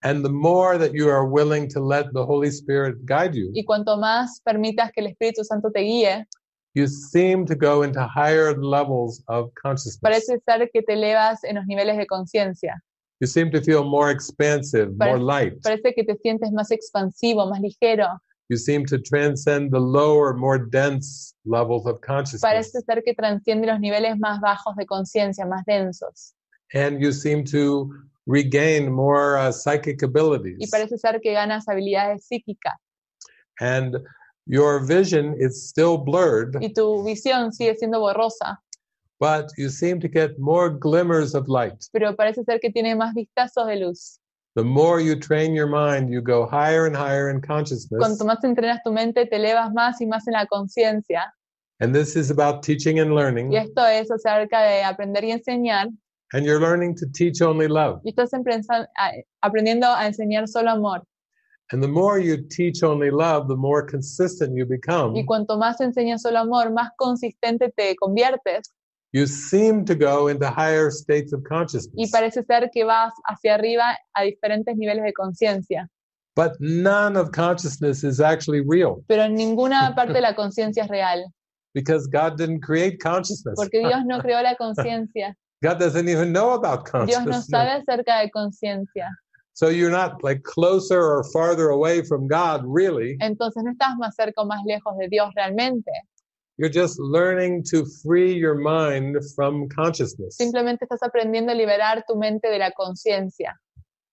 And the more that you are willing to let the Holy Spirit guide you, Y cuanto más permitas que el Espíritu Santo te guíe, you seem to go into higher levels of consciousness. parece ser que te elevas en los niveles de conciencia. You seem to feel more expansive, more light. Parece que te sientes más expansivo, más ligero. You seem to transcend the lower, more dense levels of consciousness. Parece ser que transciende los niveles más bajos de conciencia, más densos. And you seem to regain more psychic Y abilities. parece ser que ganas habilidades psíquicas. And your vision is still blurred, Y tu visión sigue siendo borrosa, but you seem to get more glimmers of light. pero parece ser que tiene más vistazos de luz. The more you train your mind, you go higher and higher in consciousness. Cuanto más entrenas tu mente, te elevas más y más en la conciencia. And this is about teaching and learning. Y esto es acerca de aprender y enseñar. And you're learning to teach only love. Y estás aprendiendo a enseñar solo amor. And the more you teach only love, the more consistent you become. Y cuanto más enseñas solo amor, más consistente te conviertes. You seem to go into higher states of Y consciousness. parece ser que vas hacia arriba a diferentes niveles de conciencia. But none of consciousness is actually real Pero ninguna parte de la conciencia es real. because God didn't create consciousness. Porque Dios no creó la conciencia. God doesn't even know about Dios no consciousness. sabe acerca de conciencia. So you're not like closer or farther away from God, really. Entonces no estás más cerca o más lejos de Dios realmente. You're just learning to free your mind from consciousness. Simplemente estás aprendiendo a liberar tu mente de la conciencia.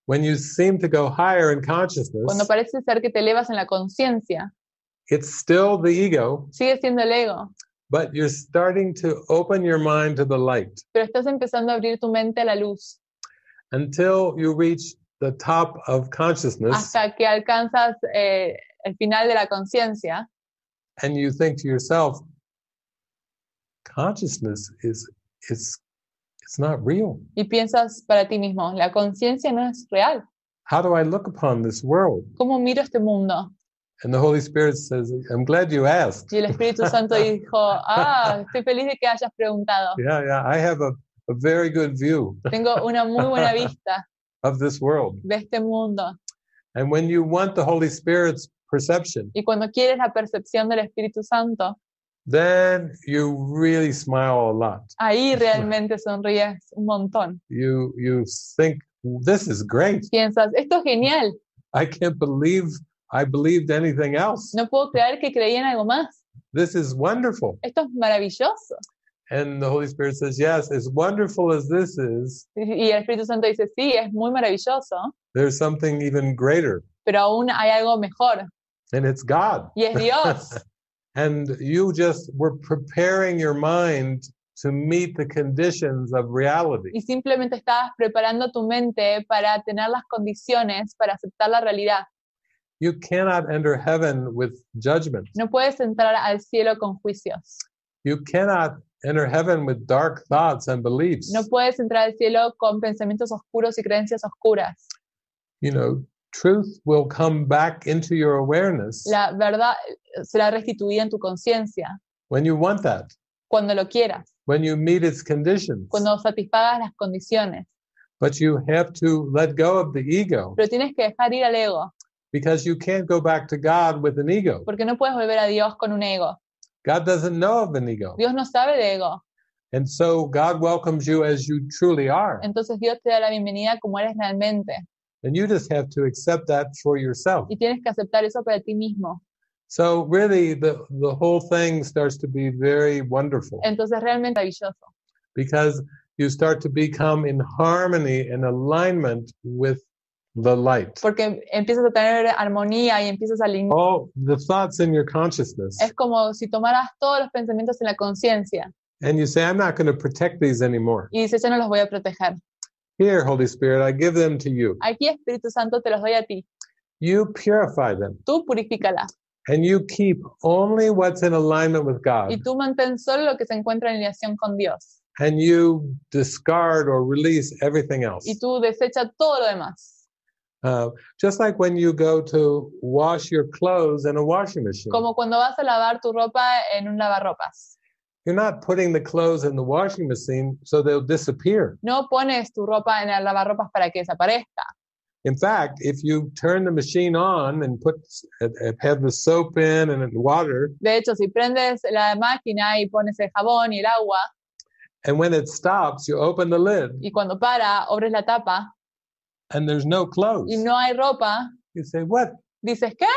When you seem to go higher in consciousness, Cuando parece ser que te elevas en la conciencia, it's still the ego, sigue siendo el ego, but you're starting to open your mind to the light pero estás empezando a abrir tu mente a la luz until you reach the top of consciousness hasta que alcanzas el final de la conciencia and you think to yourself, consciousness is it's not real. y piensas para ti mismo, la conciencia no es real. How do I look upon this world? ¿Cómo miro este mundo? And the Holy Spirit says, I'm glad you asked. Y el Espíritu Santo dijo, estoy feliz de que hayas preguntado. Yeah, I have a very good view Tengo una muy buena vista of this world. de este mundo. And when you want the Holy Spirit's perception, Y cuando quieres la percepción del Espíritu Santo, then you really smile a lot. ahí realmente sonríes un montón. You think, this is great. Piensas, esto es genial. I can't believe I believed anything else. No puedo creer que creí en algo más. This is wonderful. Esto es maravilloso. And the Holy Spirit says, yes, as wonderful as this is, Y el Espíritu Santo dice, sí, es muy maravilloso, there's something even greater, pero aún hay algo mejor. and it's God. Y es Dios. And you just were preparing your mind to meet the conditions of reality. Y simplemente estabas preparando tu mente para tener las condiciones para aceptar la realidad. You cannot enter heaven with judgment. No puedes entrar al cielo con juicios. You cannot enter heaven with dark thoughts and beliefs. No puedes entrar al cielo con pensamientos oscuros y creencias oscuras. You know, truth will come back into your awareness La verdad será restituida en tu conciencia when you want that, cuando lo quieras, when you meet its conditions. cuando satisfagas las condiciones. But you have to let go of the ego, Pero tienes que dejar ir al ego, because you can't go back to God with an ego. porque no puedes volver a Dios con un ego. God doesn't know of an ego. Dios no sabe de ego. And so God welcomes you as you truly are. Entonces Dios te da la bienvenida como eres realmente. And you just have to accept that for yourself. Y tienes que aceptar eso para ti mismo. So really the whole thing starts to be very wonderful, Entonces realmente maravilloso. because you start to become in harmony and alignment with the light. Porque empiezas a tener armonía y empiezas a alinear. All the thoughts in your consciousness. Es como si tomaras todos los pensamientos en la conciencia And you say, I'm not going to protect these anymore. y dices, yo no los voy a proteger. Here, Holy Spirit, I give them to you. Aquí, Espíritu Santo, te los doy a ti. You purify them. Tú purifícala. And you keep only what's in alignment with God. Y tú mantén solo lo que se encuentra en alineación con Dios. And you discard or release everything else. Y tú desecha todo lo demás. Just like when you go to wash your clothes in a washing machine. Como cuando vas a lavar tu ropa en un lavarropas. You're not putting the clothes in the washing machine so they'll disappear. No pones tu ropa en el lavarropas para que desaparezca. In fact, if you turn the machine on and have the soap in and water, De hecho, si prendes la máquina y pones el jabón y el agua, and when it stops, you open the lid y cuando para, abres la tapa and there's no clothes. y no hay ropa, You say, what? dices, ¿qué?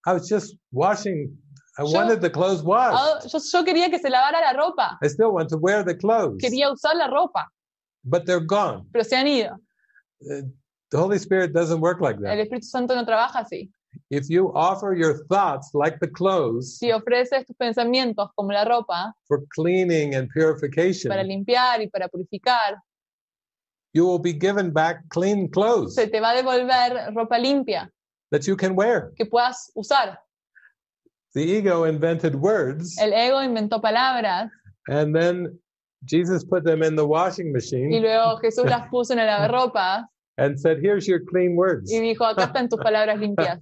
I was just washing. I Yo- wanted the clothes washed. Yo quería que se lavara la ropa. I still want to wear the clothes, Quería usar la ropa, but they're gone. pero se han ido. The Holy Spirit doesn't work like El that. Espíritu Santo no trabaja así. If you offer your thoughts like the clothes Si ofreces tus pensamientos como la ropa for cleaning and purification, para limpiar y para purificar, you will be given back clean clothes se te va a devolver ropa limpia that you can wear. que puedas usar. The ego invented words, El ego inventó palabras and then Jesus put them in the washing y machine luego Jesús las puso en el lavarropas and said, here's your clean words. y dijo, acá están tus palabras limpias.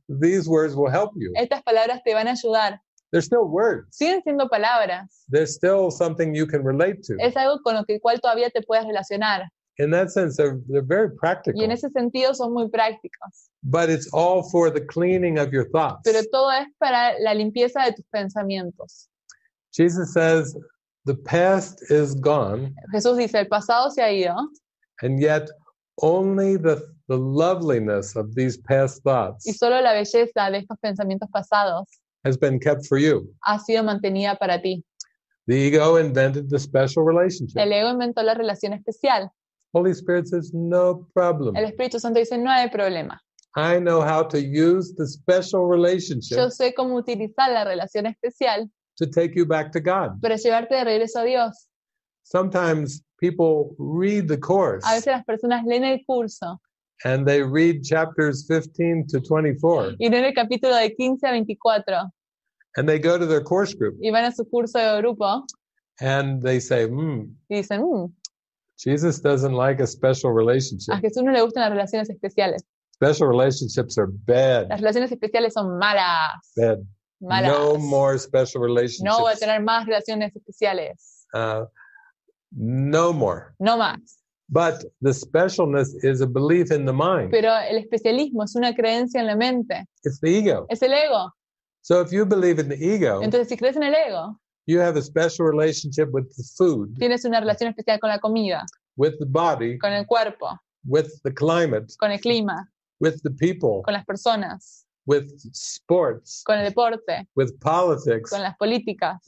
These words will help you. Estas palabras te van a ayudar. They're still words. Siguen siendo palabras. They're still something you can relate to. Es algo con lo que cual todavía te puedes relacionar. In that sense, they're very Y practical. en ese sentido son muy prácticos. But it's all for the cleaning of your thoughts. Pero todo es para la limpieza de tus pensamientos. Jesus says, the past is gone, Jesús dice, el pasado se ha ido, and yet only the loveliness of these past thoughts y solo la belleza de estos pensamientos pasados has been kept for you. ha sido mantenida para ti. The ego invented the special relationship. El ego inventó la relación especial. Holy Spirit says, no problem. El Espíritu Santo dice, no hay problema. I know how to use the special relationship Yo sé cómo utilizar la relación especial to take you back to God. para llevarte de regreso a Dios. Sometimes people read the course A veces las personas leen el curso and they read chapters 15 to 24 y leen el capítulo de 15 a 24 and they go to their course group y van a su curso de grupo and they say, y dicen, Jesus doesn't like a special a relationship. Jesús no le gustan las relaciones especiales. Special relationships are bad. Las relaciones especiales son malas. Bad. Malas. No more special No voy a relationships. tener más relaciones especiales. No more. No más. But the specialness is a belief in the mind. Pero el especialismo es una creencia en la mente. It's the ego. Es el ego. So if you believe in the ego, Entonces, si crees en el ego, you have a special relationship with the food, tienes una relación especial con la comida, with the body, con el cuerpo, with the climate, con el clima, with the people, con las personas, with sports, con el deporte, with politics. con las políticas.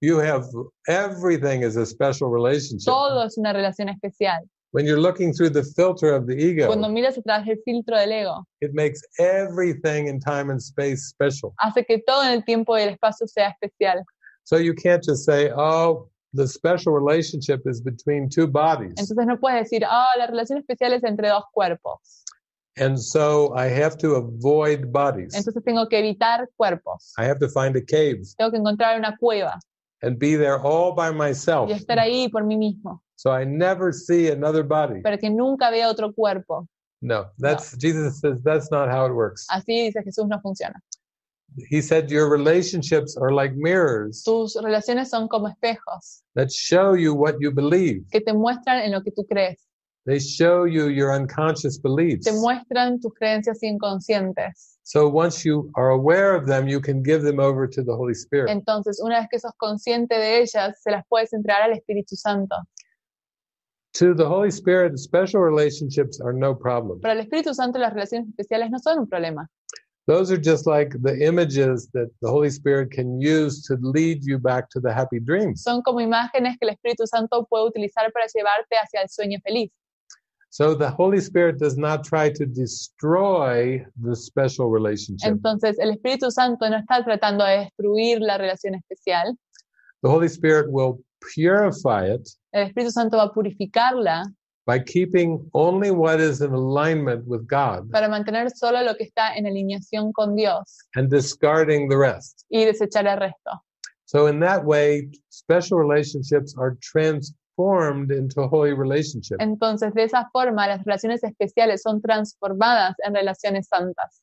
You have everything is a special relationship. Todo es una relación especial. When you're looking through the filter of the ego, Cuando miras a través del filtro del ego, it makes everything in time and space special. hace que todo en el tiempo y el espacio sea especial. So you can't just say, oh, the special relationship is between two bodies. Entonces no puedes decir, la relación especial es entre dos cuerpos. And so I have to avoid bodies. Entonces tengo que evitar cuerpos. I have to find a cave Tengo que encontrar una cueva and be there all by myself. y estar ahí por mí mismo, So I never see another body. para que nunca vea otro cuerpo. No, Jesus says that's not how it works. Así dice Jesús, no funciona. He said your relationships are like mirrors Tus relaciones son como espejos that show you what you believe. que te muestran en lo que tú crees. They show you your unconscious beliefs. Te muestran tus creencias inconscientes. So once you are aware of them, you can give them over to the Holy Spirit. Entonces, una vez que sos consciente de ellas, se las puedes entregar al Espíritu Santo. To the Holy Spirit, special relationships are no problem. Para el Espíritu Santo, las relaciones especiales no son un problema. Those are just like the images that the Holy Spirit can use to lead you back to the happy dreams. Son como imágenes que el Espíritu Santo puede utilizar para llevarte hacia el sueño feliz. So the Holy Spirit does not try to destroy the special relationship. Entonces, el Espíritu Santo no está tratando de destruir la relación especial. The Holy Spirit will purify it El Espíritu Santo va a purificarla by keeping only what is in alignment with God para mantener solo lo que está en alineación con Dios and discarding the rest. y desechar el resto. So in that way, special relationships are transformed into a holy relationship. Entonces, de esa forma, las relaciones especiales son transformadas en relaciones santas.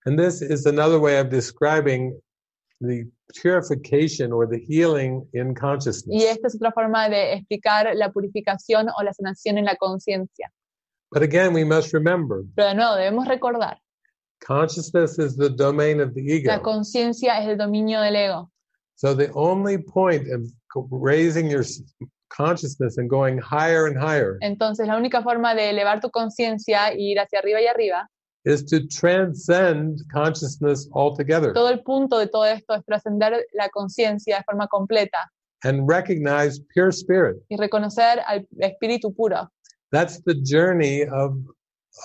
And this is another way of describing the purification or the healing in consciousness. Y esta es otra forma de explicar la purificación o la sanación en la conciencia. But again, we must remember, Pero de nuevo, debemos recordar, consciousness is the domain of the la ego. conciencia es el dominio del ego. So the only point of raising your consciousness and going higher and higher Entonces, la única forma de elevar tu conciencia e ir hacia arriba y arriba, is to transcend consciousness altogether todo el punto de todo esto es trascender la conciencia de forma completa and recognize pure spirit. y reconocer al espíritu puro. That's the journey of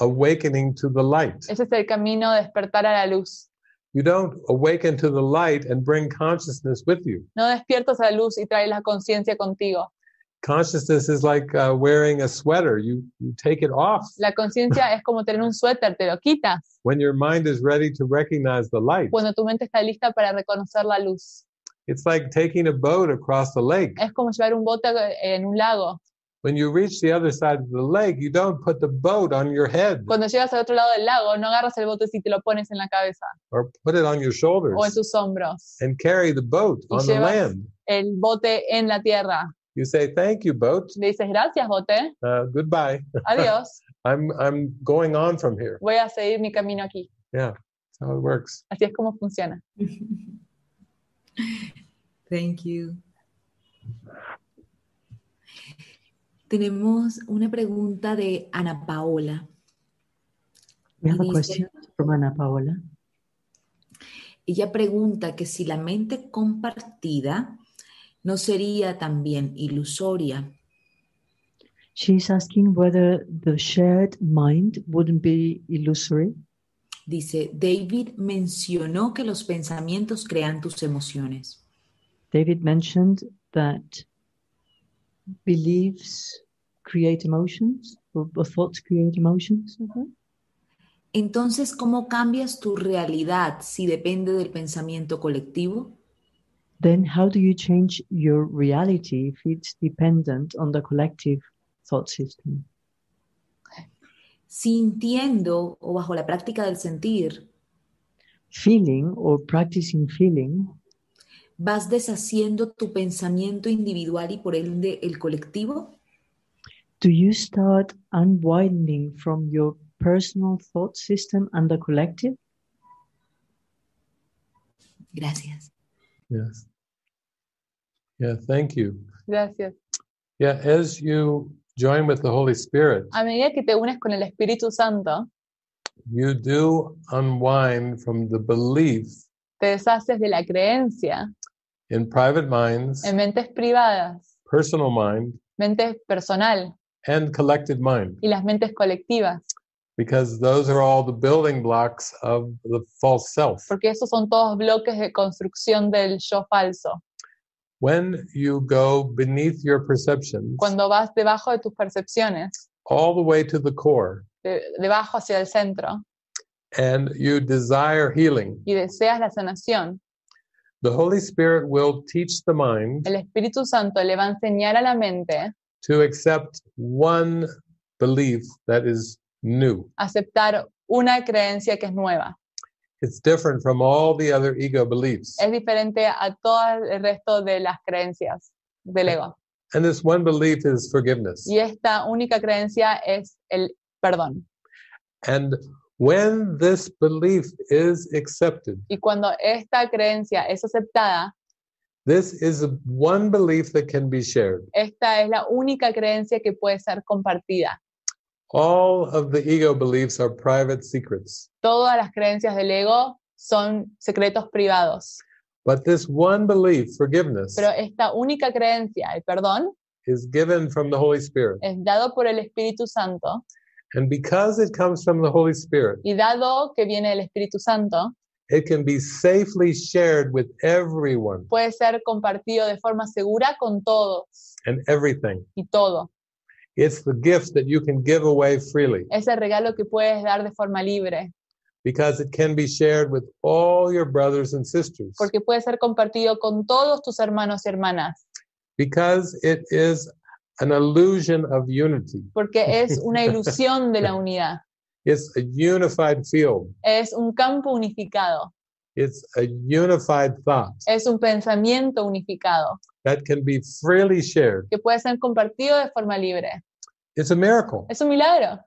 awakening to the light. Ese es el camino de despertar a la luz. You don't awaken to the light and bring consciousness with you. No despiertas a la luz y traes la conciencia contigo. Consciousness is like wearing a sweater. You take it off La conciencia es como tener un suéter, te lo quitas when your mind is ready to recognize the light. cuando tu mente está lista para reconocer la luz. It's like taking a boat across the lake. Es como llevar un bote en un lago. When you reach the other side of the lake, you don't put the boat on your head Cuando llegas al otro lado del lago, no agarras el bote y te lo pones en la cabeza or put it on your shoulders o en tus hombros and carry the boat y on the llevas land. el bote en la tierra. You say, "Thank you, boat. Le dices, gracias, bote. Goodbye. Adiós. I'm going on from here." Voy a seguir mi camino aquí. Yeah, that's how it works. Así es como funciona. Thank you. Tenemos una pregunta de Ana Paola. We have a Dice- question from Ana Paola. Ella pregunta que si la mente compartida no sería también ilusoria. She's asking whether the shared mind wouldn't be illusory. Dice, David mencionó que los pensamientos crean tus emociones. David mentioned that beliefs create emotions, or thoughts create emotions. Okay? Entonces, ¿cómo cambias tu realidad si depende del pensamiento colectivo? Then how do you change your reality if it's dependent on the collective thought system? sintiendo o bajo la práctica del sentir, feeling or practicing feeling, vas deshaciendo tu pensamiento individual y por ende el colectivo. do you start unwinding from your personal thought system and the collective? Gracias. Yes. Yeah, thank you. Gracias. Yeah, as you join with the Holy Spirit, A medida que te unes con el Espíritu Santo, you do unwind from the belief te deshaces de la creencia in private minds, en mentes privadas, personal mind, mente personal and collective mind, y las mentes colectivas, because those are all the building blocks of the false self. porque esos son todos bloques de construcción del yo falso. When you go beneath your perceptions, Cuando vas debajo de tus percepciones, all the way to the core, debajo hacia el centro, and you desire healing, y deseas la sanación, the Holy Spirit will teach the mind el Espíritu Santo le va a enseñar a la mente to accept one belief that is new. a aceptar una creencia que es nueva. It's different from all the other ego beliefs. Es diferente a todo el resto de las creencias del ego. And this one belief is forgiveness. Y esta única creencia es el perdón. And when this belief is accepted, Y cuando esta creencia es aceptada, this is one belief that can be shared. esta es la única creencia que puede ser compartida. All of the ego beliefs are private secrets. Todas las creencias del ego son secretos privados. But this one belief, forgiveness, Pero esta única creencia, el perdón, is given from the Holy Spirit. es dado por el Espíritu Santo. And because it comes from the Holy Spirit, Y dado que viene del Espíritu Santo, it can be safely shared with everyone puede ser compartido de forma segura con todos and everything. y todo. It's the gift that you can give away freely Es el regalo que puedes dar de forma libre, because it can be shared with all your brothers and sisters, porque puede ser compartido con todos tus hermanos y hermanas, because it is an illusion of unity. porque es una ilusión de la unidad. It's a unified field. Es un campo unificado, It's a unified thought es un pensamiento unificado that can be freely shared. que puede ser compartido de forma libre. It's a miracle. Es un milagro.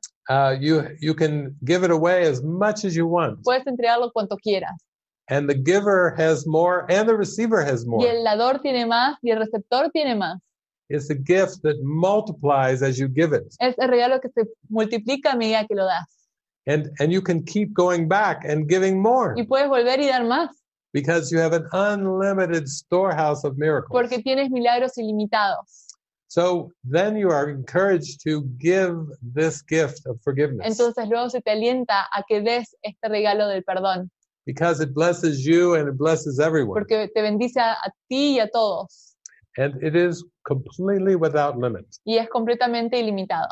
You can give it away as much as you want. Puedes entregarlo cuanto quieras. And the giver has more and the receiver has Y more. el dador tiene más y el receptor tiene más. It's a gift that multiplies as you give it. Es el regalo que se multiplica a medida que lo das. And you can keep going back and giving more Y puedes volver y dar más, because you have an unlimited storehouse of miracles. porque tienes milagros ilimitados. So then you are encouraged to give this gift of forgiveness Entonces luego se te alienta a que des este regalo del perdón, because it blesses you and it blesses everyone. porque te bendice a ti y a todos. And it is completely without limit. Y es completamente ilimitado.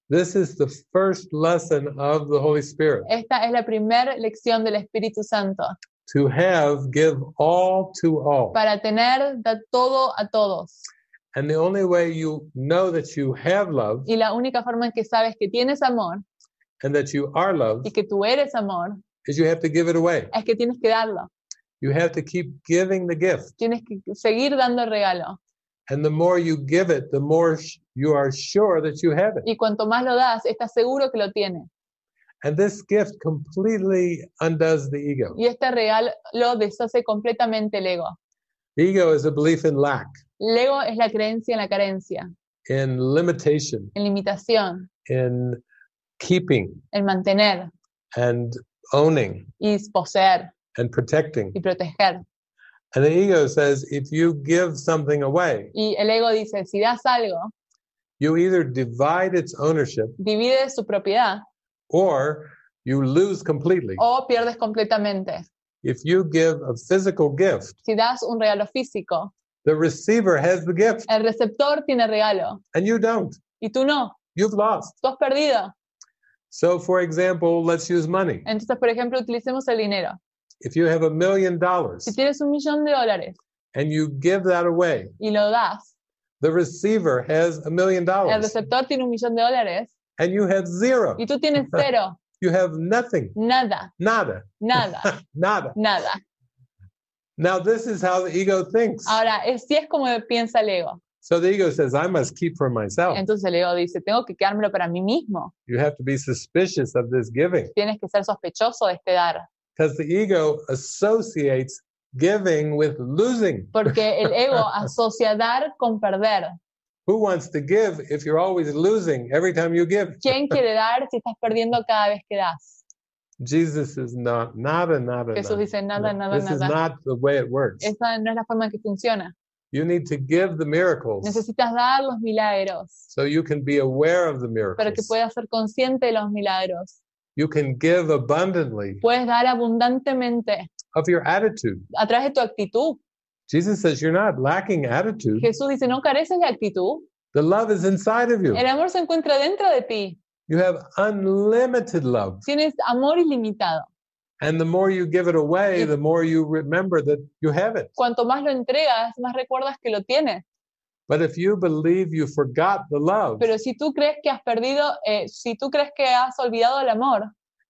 This is the first lesson of the Holy Spirit. Esta es la primera lección del Espíritu Santo. To have, give all to all. Para tener, da todo a todos. And the only way you know that you have love Y la única forma en que sabes que tienes amor and that you are loved y que tú eres amor is you have to give it away. es que tienes que darlo. You have to keep giving the gift. Tienes que seguir dando el regalo. And the more you give it, the more you are sure that you have it. Y cuanto más lo das, estás seguro que lo tienes. And this gift completely undoes the ego. Y este regalo lo deshace completamente el ego. The ego is a belief in lack, El ego es la creencia en la carencia, in limitation, en limitación, in keeping en mantener and owning y poseer and protecting. y proteger. And the ego says if you give something away, Y el ego dice, si das algo, you either divide its ownership divide su propiedad or you lose completely. o pierdes completamente. If you give a physical gift, Si das un regalo físico, the receiver has the gift el receptor tiene regalo and you don't. y tú no, You've lost. tú has perdido. So, for example, let's use money. Entonces, por ejemplo, utilicemos el dinero. If you have $1 million Si tienes $1.000.000 and you give that away, y lo das, the receiver has $1 million. el receptor tiene $1.000.000 and you have zero. Y tú tienes cero, You have nothing. nada, Nada. nada, Nada. nada. Now this is how the ego thinks. Ahora, sí es como piensa el ego. So the ego says, I must keep for myself. Entonces el ego dice, tengo que quedármelo para mí mismo. You have to be suspicious of this giving. Tienes que ser sospechoso de este dar. Because the ego associates giving with losing. Porque el ego asocia dar con perder. Who wants to give if you're always losing every time you give? ¿Quién quiere dar si estás perdiendo cada vez que das? Jesus says, no, nada, nada, Jesús nada. dice, nada, No, nada, this is nada. not the way it works. Esa no es la forma en que funciona. You need to give the miracles Necesitas dar los milagros so you can be aware of the para que miracles. puedas ser consciente de los milagros. You can give abundantly Puedes dar abundantemente of your attitude. a través de tu actitud. Jesus says you're not lacking attitude. Jesús dice, no careces de actitud. The love is inside of you. El amor se encuentra dentro de ti. You have unlimited love. Tienes amor ilimitado. And the more you give it away, the more you remember that you have it. Cuanto más lo entregas, más recuerdas que lo tienes. But if you believe you forgot the love Pero si tú crees que has perdido, si tú crees que has olvidado el amor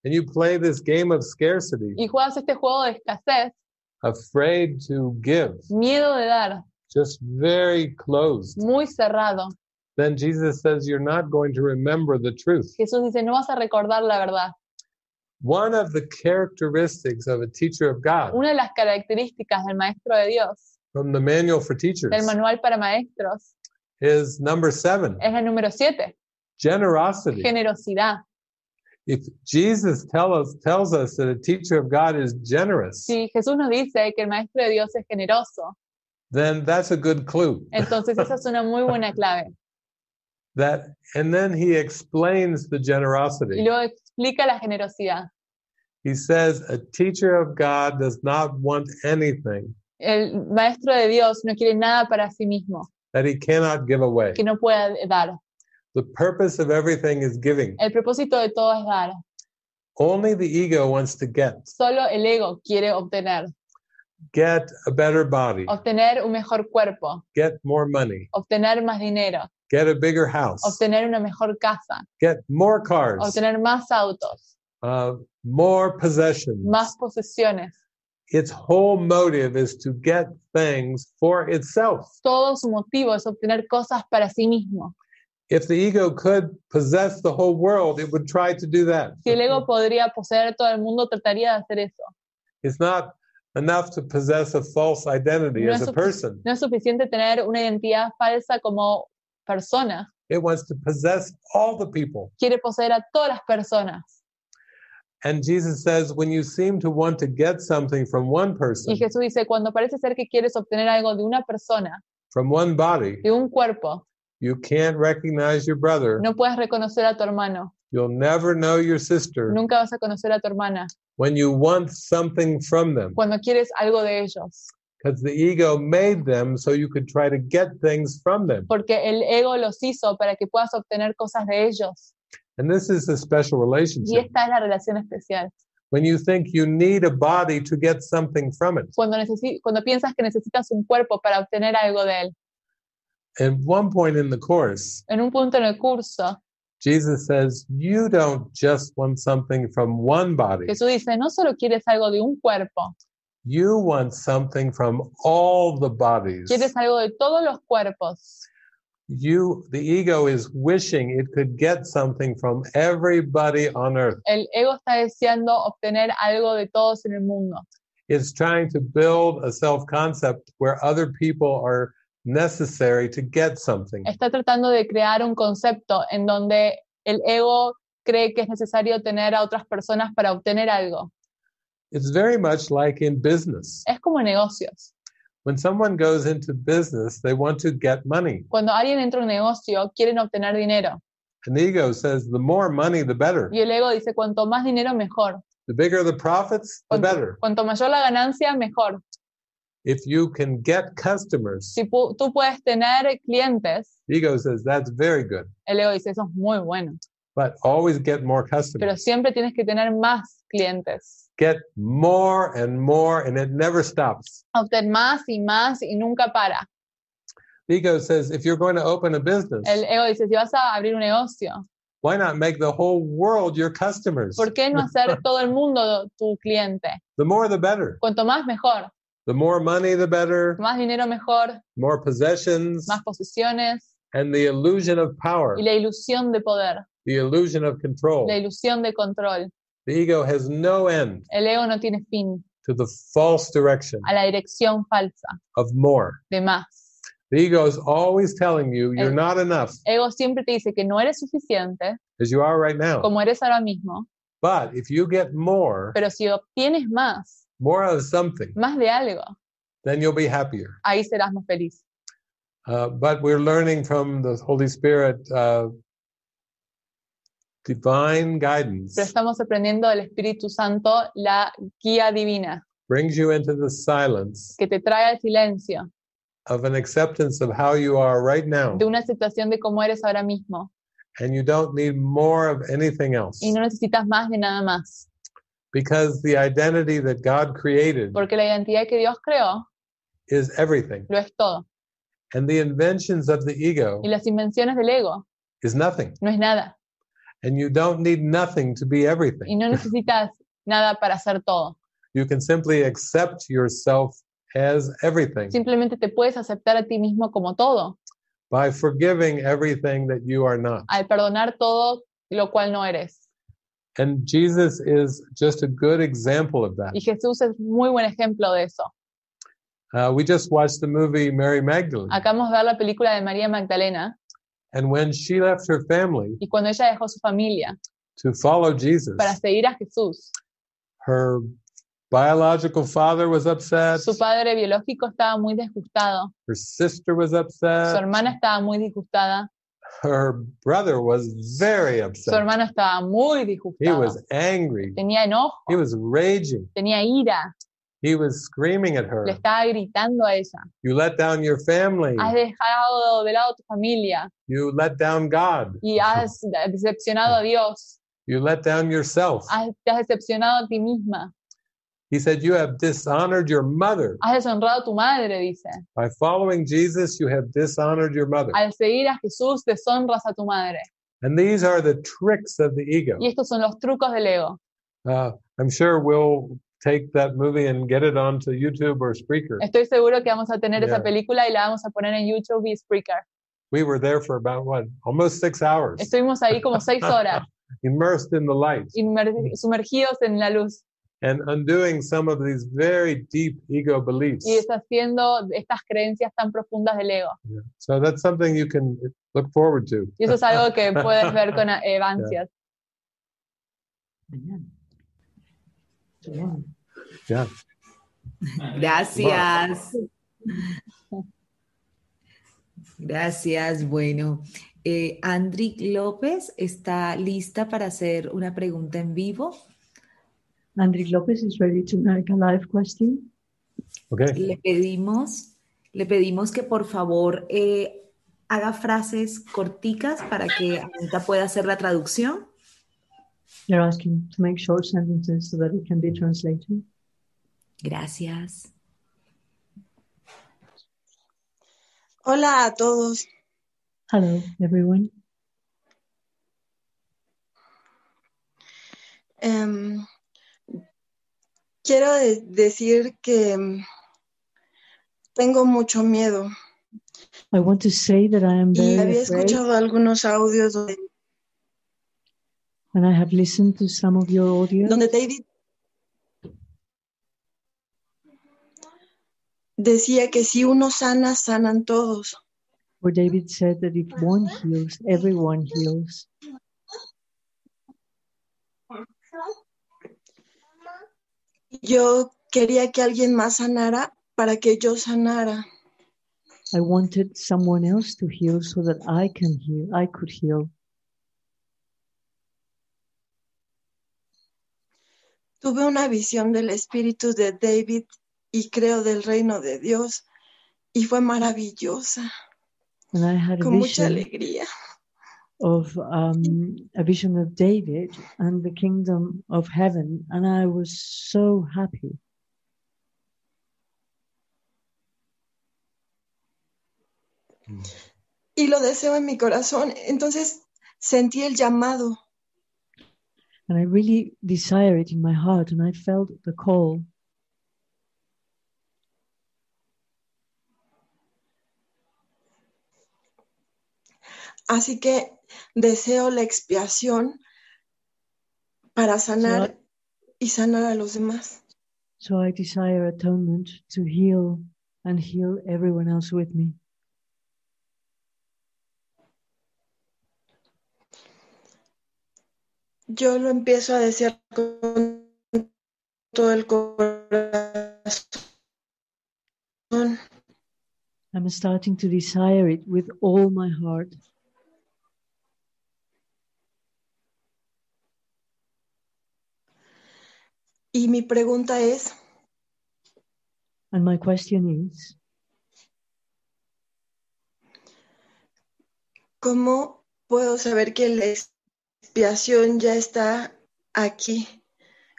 and you play this game of scarcity, y juegas este juego de escasez, afraid to give, miedo de dar, just very closed, muy cerrado, then Jesus says you're not going to remember the truth. Jesús dice, no vas a recordar la verdad. One of the characteristics of a teacher of God Una de las características del maestro de Dios, from the manual for teachers del manual para maestros, is number 7, es la número 7, generosity. generosidad. If Jesus tells us that a teacher of God is generous, Si Jesús nos dice que el maestro de Dios es generoso, then that's a good clue. entonces esa es una muy buena clave. And then he explains the Y generosity. luego explica la generosidad. He says a teacher of God does not want anything El maestro de Dios no quiere nada para sí mismo, that he cannot give away. que no pueda dar. The purpose of everything is giving. El propósito de todo es dar. Only the ego wants to get Solo el ego quiere obtener. a better body, Obtener un mejor cuerpo, get more money, obtener más dinero, get a bigger house, obtener una mejor casa, get more cars, obtener más autos, more possessions. más posesiones. Its whole motive is to get things for itself. Todo su motivo es obtener cosas para sí mismo. If the ego could possess the whole world, it would try to do that. Si el ego podría poseer todo el mundo, trataría de hacer eso. It's not enough to possess a false identity No as es, a person. no es suficiente tener una identidad falsa como persona. It wants to possess all the people. Quiere poseer a todas las personas. And Jesus says, when you seem to want to get something from one person, Y Jesús dice, cuando parece ser que quieres obtener algo de una persona, from one body, de un cuerpo, you can't recognize your brother. no puedes reconocer a tu hermano. You'll never know your sister Nunca vas a conocer a tu hermana when you want something from them. cuando quieres algo de ellos. Because the ego made them so you could try to get things from them. Porque el ego los hizo para que puedas obtener cosas de ellos. And this is a special Y relationship. esta es la relación especial. When you think you need a body to get something from it. Cuando piensas que necesitas un cuerpo para obtener algo de él. At one point in the course, En un punto en el curso, Jesus says, you don't just want something from one body. Jesús dice, no solo quieres algo de un cuerpo, You want something from all the bodies. quieres algo de todos los cuerpos. The ego is wishing it could get something from everybody on earth. El ego está deseando obtener algo de todos en el mundo. It's trying to build a self-concept where other people are necessary to get something. Está tratando de crear un concepto en donde el ego cree que es necesario tener a otras personas para obtener algo. It's very much like in business. Es como en negocios. When someone goes into business, they want to get money. Cuando alguien entra a un negocio, quieren obtener dinero. And the ego says, the more money, the better. Y el ego dice, cuanto más dinero, mejor. The bigger the profits, the better. Cuanto mayor la ganancia, mejor. If you can get customers, Si tú puedes tener clientes, the ego says, that's very good. el ego dice, eso es muy bueno. But always get more Pero customers. siempre tienes que tener más clientes. Get more, and it never stops. Obtener más y nunca para. The ego says, if you're going to open a business, El ego dice, si vas a abrir un negocio, Why not make the whole world your customers? ¿Por qué no hacer todo el mundo tu cliente? The more the better. Cuanto más, mejor. The more money the better. Más dinero, mejor. More possessions. Más posesiones. And the illusion of power. Y la ilusión de poder. The illusion of control. La ilusión de control. The ego has no end. El ego no tiene fin. To the false direction. A la dirección falsa. Of more. De más. The ego is always telling you you're not enough. Ego siempre te dice que no eres suficiente. As you are right now. Como eres ahora mismo. But if you get more. Pero si obtienes más. More of something. Más de algo. Then you'll be happier. Ahí serás más feliz. But we're learning from the Holy Spirit divine guidance. Pero estamos aprendiendo del Espíritu Santo la guía divina. Brings you into the silence. Que te trae al silencio. Of an acceptance of how you are right now. De una aceptación de cómo eres ahora mismo. And you don't need more of anything else. Y no necesitas más de nada más. Because the identity that God created. Porque la identidad que Dios creó. Is everything. Lo es todo. And the inventions of the ego. Y las invenciones del ego. Is nothing. No es nada. And you don't need nothing to be everything. Y no necesitas nada para hacer todo. You can simply accept yourself as everything. Simplemente te puedes aceptar a ti mismo como todo. By forgiving everything that you are not. Al perdonar todo lo cual no eres. And Jesus is just a good example of that. Y Jesús es muy buen ejemplo de eso. We just watched the movie Mary Magdalene. Acabamos de ver la película de María Magdalena. And when she left her family. Y cuando ella dejó su familia. To follow Jesus. Para seguir a Jesús. Her biological father was upset. Su padre biológico estaba muy disgustado. Her sister was upset. Su hermana estaba muy disgustada. Her brother was very upset. Su hermano estaba muy disgustado. He was angry. Tenía enojo. He was raging. Tenía ira. He was screaming at her. Le estaba gritando a ella. You let down your family. Has dejado de lado tu familia. You let down God. Y has decepcionado a Dios. You let down yourself. Te has decepcionado a ti misma. He said, you have dishonored your mother. Has deshonrado a tu madre, dice. By following Jesus, you have dishonored your mother. Al seguir a Jesús, deshonras a tu madre. And these are the tricks of the ego. Y estos son los trucos del ego. I'm sure we'll take that movie and get it onto YouTube or Spreaker. Estoy seguro que vamos a tener esa película y la vamos a poner en YouTube y Spreaker. We were there for about, almost 6 hours. Estuvimos ahí como 6 horas. Immersed in the light. Sumergidos en la luz. And undoing some of these very deep ego beliefs. Y deshaciendo estas creencias tan profundas del ego. Yeah. So that's something you can look forward to. Y eso es algo que puedes ver con ansias. Yeah. Gracias. Gracias. Bueno, Andrick López está lista para hacer una pregunta en vivo. Andrick López is ready to make a live question. Okay. Le pedimos que por favor haga frases corticas para que Anita pueda hacer la traducción. They're asking to make short sentences so that it can be translated. Gracias. Hola a todos. Hello, everyone. Quiero decir que tengo mucho miedo. I want to say that I am Y very había afraid, escuchado algunos audios and I have listened to some of your audio donde David decía que si uno sana, sanan todos. where David said that if one heals, everyone heals. Yo quería que alguien más sanara para que yo sanara. I wanted someone else to heal so that I could heal. Tuve una visión del espíritu de David y creo del reino de Dios y fue maravillosa, And I had a con mucha vision alegría. of David and the kingdom of heaven, and I was so happy. Y lo deseo en mi corazón. Entonces sentí el llamado. And I really desire it in my heart, and I felt the call. Así que deseo la expiación para sanar y sanar a los demás. So I desire atonement to heal and heal everyone else with me. Yo lo empiezo a desear con todo el corazón. I'm starting to desire it with all my heart. Y mi pregunta es, And my question is, ¿cómo puedo saber que la expiación ya está aquí?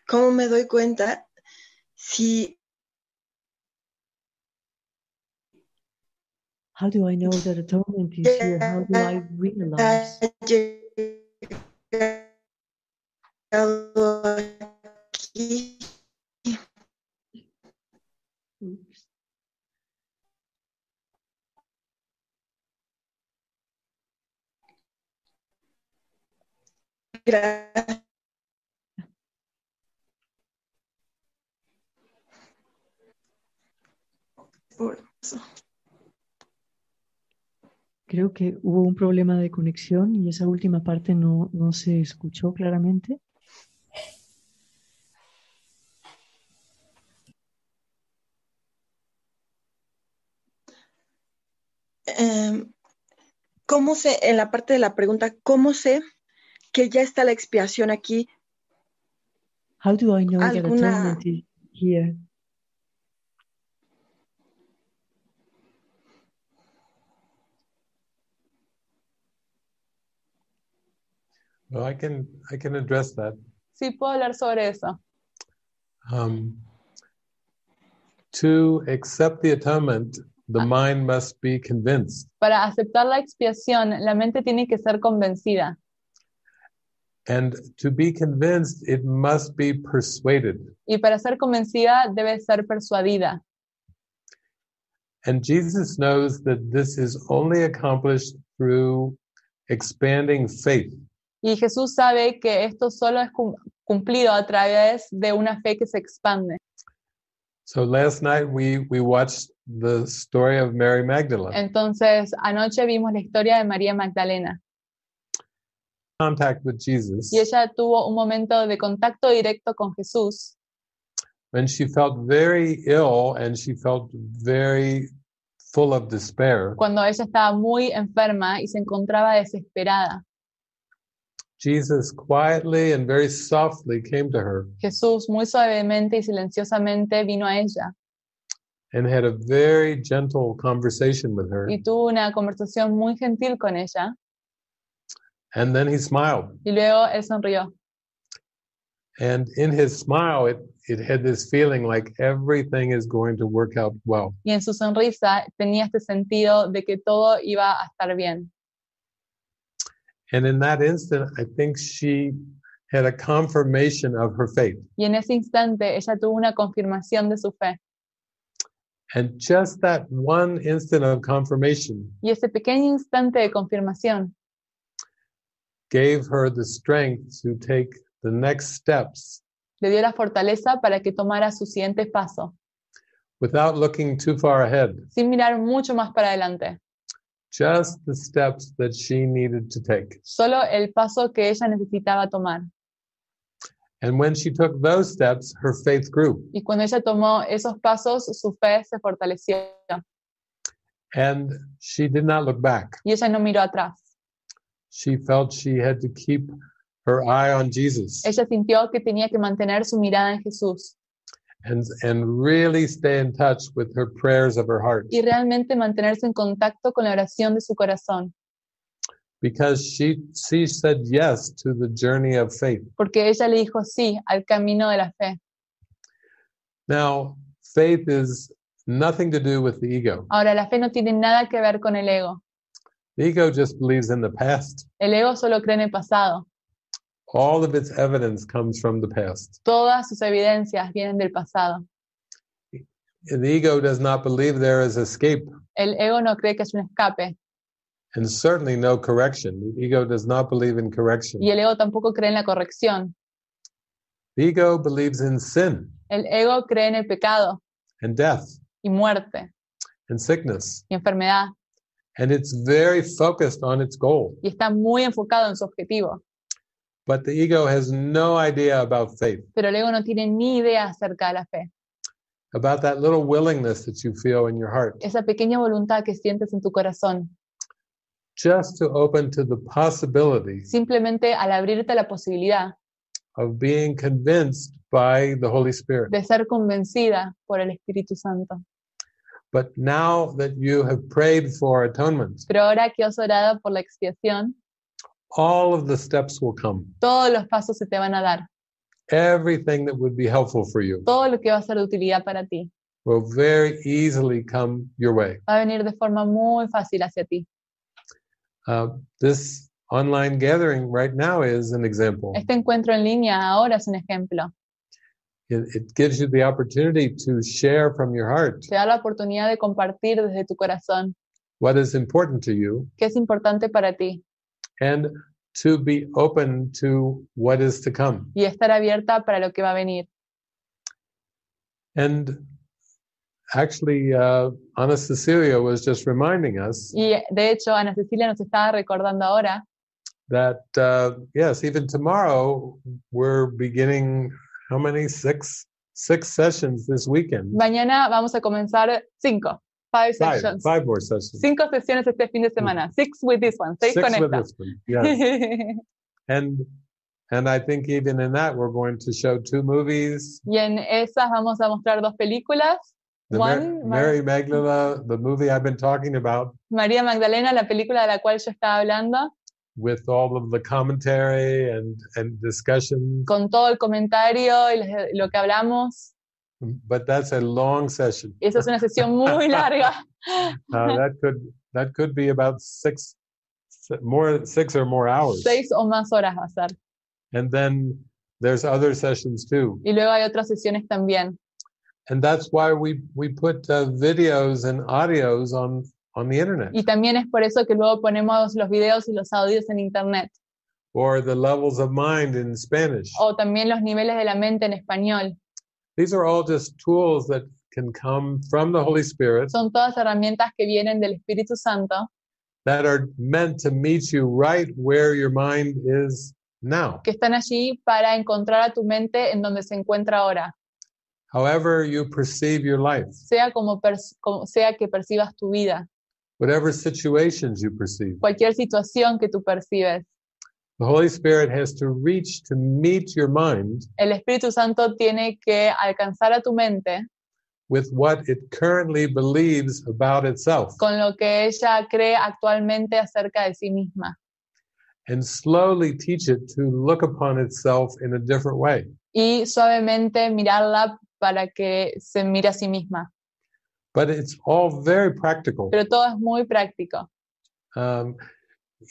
¿Cómo me doy cuenta si how do I know that atonement is here? How do I realize? ha llegado aquí? Oops. Gracias por eso. Creo que hubo un problema de conexión y esa última parte no se escuchó claramente. ¿Cómo sé, en la parte de la pregunta, cómo sé que ya está la expiación aquí? How do I know that ¿Alguna atonement is here? Well, I can address that. Sí, puedo hablar sobre eso. To accept the atonement, the mind must be convinced. Para aceptar la expiación, la mente tiene que ser convencida. And to be convinced, it must be persuaded. Y para ser convencida, debe ser persuadida. And Jesus knows that this is only accomplished through expanding faith. Y Jesús sabe que esto solo es cumplido a través de una fe que se expande. So last night we watched the story of Mary Magdalene. Entonces, anoche vimos la historia de María Magdalena. Contact with Jesus. Y ella tuvo un momento de contacto directo con Jesús When she felt very ill and she felt very full of despair. cuando ella estaba muy enferma y se encontraba desesperada. Jesus quietly and very softly came to her Jesús muy suavemente y silenciosamente vino a ella and had a very gentle conversation with her. y tuvo una conversación muy gentil con ella. And then he smiled. Y luego él sonrió. And in his smile, it had this feeling like everything is going to work out well. Y en su sonrisa tenía este sentido de que todo iba a estar bien. And in that instant, I think she had a confirmation of her faith. Y en ese instante ella tuvo una confirmación de su fe. And just that one instant of confirmation Y ese pequeño instante de confirmación gave her the strength to take the next steps le dio la fortaleza para que tomara su siguiente paso, without looking too far ahead. sin mirar mucho más para adelante. Just the steps that she needed to take. Solo el paso que ella necesitaba tomar. And when she took those steps, her faith grew. Y cuando ella tomó esos pasos, su fe se fortaleció. And she did not look back. Y ella no miró atrás. She felt she had to keep her eye on Jesus Ella sintió que tenía que mantener su mirada en Jesús and really stay in touch with her prayers of her heart. y realmente mantenerse en contacto con la oración de su corazón, Because she said yes to the journey of faith. porque ella le dijo sí al camino de la fe. Now, faith is nothing to do with the ego. Ahora, la fe no tiene nada que ver con el ego. The ego just believes in the past. El ego solo cree en el pasado. All of its evidence comes from the past. Todas sus evidencias vienen del pasado. The ego does not believe there is escape, El ego no cree que es un escape. and certainly no correction. The ego does not believe in correction. Y el ego tampoco cree en la corrección. The ego believes in sin El ego cree en el pecado and death y muerte and sickness. y enfermedad. And it's very focused on its goal. Y está muy enfocado en su objetivo. But the ego has no idea about faith, Pero el ego no tiene ni idea acerca de la fe. about that little willingness that you feel in your heart, Esa pequeña voluntad que sientes en tu corazón. just to open to the possibility Simplemente al abrirte a la posibilidad of being convinced by the Holy Spirit. de ser convencida por el Espíritu Santo. But now that you have prayed for atonement, Pero ahora que has orado por la expiación, all of the steps will come. todos los pasos se te van a dar. Everything that would be helpful for you Todo lo que va a ser de utilidad para ti will very easily come your way. va a venir de forma muy fácil hacia ti. This online gathering right now is an example. Este encuentro en línea ahora es un ejemplo. It gives you the opportunity to share from your heart Te da la oportunidad de compartir desde tu corazón what is important to you qué es importante para ti and to be open to what is to come. y estar abierta para lo que va a venir. And actually, Ana Cecilia was just reminding us Y de hecho, Ana Cecilia nos estaba recordando ahora that, yes, even tomorrow, we're beginning, how many? Six sessions this weekend. mañana vamos a comenzar 5 sessions. Five more sessions. 5 sesiones este fin de semana. 6 with this one. 6 con Six with esta. this one, yes. And I think even in that, we're going to show 2 movies. Y en esas vamos a mostrar 2 películas. The Mary Magdalene, the movie I've been talking about, María Magdalena, la película de la cual yo estaba hablando, with all of the commentary and discussion. con todo el comentario y lo que hablamos. But that's a long session. Esa es una sesión muy larga. That could be about 6 or more hours. 6 o más horas va a ser. And then there's other sessions too. Y luego hay otras sesiones también. And that's why we put videos and audios on the internet. Y también es por eso que luego ponemos los videos y los audios en internet. Or the levels of mind in Spanish. O también los niveles de la mente en español. These are all just tools that can come from the Holy Spirit Son todas herramientas que vienen del Espíritu Santo, that are meant to meet you right where your mind is now. que están allí para encontrar a tu mente en donde se encuentra ahora. However you perceive your life, Sea como sea que percibas tu vida, whatever situations you perceive, cualquier situación que tú percibes. the Holy Spirit has to reach to meet your mind El Espíritu Santo tiene que alcanzar a tu mente with what it currently believes about itself con lo que ella cree actualmente acerca de sí misma and slowly teach it to look upon itself in a different way. y suavemente mirarla para que se mire a sí misma. But it's all very practical. Pero todo es muy práctico.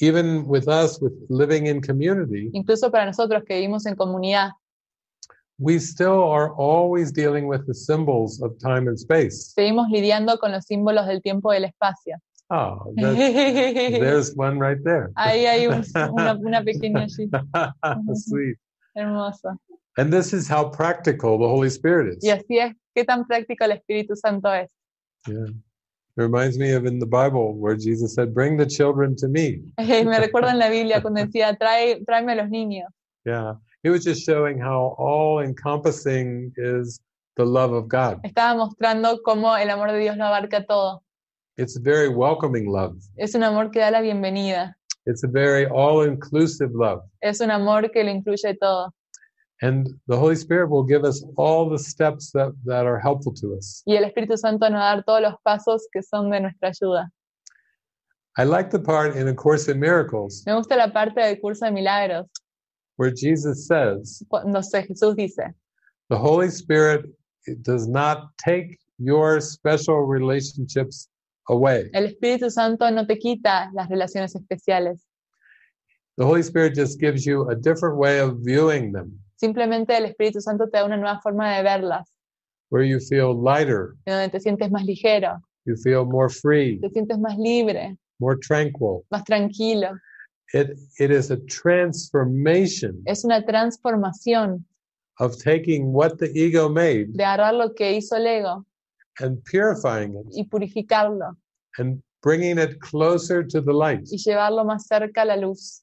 Even with us, with living in community, Incluso para nosotros que vivimos en comunidad, we still are always dealing with the symbols of time and space. seguimos lidiando con los símbolos del tiempo y del espacio. Oh, there's one right there. Ahí hay una pequeña allí. Sweet. Hermoso. And this is how practical the Holy Spirit Y is. así es, qué tan práctico el Espíritu Santo es. Yeah. It reminds me of in the Bible where Jesus said, "Bring the children to me." Me recuerdo en la Biblia cuando decía, tráeme a los niños. Yeah. He was just showing how all-encompassing is the love of God. Estaba mostrando cómo el amor de Dios lo abarca todo. It's a very welcoming love. Es un amor que da la bienvenida. It's a very all-inclusive love. Es un amor que lo incluye todo. And the Holy Spirit will give us all the steps that are helpful to us. Y el Espíritu Santo nos va a dar todos los pasos que son de nuestra ayuda. I like the part in A Course in Miracles Me gusta la parte del curso de milagros, where Jesus says, cuando Jesús dice, the Holy Spirit does not take your special relationships away. El Espíritu Santo no te quita las relaciones especiales. The Holy Spirit just gives you a different way of viewing them, Simplemente el Espíritu Santo te da una nueva forma de verlas, where you feel lighter, en donde te sientes más ligero, you feel more free, te sientes más libre, more tranquil. más tranquilo. It is a transformation Es una transformación of taking what the ego made de agarrar lo que hizo el ego and purifying it y purificarlo and bringing it closer to the light y llevarlo más cerca a la luz,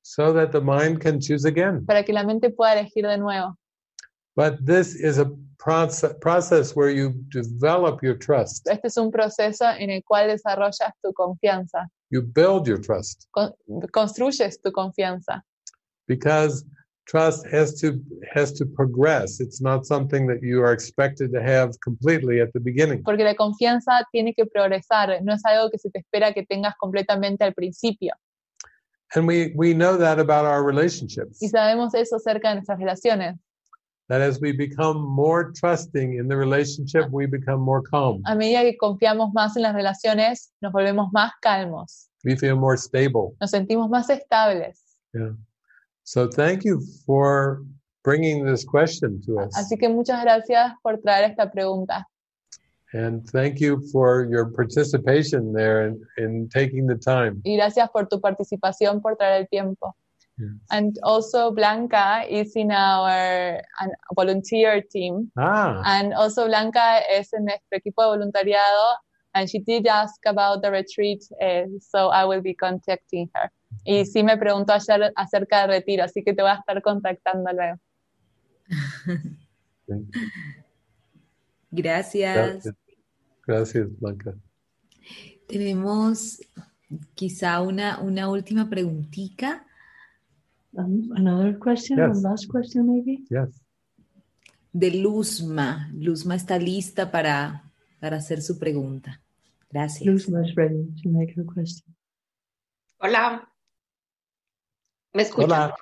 so that the mind can choose again. para que la mente pueda elegir de nuevo. But this is a process where you develop your trust. Este es un proceso en el cual desarrollas tu confianza, You build your trust construyes tu confianza, because trust has to progress. It's not something that you are expected to have completely at the beginning. porque la confianza tiene que progresar, no es algo que se te espera que tengas completamente al principio. And we know that about our relationships, Y sabemos eso acerca de nuestras relaciones. that as we become more trusting in the relationship, we become more calm. A medida que confiamos más en las relaciones, nos volvemos más calmos, We feel more stable. nos sentimos más estables. Yeah. So thank you for bringing this question to us. Así que muchas gracias por traer esta pregunta. And thank you for your participation there in taking the time. Y gracias por tu participación, por traer el tiempo. Yes. And also Blanca is in our volunteer team. And also Blanca es en nuestro equipo de voluntariado. And she did ask about the retreat, so I will be contacting her. Y sí me preguntó ayer acerca del retiro, así que te voy a estar contactando luego. Gracias. Gracias, Blanca. Tenemos quizá una última preguntita. Another question, Yes. one last question maybe? Yes. De Luzma. Luzma está lista para hacer su pregunta. Gracias. Luzma is ready to make her question. Hola. ¿Me escuchan? Hola.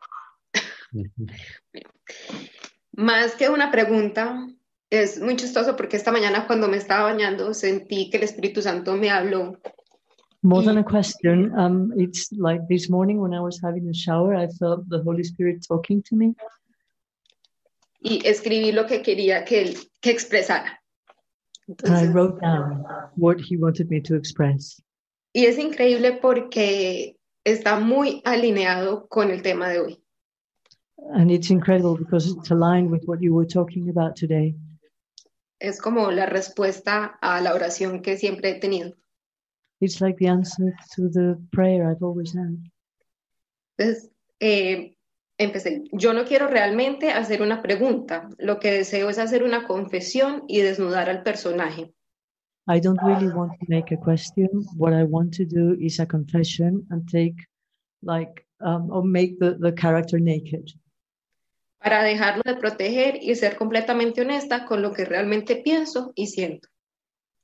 Más que una pregunta, es muy chistoso porque esta mañana cuando me estaba bañando sentí que el Espíritu Santo me habló. More than a question, it's like this morning when I was having a shower, I felt the Holy Spirit talking to me. Y escribí lo que quería que expresara. And I Entonces, wrote down what he wanted me to express. y es increíble porque está muy alineado con el tema de hoy. And it's incredible because it's aligned with what you were talking about today. Es como la respuesta a la oración que siempre he tenido. It's like the answer to the prayer I've always had. Entonces, empecé. Yo no quiero realmente hacer una pregunta. Lo que deseo es hacer una confesión y desnudar al personaje. I don't really want to make a question. What I want to do is a confession and take or make the character naked. Para dejarlo de proteger y ser completamente honesta con lo que realmente pienso y siento.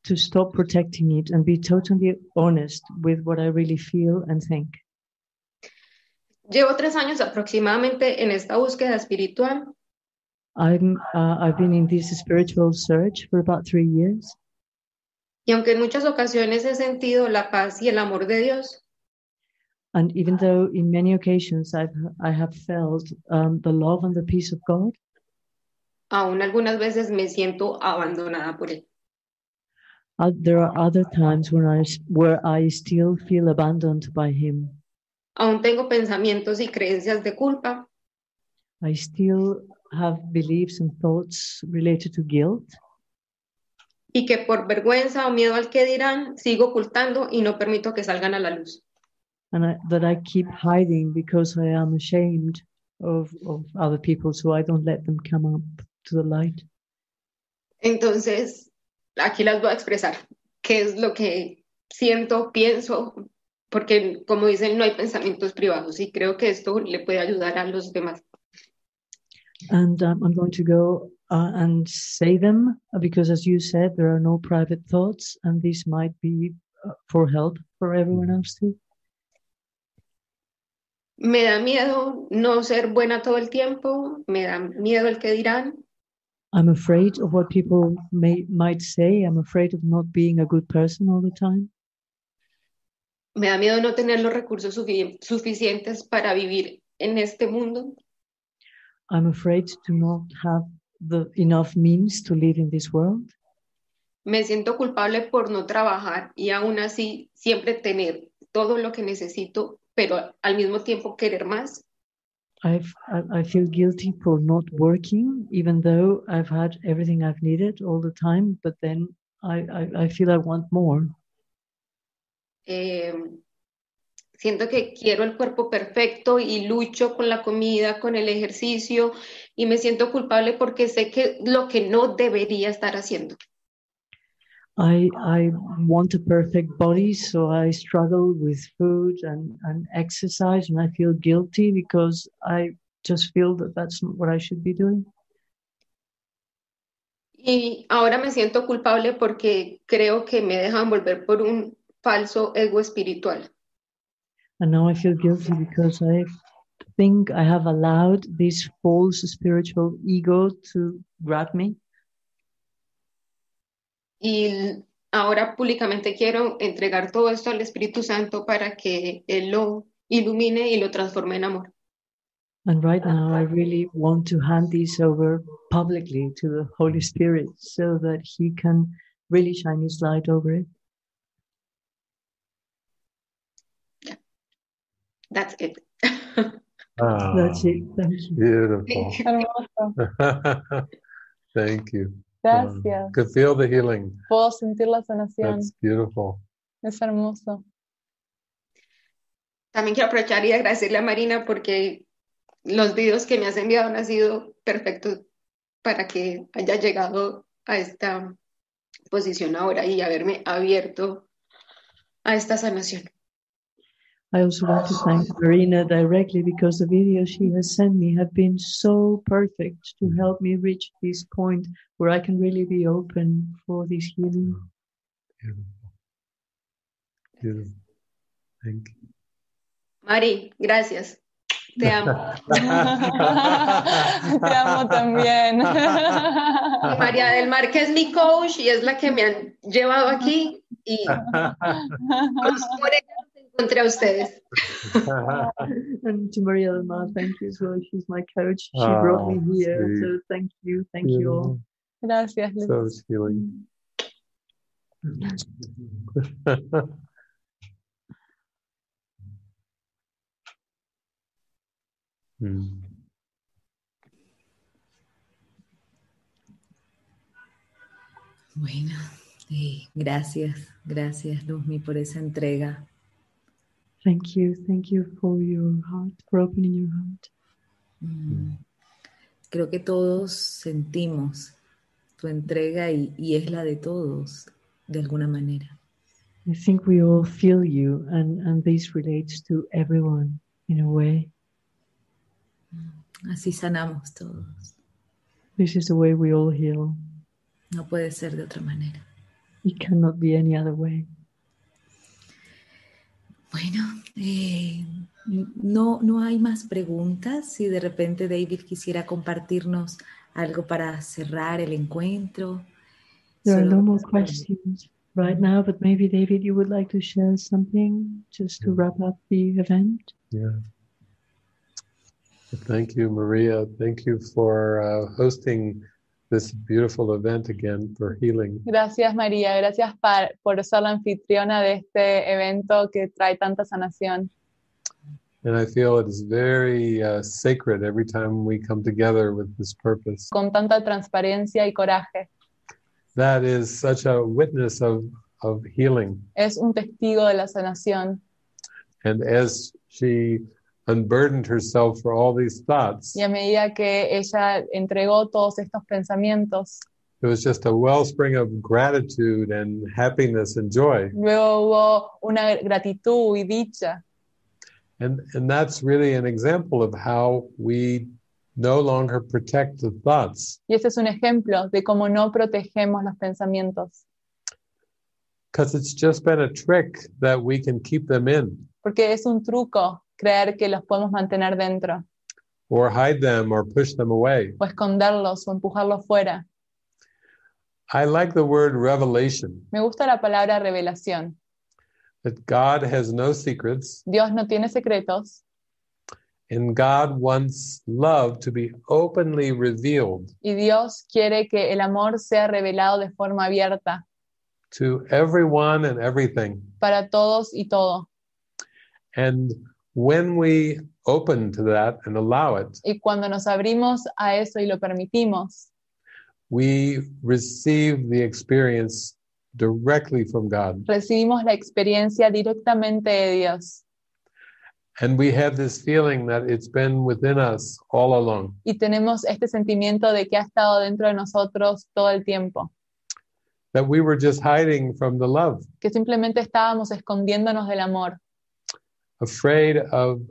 To stop protecting it and be totally honest with what I really feel and think. Llevo 3 años aproximadamente en esta búsqueda espiritual I've been in this spiritual search for about 3 years. y aunque en muchas ocasiones he sentido la paz y el amor de Dios, And even though in many occasions I have felt the love and the peace of God, aún algunas veces me siento abandonada por Él. there are other times where I still feel abandoned by Him. Aún tengo pensamientos y creencias de culpa, I still have beliefs and thoughts related to guilt, y que por vergüenza o miedo al que dirán, sigo ocultando y no permito que salgan a la luz. and that I keep hiding because I am ashamed of other people, so I don't let them come up to the light. Entonces, aquí las voy a expresar. ¿Qué es lo que siento, pienso? Porque, como dicen, no hay pensamientos privados y creo que esto le puede ayudar a los demás. And I'm going to go and say them because, as you said, there are no private thoughts, and this might be for help for everyone else too. Me da miedo no ser buena todo el tiempo, me da miedo el que dirán, I'm afraid of what people might say. I'm afraid of not being a good person all the time. Me da miedo no tener los recursos suficientes para vivir en este mundo. I'm afraid to not have enough means to live in this world. Me siento culpable por no trabajar y aún así siempre tener todo lo que necesito, pero al mismo tiempo querer más. I feel guilty for not working, even though I've had everything I've needed all the time, but then I feel I want more. Siento que quiero el cuerpo perfecto y lucho con la comida, con el ejercicio, y me siento culpable porque sé que lo que no debería estar haciendo. I want a perfect body, so I struggle with food and exercise, and I feel guilty because I just feel that that's not what I should be doing. Y ahora me siento culpable porque creo que me dejan volver por un falso ego espiritual. And now I feel guilty because I think I have allowed this false spiritual ego to grab me. Y ahora públicamente quiero entregar todo esto al Espíritu Santo para que Él lo ilumine y lo transforme en amor. And right now I really want to hand this over publicly to the Holy Spirit so that He can really shine His light over it. That's it. That's it. Thank you. Beautiful. Thank you. Gracias. Could feel the healing. Puedo sentir la sanación. That's beautiful. Es hermoso. También quiero aprovechar y agradecerle a Marina porque los videos que me has enviado han sido perfectos para que haya llegado a esta posición ahora y haberme abierto a esta sanación. I also want to thank Marina directly because the videos she has sent me have been so perfect to help me reach this point where I can really be open for this healing. Beautiful. Beautiful. Thank you. Mari, gracias. Te amo. Te amo también. Y María del Mar, que es mi coach y es la que me han llevado aquí y por ella encontré a ustedes. And to Maria del Mar, thank you as well. She's my coach. She brought me here. Sweet. So thank you. Thank you all. Gracias, Liz. So it's healing. Bueno, gracias Luzmi por esa entrega. Thank you for your heart, for opening your heart. Creo que todos sentimos tu entrega y es la de todos, de alguna manera. I think we all feel you, and this relates to everyone in a way. Así sanamos todos. This is the way we all heal. No puede ser de otra manera. It cannot be any other way. Bueno, no hay más preguntas. Si de repente David quisiera compartirnos algo para cerrar el encuentro. There are no more questions right now, but maybe David, you would like to share something just to wrap up the event? Yeah. Thank you, Maria. Thank you for hosting this beautiful event again for healing. Gracias, María. Gracias por ser la anfitriona de este evento que trae tanta sanación. And I feel it is very sacred every time we come together with this purpose. Con tanta transparencia y coraje. That is such a witness of healing. Es un testigo de la sanación. And as she unburdened herself for all these thoughts, Y a medida que ella entregó todos estos pensamientos, it was just a wellspring of gratitude and happiness and joy. luego hubo una gratitud y dicha. And that's really an example of how we no longer protect the thoughts. Y este es un ejemplo de cómo no protegemos los pensamientos. Because it's just been a trick that we can keep them in. Porque es un truco creer que los podemos mantener dentro, Or hide them or push them away. o esconderlos o empujarlos fuera. I like the word revelation. Me gusta la palabra revelación. that God has no secrets, Dios no tiene secretos, and God wants love to be openly revealed y Dios quiere que el amor sea revelado de forma abierta to everyone and everything. para todos y todo. And when we open to that and allow it, Y cuando nos abrimos a eso y lo permitimos, we receive the experience directly from God. recibimos la experiencia directamente de Dios. And we have this feeling that it's been within us all along. Y tenemos este sentimiento de que ha estado dentro de nosotros todo el tiempo. That we were just hiding from the love, Que simplemente estábamos escondiéndonos del amor. afraid of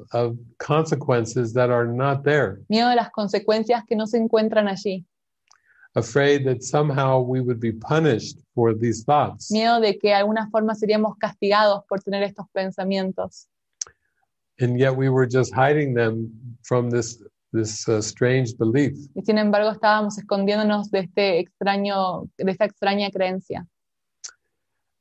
consequences that are not there, Miedo de las consecuencias que no se encuentran allí. afraid that somehow we would be punished for these thoughts. Miedo de que de alguna forma seríamos castigados por tener estos pensamientos. And yet we were just hiding them from this strange belief. Y sin embargo estábamos escondiéndonos de esta extraña creencia.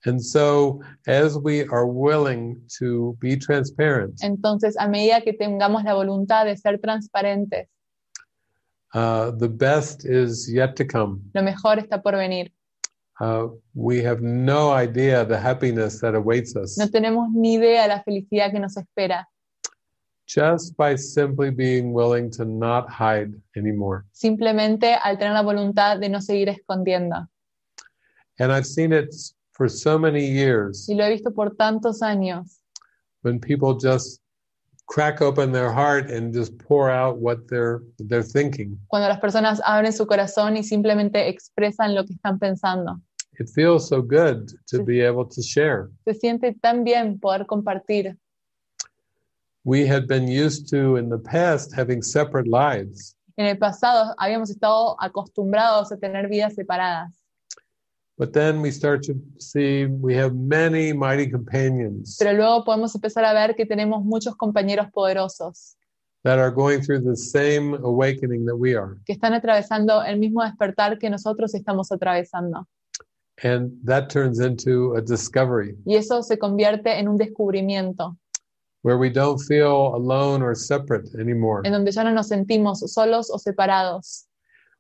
And so as we are willing to be transparent, Entonces, a medida que tengamos la voluntad de ser transparentes, the best is yet to come. lo mejor está por venir. We have no idea the happiness that awaits us No tenemos ni idea de la felicidad que nos espera, just by simply being willing to not hide anymore. simplemente al tener la voluntad de no seguir escondiendo. And I've seen it for so many years Y lo he visto por tantos años, when people just crack open their heart and just pour out what they're thinking. cuando las personas abren su corazón y simplemente expresan lo que están pensando. It feels so good to be able to share. Se siente tan bien poder compartir. We had been used to, in the past, having separate lives. En el pasado habíamos estado acostumbrados a tener vidas separadas. But then we start to see we have many mighty companions Pero luego podemos empezar a ver que tenemos muchos compañeros poderosos that are going through the same awakening that we are. que están atravesando el mismo despertar que nosotros estamos atravesando. And that turns into a discovery Y eso se convierte en un descubrimiento, where we don't feel alone or separate anymore. en donde ya no nos sentimos solos o separados.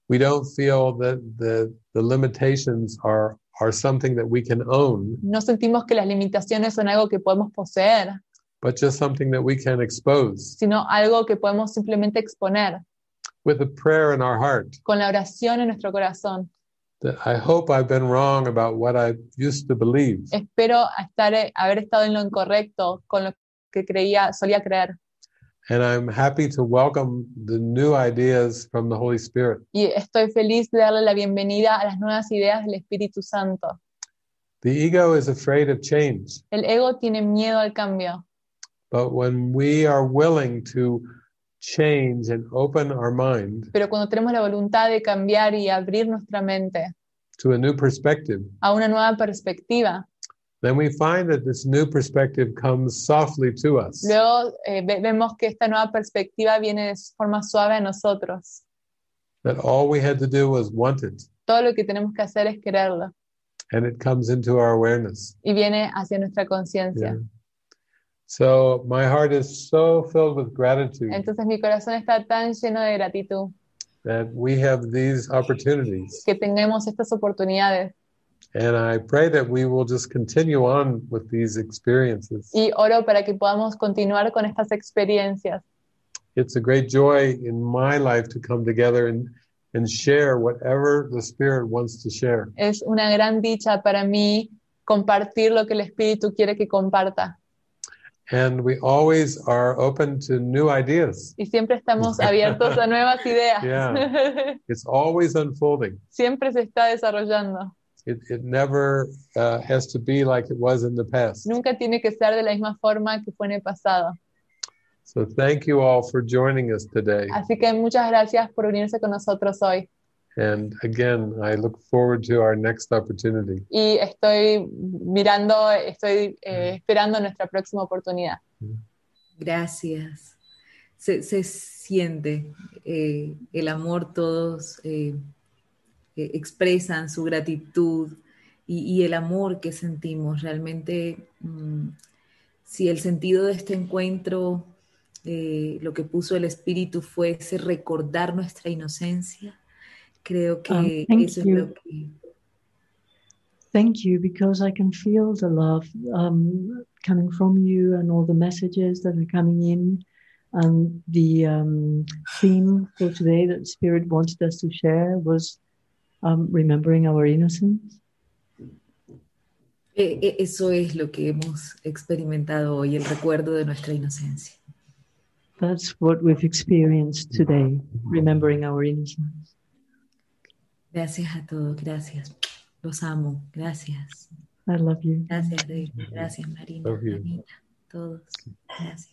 We don't feel that the limitations are something that we can own, No sentimos que las limitaciones son algo que podemos poseer, but just something that we can expose sino algo que podemos simplemente exponer with a prayer in our heart. con la oración en nuestro corazón. That I hope I've been wrong about what I used to believe. Espero haber estado en lo incorrecto con lo que solía creer. And I'm happy to welcome the new ideas from the Holy Spirit. Y estoy feliz de darle la bienvenida a las nuevas ideas del Espíritu Santo. The ego is afraid of change, El ego tiene miedo al cambio, but when we are willing to change and open our mind pero cuando tenemos la voluntad de cambiar y abrir nuestra mente to a new perspective, a una nueva perspectiva, then we find that this new perspective comes softly to us. luego vemos que esta nueva perspectiva viene de forma suave a nosotros. That all we had to do was want it, Todo lo que tenemos que hacer es quererlo and it comes into our awareness. y viene hacia nuestra conciencia. Yeah. So my heart is so filled with gratitude Entonces mi corazón está tan lleno de gratitud that we have these opportunities. que tengamos estas oportunidades. And I pray that we will just continue on with these experiences. Y oro para que podamos continuar con estas experiencias. It's a great joy in my life to come together and share whatever the Spirit wants to share. Es una gran dicha para mí compartir lo que el Espíritu quiere que comparta. And we always are open to new ideas. Y siempre estamos abiertos a nuevas ideas. Yeah. It's always unfolding. Siempre se está desarrollando. It never has to be like it was in the past. Nunca tiene que ser de la misma forma que fue en el pasado. So thank you all for joining us today. Así que muchas gracias por unirse con nosotros hoy. And again, I look forward to our next opportunity. Y estoy esperando nuestra próxima oportunidad. Gracias. Se siente el amor, todos expresan su gratitud y el amor que sentimos. Realmente, si el sentido de este encuentro, lo que puso el espíritu fue ese recordar nuestra inocencia, creo que eso es lo que... Thank you, because I can feel the love coming from you and all the messages that are coming in. And the theme for today that Spirit wanted us to share was remembering our innocence. Eso es lo que hemos experimentado hoy, el recuerdo de nuestra inocencia. That's what we've experienced today, remembering our innocence. Gracias a todos, gracias. Los amo, gracias. I love you. Gracias, David. Gracias, Marina. Marina, todos. Gracias.